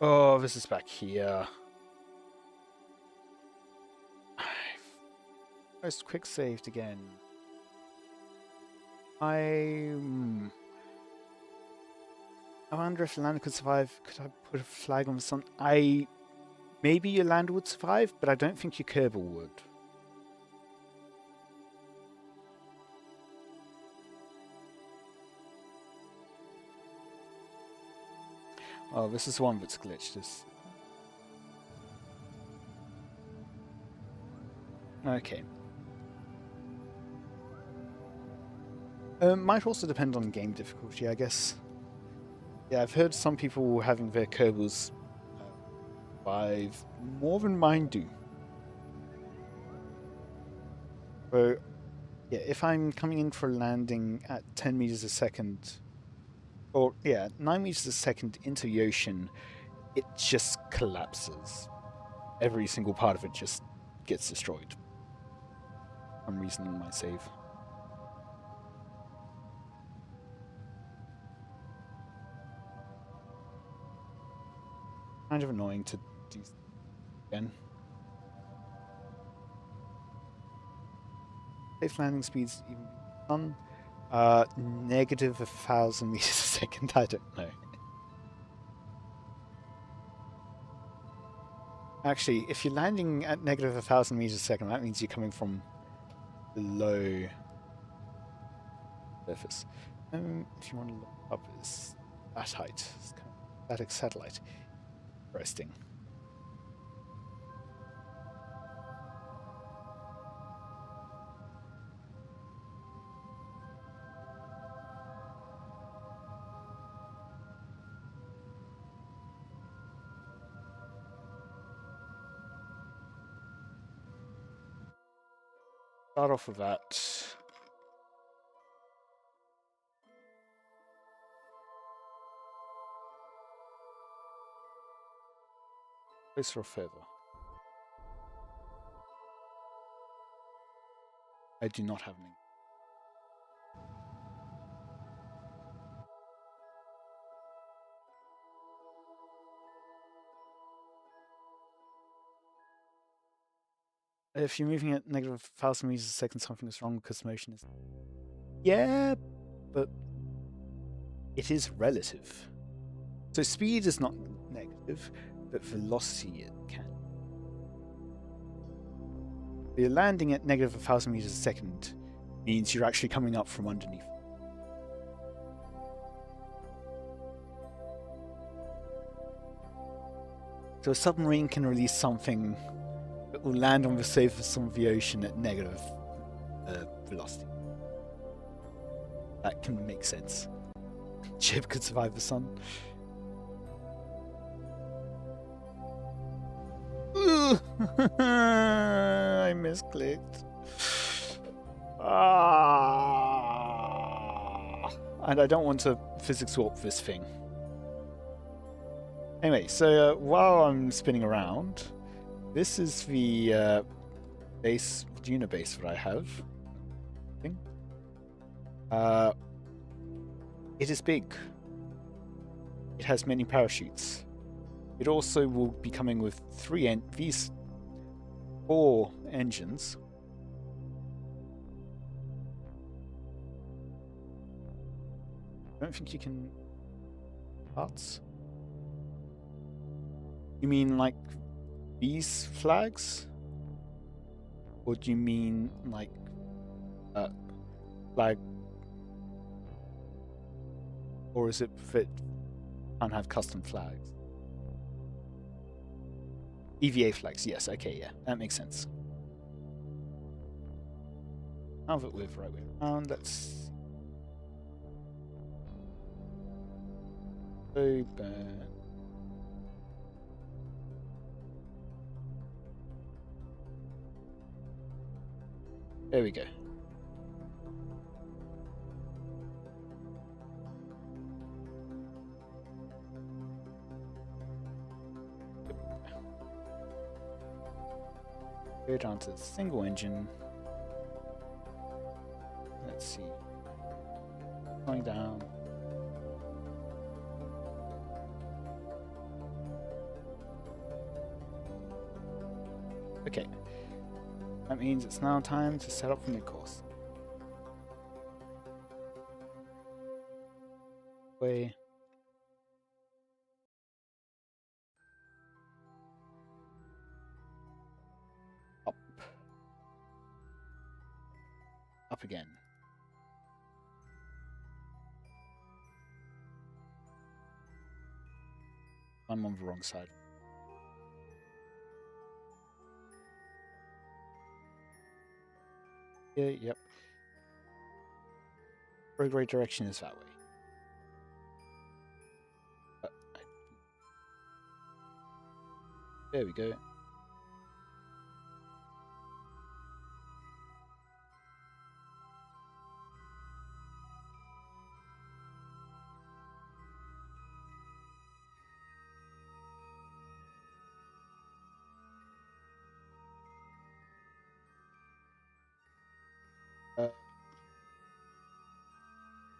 Oh, this is back here. I've quick saved again. I wonder if the lander could survive. Could I put a flag on the sun? Maybe your lander would survive, but I don't think your Kerbal would. Oh, this is one that's glitched. Okay. Might also depend on game difficulty, I guess. Yeah, I've heard some people having their Kerbals 5 more than mine do. So, yeah, if I'm coming in for a landing at 10 meters a second, or yeah, 9 meters a second into the ocean, it just collapses. Every single part of it just gets destroyed. For some reason in my save. Kind of annoying to do again. Safe landing speeds even on negative 1,000 meters a second. I don't know. Actually, if you're landing at negative 1,000 meters a second, that means you're coming from below surface. If you want to look up, is that height? It's kind of static satellite. Interesting. Start off with that. Closer or further? I do not have any. If you're moving at negative 1,000 meters a second, something is wrong because motion is... Yeah, but it is relative. So speed is not negative, but velocity it can. You're landing at negative 1,000 meters a second means you're actually coming up from underneath. So a submarine can release something that will land on the surface of the ocean at negative velocity. That can make sense. Ship could survive the sun. I misclicked. And I don't want to physics warp this thing. Anyway, so while I'm spinning around, this is the base, unibase that I have. It is big. It has many parachutes. It also will be coming with these 4 engines. I don't think you can parts. You mean like these flags? Or do you mean like flag? Or is it that can't have custom flags? EVA flags, yes, okay, yeah, that makes sense. Now that we're right way around, let's open. There we go. Go down to the single engine. Let's see. Going down. Okay. That means it's now time to set up the mid-course. Way. Up. Up again. I'm on the wrong side. Yeah, yep. Right direction is that way. There we go.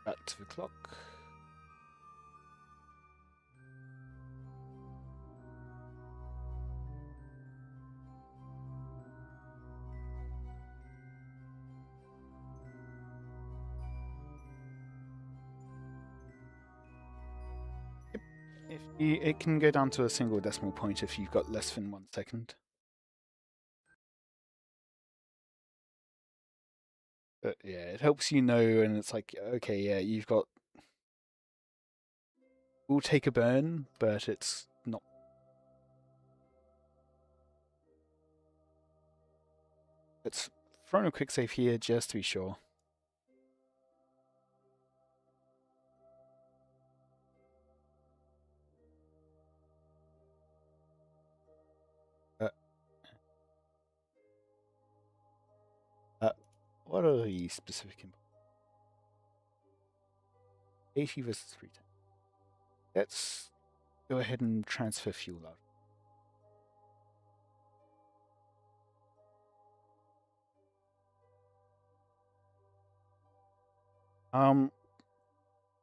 Back to the clock. It can go down to a single decimal point if you've got less than 1 second. But yeah, it helps you know, and it's like, okay, yeah, you've got. We'll take a burn, but it's not. Let's throw in a quick save here just to be sure. What are the specific 80 versus 310? Let's go ahead and transfer fuel out.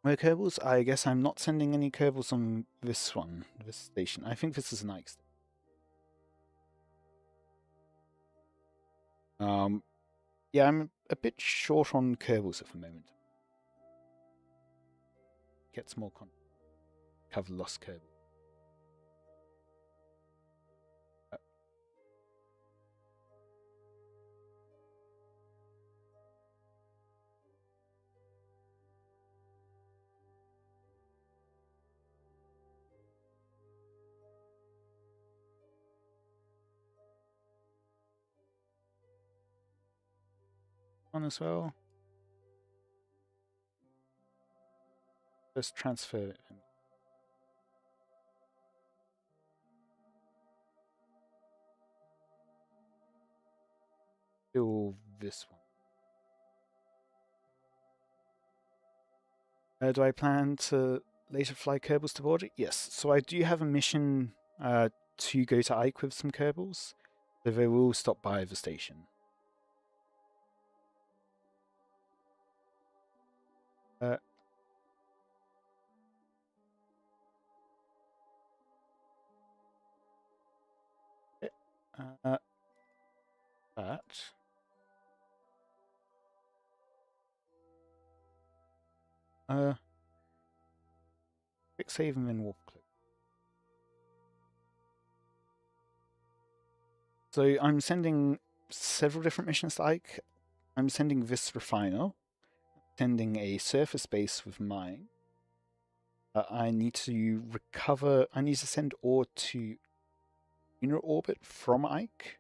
My Kerbals, I guess I'm not sending any Kerbals on this one, this station. I think this is an Ike. Yeah, I'm a bit short on Kerbals at the moment. Get some more cover lost Kerbal. On as well. Just transfer. Do this one. Do I plan to later fly Kerbals to board it? Yes. So I do have a mission to go to Ike with some Kerbals. So they will stop by the station. But quick save and then warp click. So I'm sending several different missions to Ike. I'm sending this refiner, sending a surface base with mine. I need to recover. I need to send ore to lunar orbit from Ike.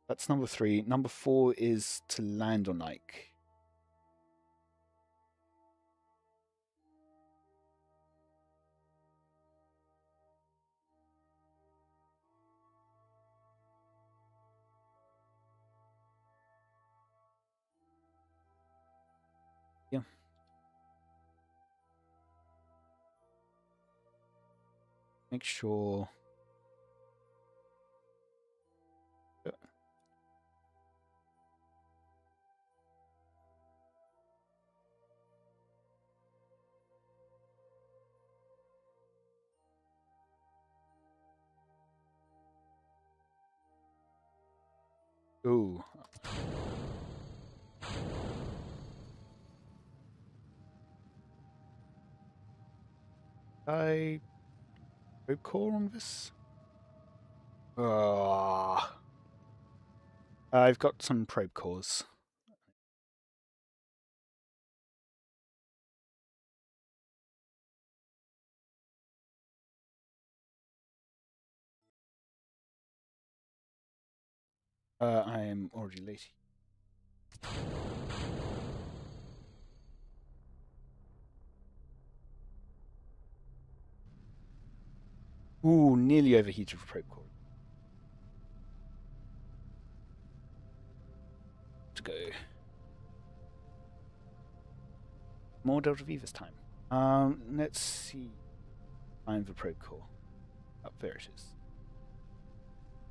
That's number 3. Number 4 is to land on Ike. Yeah. Make sure. Ooh. I probe core on this? I've got some probe cores. I am already late. Ooh, nearly overheated probe core. To go. More Delta V this time. Let's see. Find the probe core. Oh, there it is.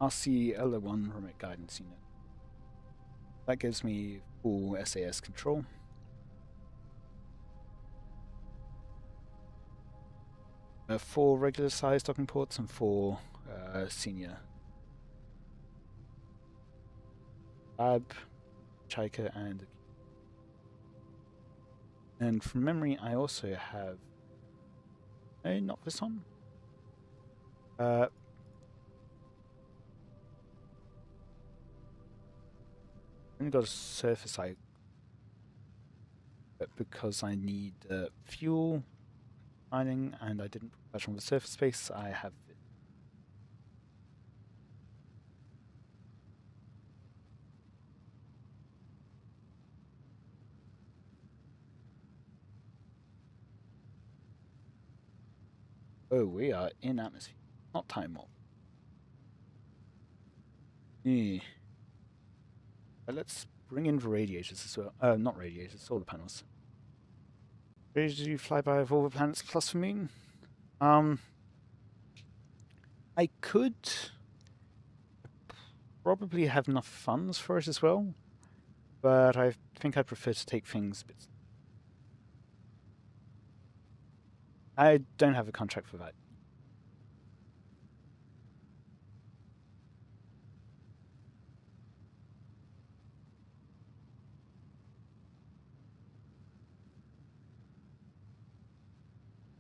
RC LO1 remote guidance unit. That gives me full SAS control. Four regular sized docking ports and four senior. Lab, Chaika, and from memory, I also have. No, not this one. Only got a surface I. But because I need fuel mining and I didn't put much on the surface space, I have it. Oh, we are in atmosphere, not time warp. Let's bring in the radiators as well. Not radiators, solar panels. Ready to do flyby of all the planets plus the moon? I could probably have enough funds for it as well, but I think I'd prefer to take things a bit. I don't have a contract for that.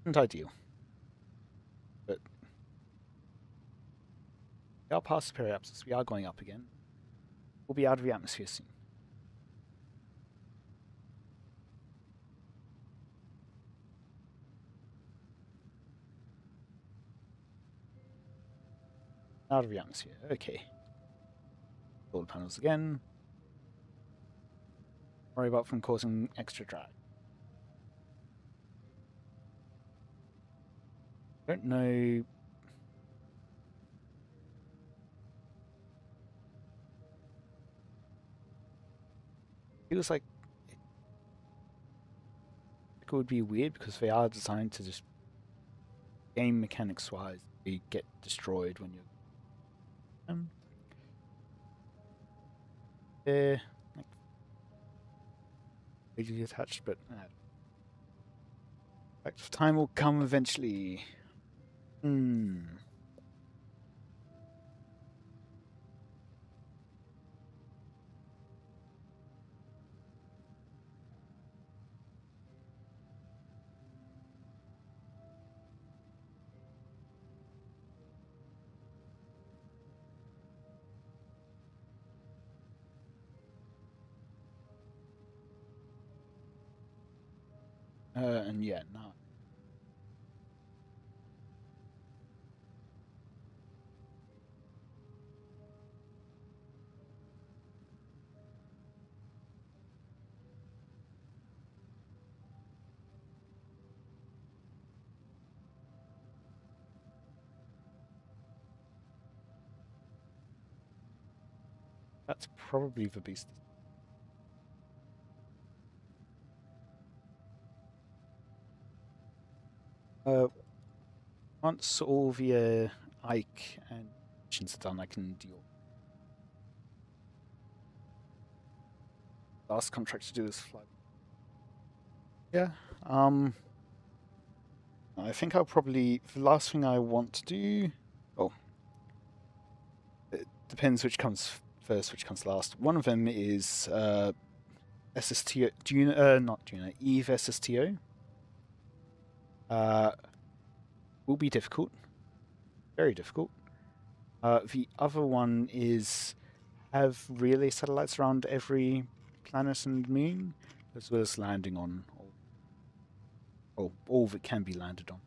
Isn't ideal, but we are past the periapsis. We are going up again. We'll be out of the atmosphere soon. Out of the atmosphere. Okay. Solar panels again. Worry about them causing extra drag. Don't know. Feels like it would be weird because they are designed to just game mechanics wise, they get destroyed when you're they're like vaguely attached, but fact of time will come eventually. And yeah, no. That's probably the beast. Once all the Ike and missions are done, I can deal. Last contract to do this flight. Yeah. I think I'll probably the last thing I want to do. Oh, it depends which comes first, which comes last. One of them is SSTO. Not Juno. Eve SSTO. Will be difficult. Very difficult. The other one is have relay satellites around every planet and moon, as well as landing on all that can be landed on.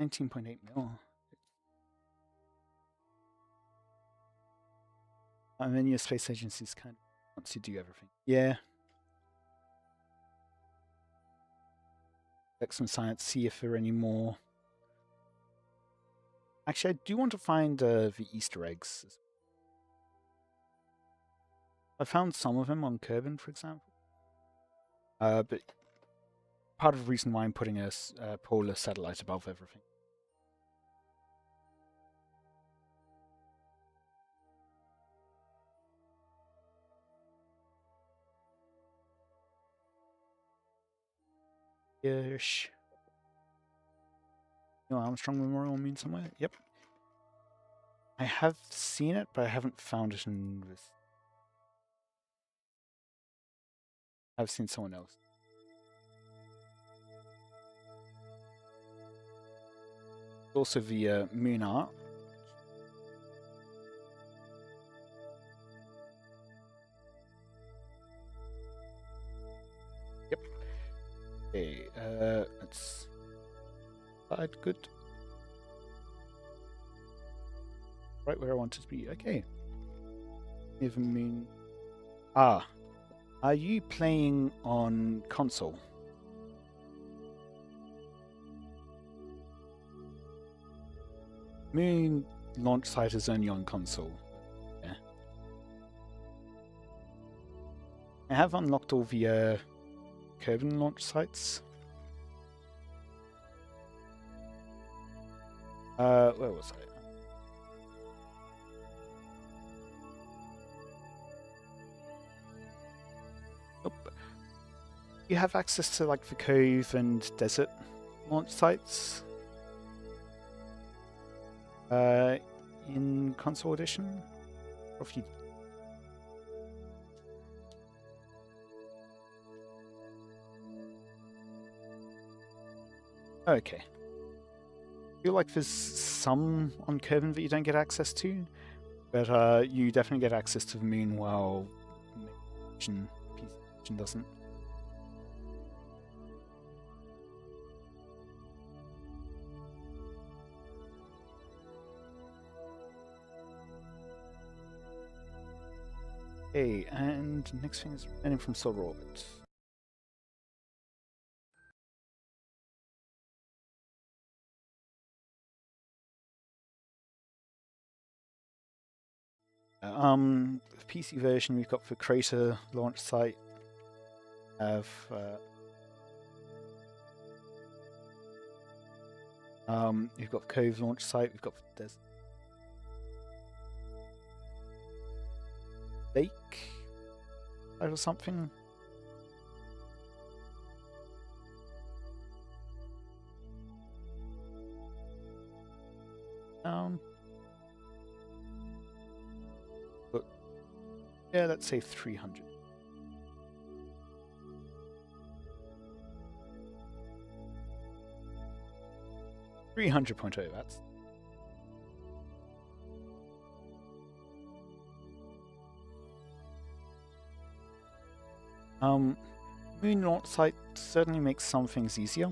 19.8 mil. And then your space agencies kind of wants you to do everything. Yeah. Check some science, see if there are any more. Actually, I do want to find the Easter eggs. I found some of them on Kerbin, for example. But part of the reason why I'm putting a polar satellite above everything. Ish. No Armstrong Memorial Moon somewhere? Yep. I have seen it, but I haven't found it in this. I've seen someone else. Also the moon art. Yep. Okay, that's good. Right where I want it to be. Okay. Never moon. Ah. Are you playing on console? Moon launch site is only on console. Yeah. I have unlocked all the Kerbal launch sites. Where was I? Nope. You have access to like the Cove and Desert launch sites. In console edition? Or if you... Okay. I feel like there's some on Kerbin that you don't get access to, but you definitely get access to the moon while PC doesn't. Okay, and next thing is returning from solar orbit. The PC version we've got for Crater launch site. Have we've got Cove launch site. We've got Desert Lake or something. But yeah, let's say 300. .0, that's moon launch site certainly makes some things easier,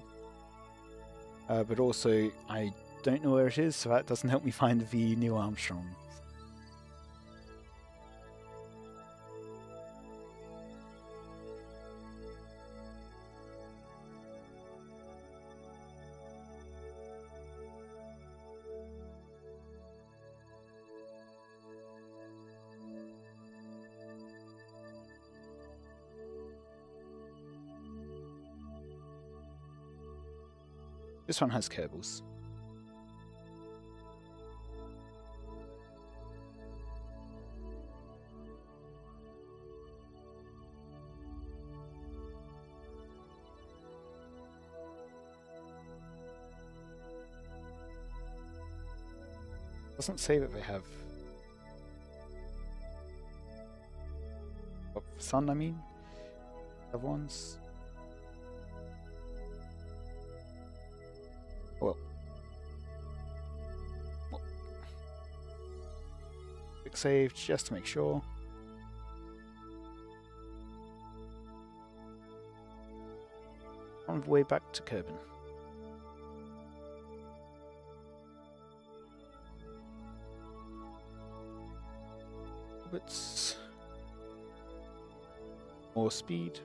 but also I don't know where it is, so that doesn't help me find the Neil Armstrong. This one has Kerbals. Doesn't say that they have. What, Sun, I mean? Other ones? Well. Quick save just to make sure. On the way back to Kerbin. orbits. More speed.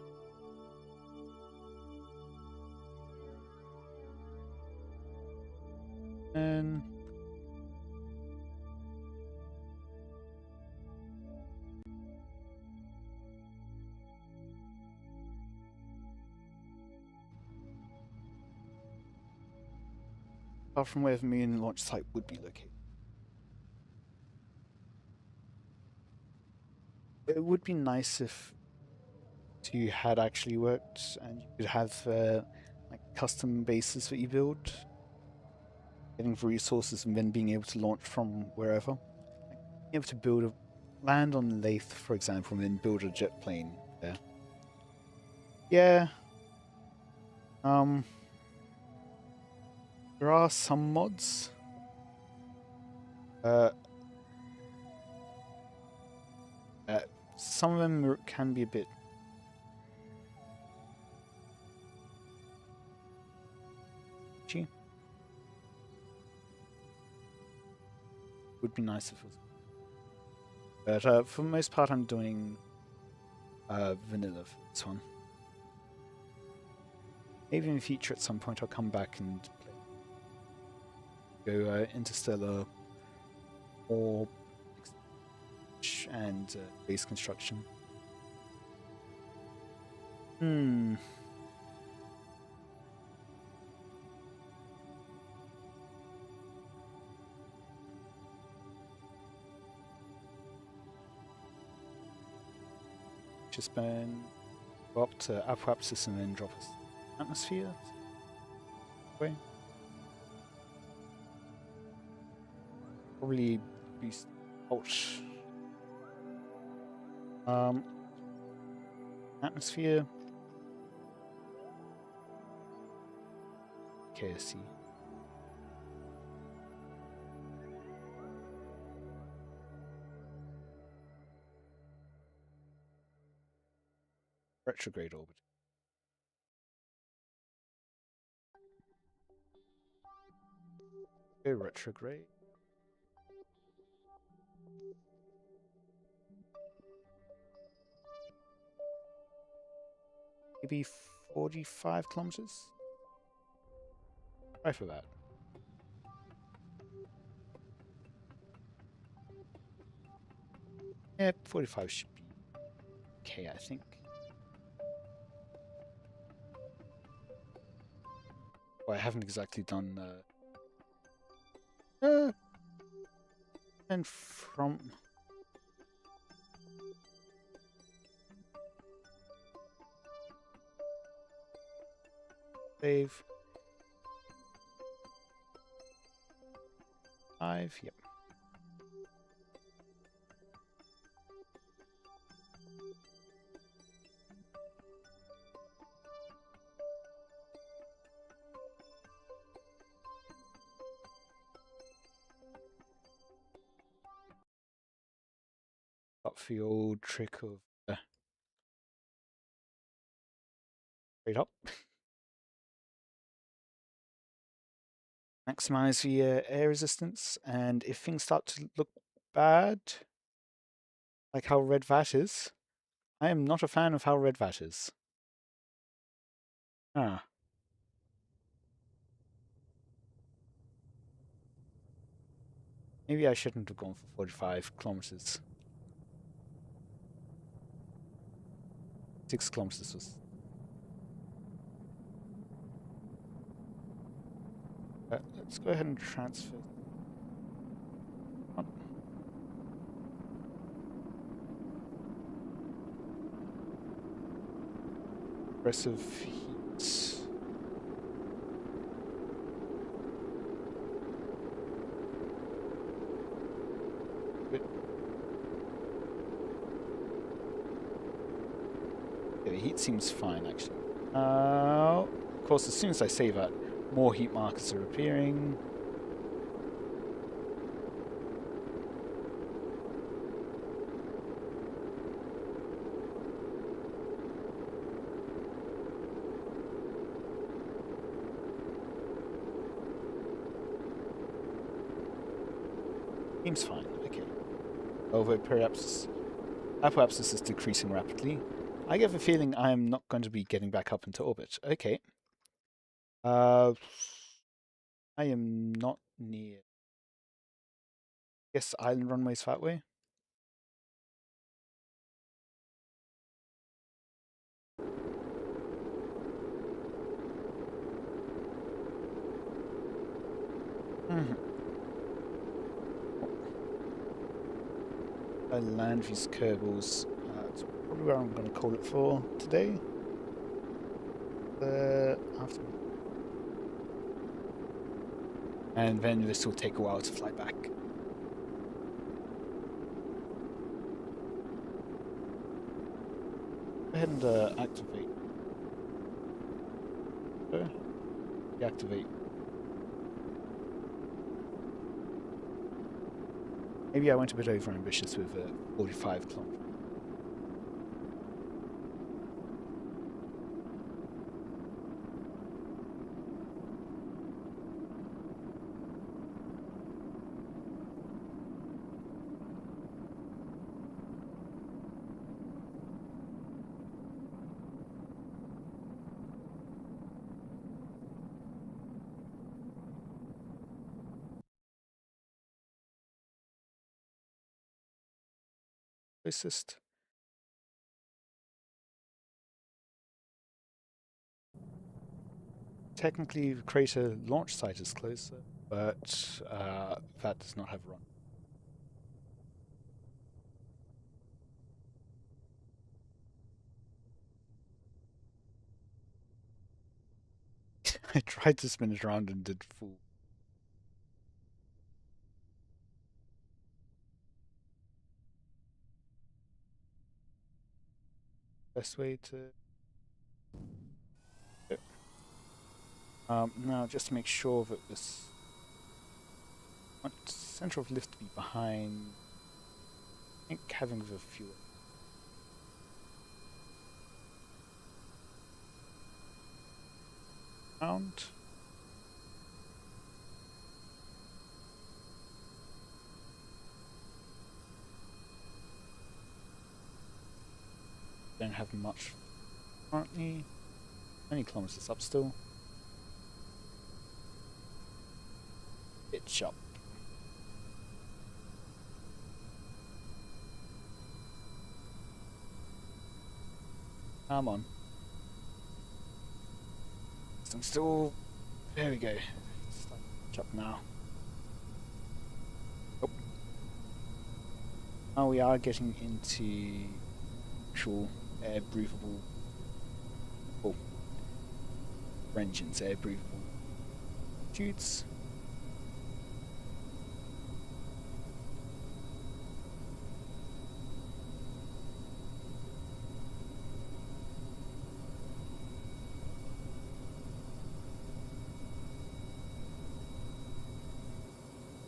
And apart from where the main launch site would be located. It would be nice if you had actually worked and you could have like custom bases that you build, getting the resources and then being able to launch from wherever. Like being able to build a land on Lathe, for example, and then build a jet plane there. Yeah. There are some mods. Some of them can be a bit cheap. Would be nice if it was. But for the most part, I'm doing vanilla for this one. Maybe in the future, at some point, I'll come back and go interstellar or and base construction. Just burn, go up to apoapsis and then drop us atmosphere. Way. Probably boost pulse. Atmosphere. KSP. Retrograde orbit. Go retrograde. Maybe 45 kilometers? Try for that. Yeah, 45 should be okay, I think. Well, I haven't exactly done and from save 5, yep. Up for the old trick of straight up. Maximize the air resistance, and if things start to look bad, like how red that is, I am not a fan of how red that is. Ah. Maybe I shouldn't have gone for 45 kilometers. 6 kilometers was... let's go ahead and transfer. Oh. Aggressive heat. Yeah, the heat seems fine, actually. Of course, as soon as I say that, more heat markers are appearing. Seems fine, okay. Although perhaps Apoapsis is decreasing rapidly. I get the feeling I am not going to be getting back up into orbit. Okay. I am not near. Guess island runways that way. I land these Kerbals. That's probably where I'm going to call it for today. After. And then this will take a while to fly back. Go ahead and activate. Deactivate. Maybe I went a bit over ambitious with 45 kilometers. Closest. Technically, the crater launch site is closer, but that does not have a run. I tried to spin it around and did full. Best way to. Now, just to make sure that this. I want center of lift to be behind. I think having the fuel. Round. Don't have much currently. 20 kilometers up still. Pitch up. Come on. I'm still. There we go. Pitch up now. Oh. Now we are getting into actual air breathable. Oh. Engines, air breathable altitudes.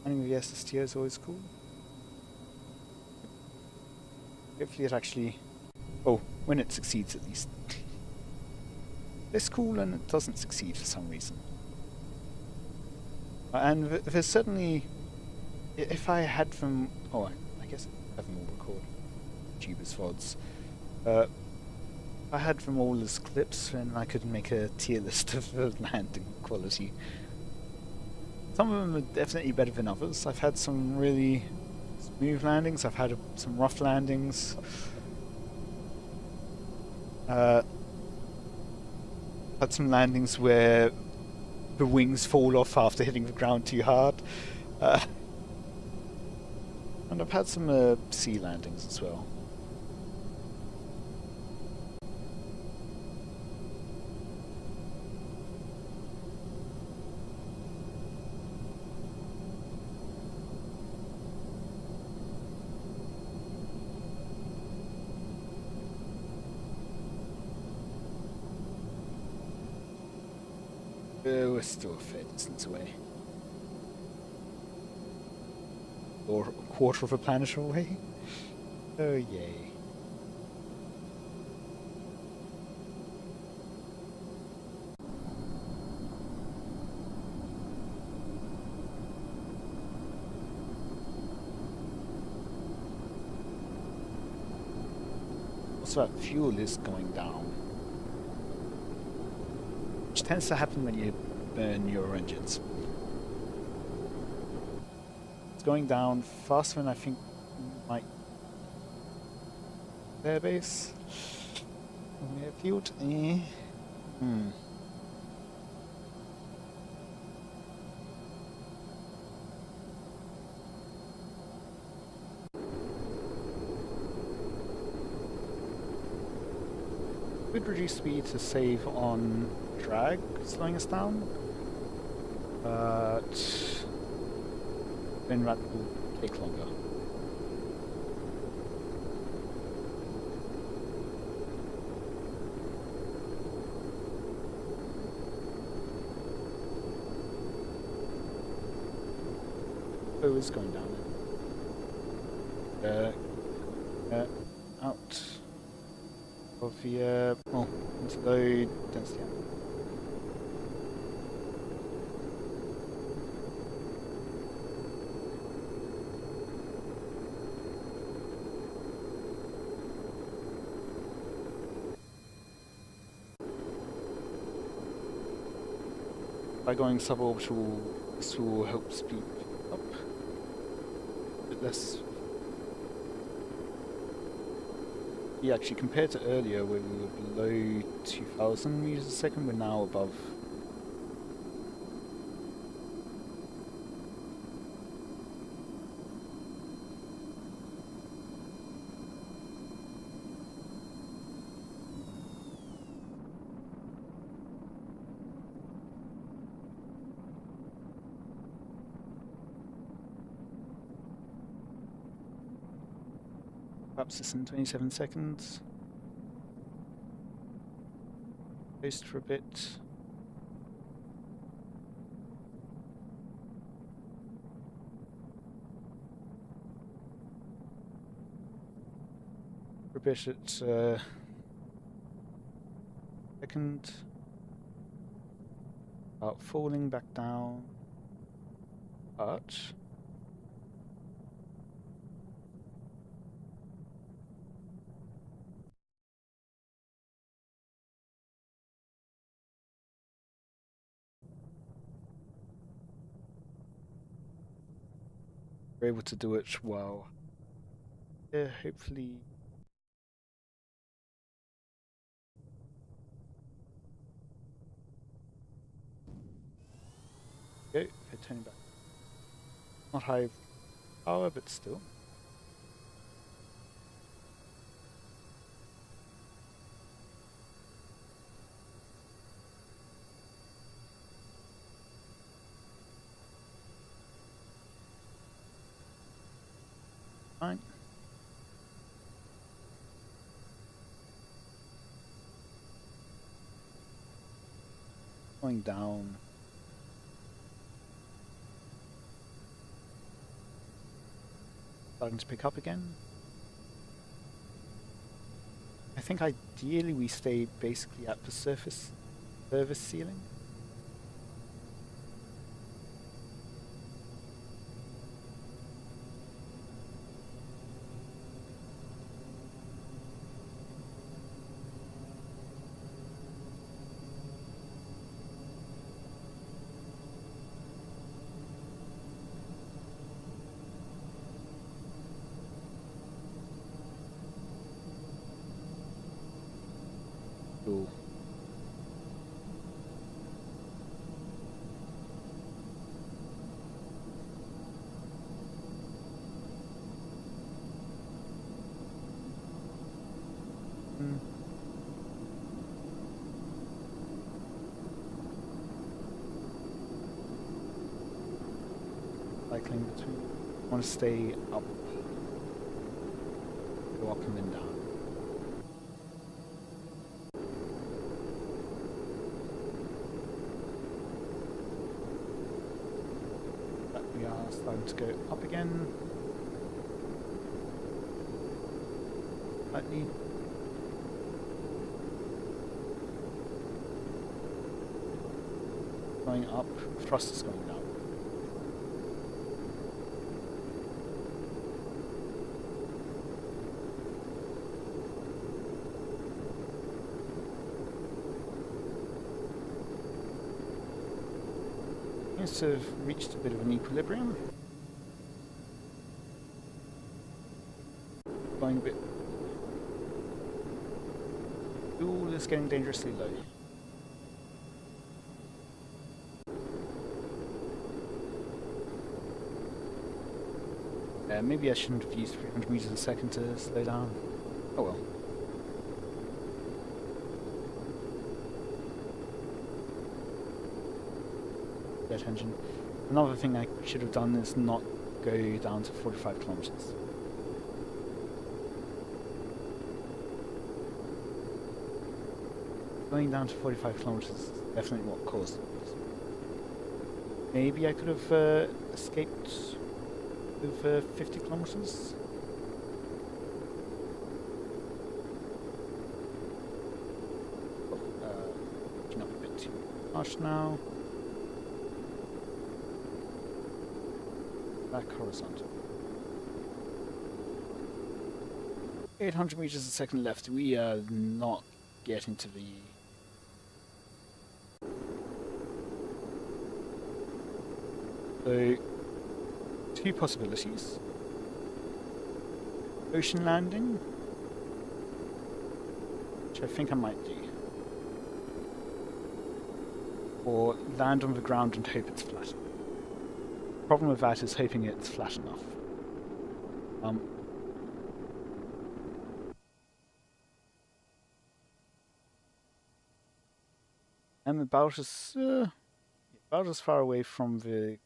Running the SSTO is always cool. Hopefully it actually. Oh, when it succeeds at least. It's cool and it doesn't succeed for some reason. And there's certainly. If I had them. Oh, I guess I have them all recorded. YouTubers VODs. If I had them all as clips, then I could make a tier list of the landing quality. Some of them are definitely better than others. I've had some really smooth landings. I've had some rough landings. Had some landings where the wings fall off after hitting the ground too hard. And I've had some sea landings as well. We're still a fair distance away. Or a quarter of a planet away. Oh yay. also that fuel is going down. Which tends to happen when you burn your engines. It's going down faster than I think might airbase. Airfield. Could reduce speed to save on drag, slowing us down, but then that will take longer. Oh, it's going down. Out of the into low density. By going suborbital, this will help speed up a bit less. Yeah, actually, compared to earlier where we were below 2,000 meters a second, we're now above. Perhaps this in 27 seconds. Coast for a bit. For a bit at second. About falling back down. But we're able to do it while hopefully go. Turning back. Not high power, but still. Fine. Going down. Starting to pick up again. I think ideally we stay basically at the surface ceiling. Cool. Cycling between. I want to stay up. Go up and then down. We are starting to go up again. Slightly. Going up, thrust is going down. Seems to have reached a bit of an equilibrium. Going a bit... Fuel is getting dangerously low. Maybe I shouldn't have used 300 meters a second to slow down. Oh well. Jet engine. Another thing I should have done is not go down to 45 kilometers. Going down to 45 kilometers is definitely what caused it. Maybe I could have escaped with 50 kilometers. Picking up a bit too much now. Back horizontal. 800 meters a second left. We are not getting to the... So, two possibilities. Ocean landing, which I think I might do. Or land on the ground and hope it's flat. The problem with that is hoping it's flat enough. I'm about as far away from the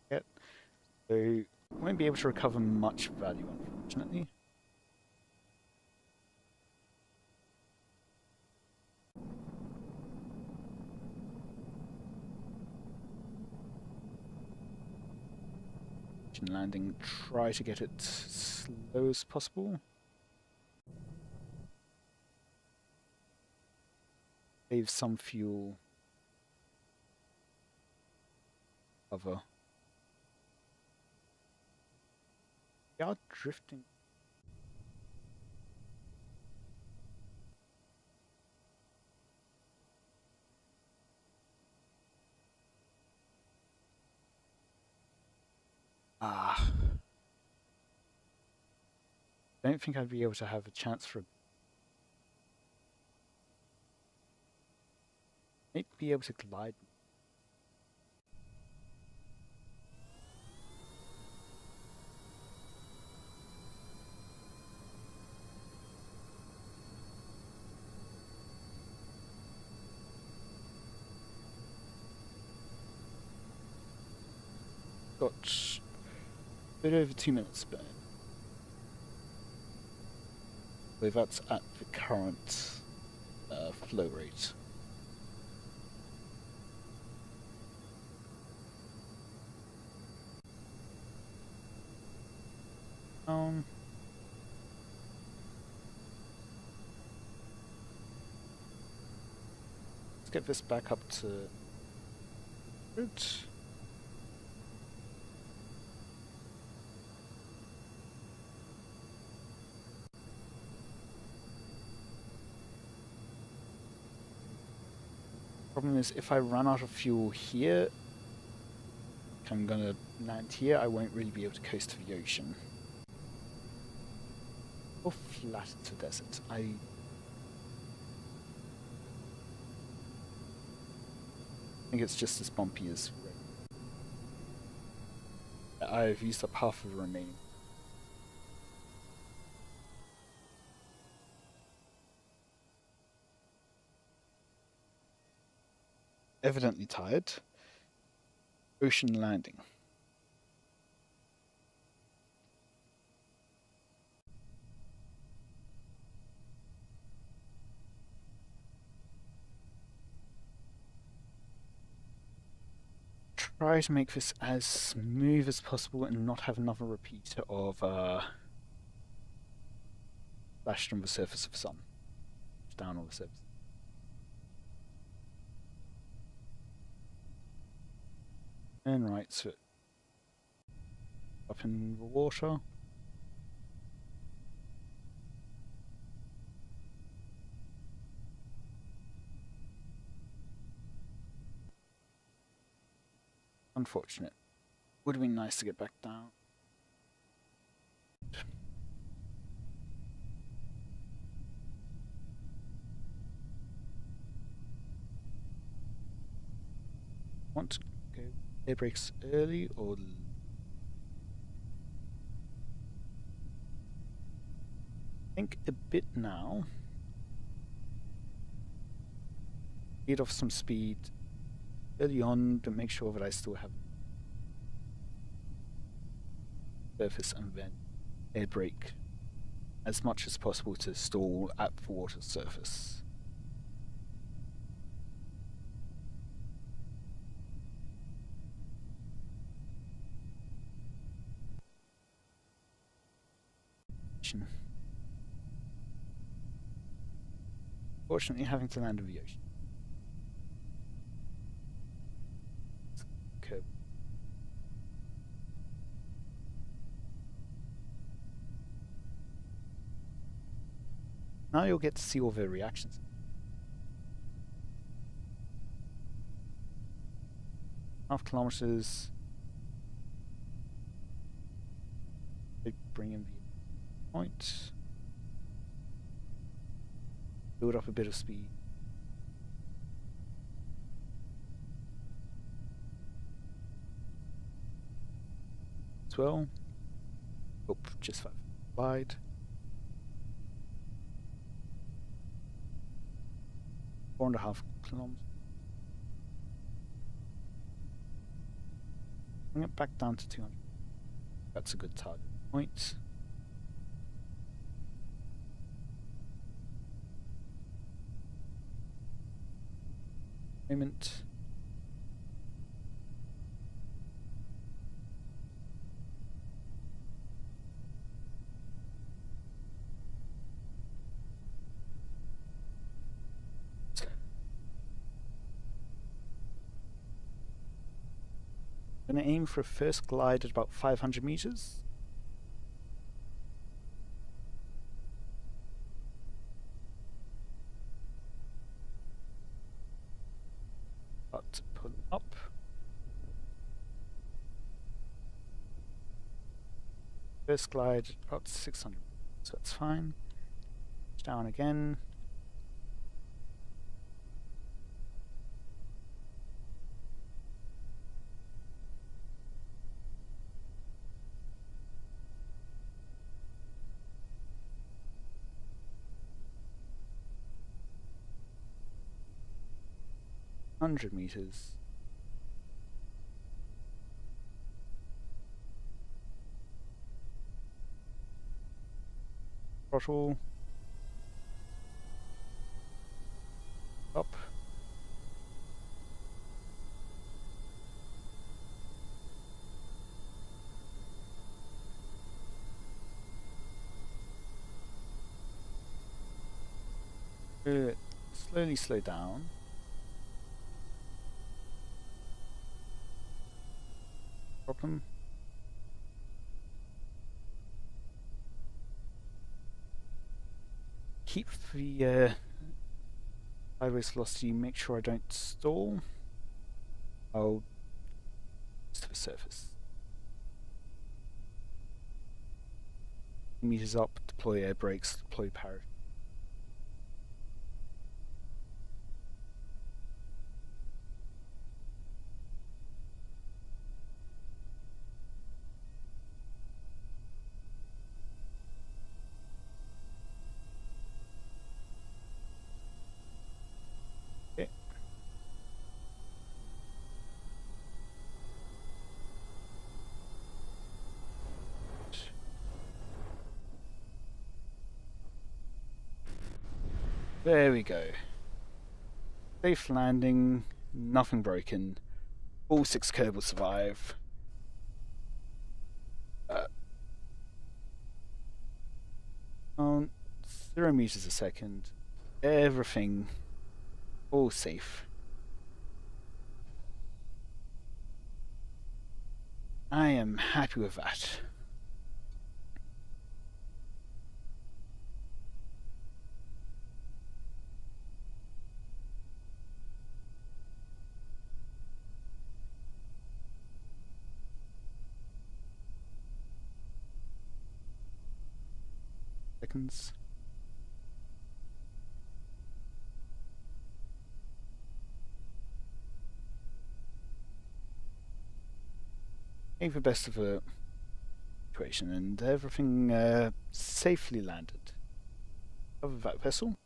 get, so I won't be able to recover much value, unfortunately. Landing, try to get it slow as possible. Save some fuel. Cover. We are drifting. Don't think I'd be able to have a chance for... Might be able to glide. Got a bit over 2 minutes, but that's at the current flow rate. Let's get this back up to good. Problem is, if I run out of fuel here, if I'm gonna land here, I won't really be able to coast to the ocean. Or flat to desert. I think it's just as bumpy as... I've used up half of the remaining. Evidently tired. Ocean landing. Try to make this as smooth as possible and not have another repeat of splashed on the surface of the sun. Down on the surface. And right, so up in the water. unfortunate. Would have been nice to get back down. Want to go air brakes early or think a bit now. Get off some speed early on to make sure that I still have surface and then air brake as much as possible to stall at the water surface. Fortunately, having to land in the ocean. Curb. Now you'll get to see all their reactions. Half kilometers. Bring in the point. Build up a bit of speed. As well. Oh, just 5 wide. 4.5 kilometers. Bring it back down to 200. That's a good target point. Moment. I'm going to aim for a first glide at about 500 meters. About to pull up. First glide about 600, so that's fine. Down again. $100. Throttle. Up. Slowly slow down. Problem. Keep the sideways velocity, make sure I don't stall. I'll to the surface. Meters up, deploy air brakes, deploy parachute. Okay. There we go. Safe landing, nothing broken. All 6 Kerbals survive. 0 meters a second. Everything all safe. I am happy with that. seconds. Made the best of a situation, and everything safely landed. Cover that vessel.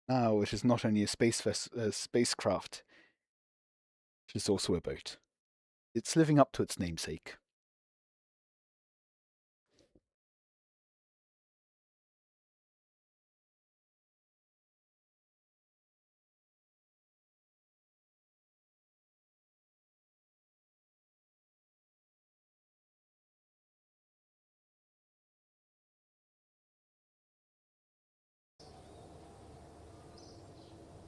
Now it is not only a spacecraft, it is also a boat. It's living up to its namesake.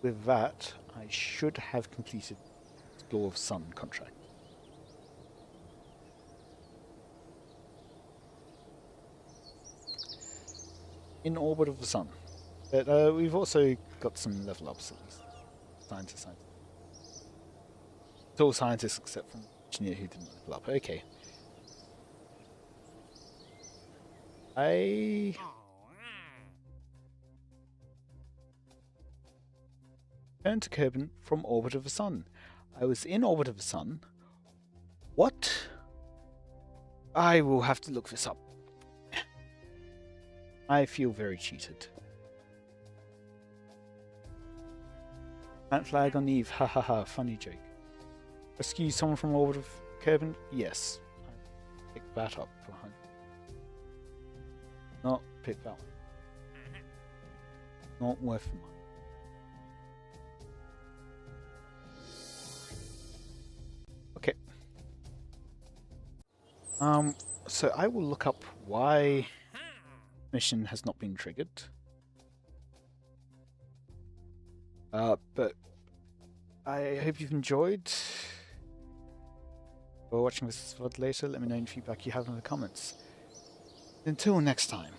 With that, I should have completed the Law of Sun contract. In orbit of the Sun. But we've also got some level ups at least. Scientists. It's all scientists except for the engineer who didn't level up. Okay. I turned to Kerbal from orbit of the Sun. I was in orbit of the Sun. What? I will have to look this up. I feel very cheated. Plant flag on Eve. Ha ha ha. Funny joke. Rescue someone from orbit of Kerbal? Yes. I picked that up for hunt. Not pick that one. Not worth the money. Okay. So I will look up why mission has not been triggered. But I hope you've enjoyed. For watching this VOD later, let me know any feedback you have in the comments. Until next time.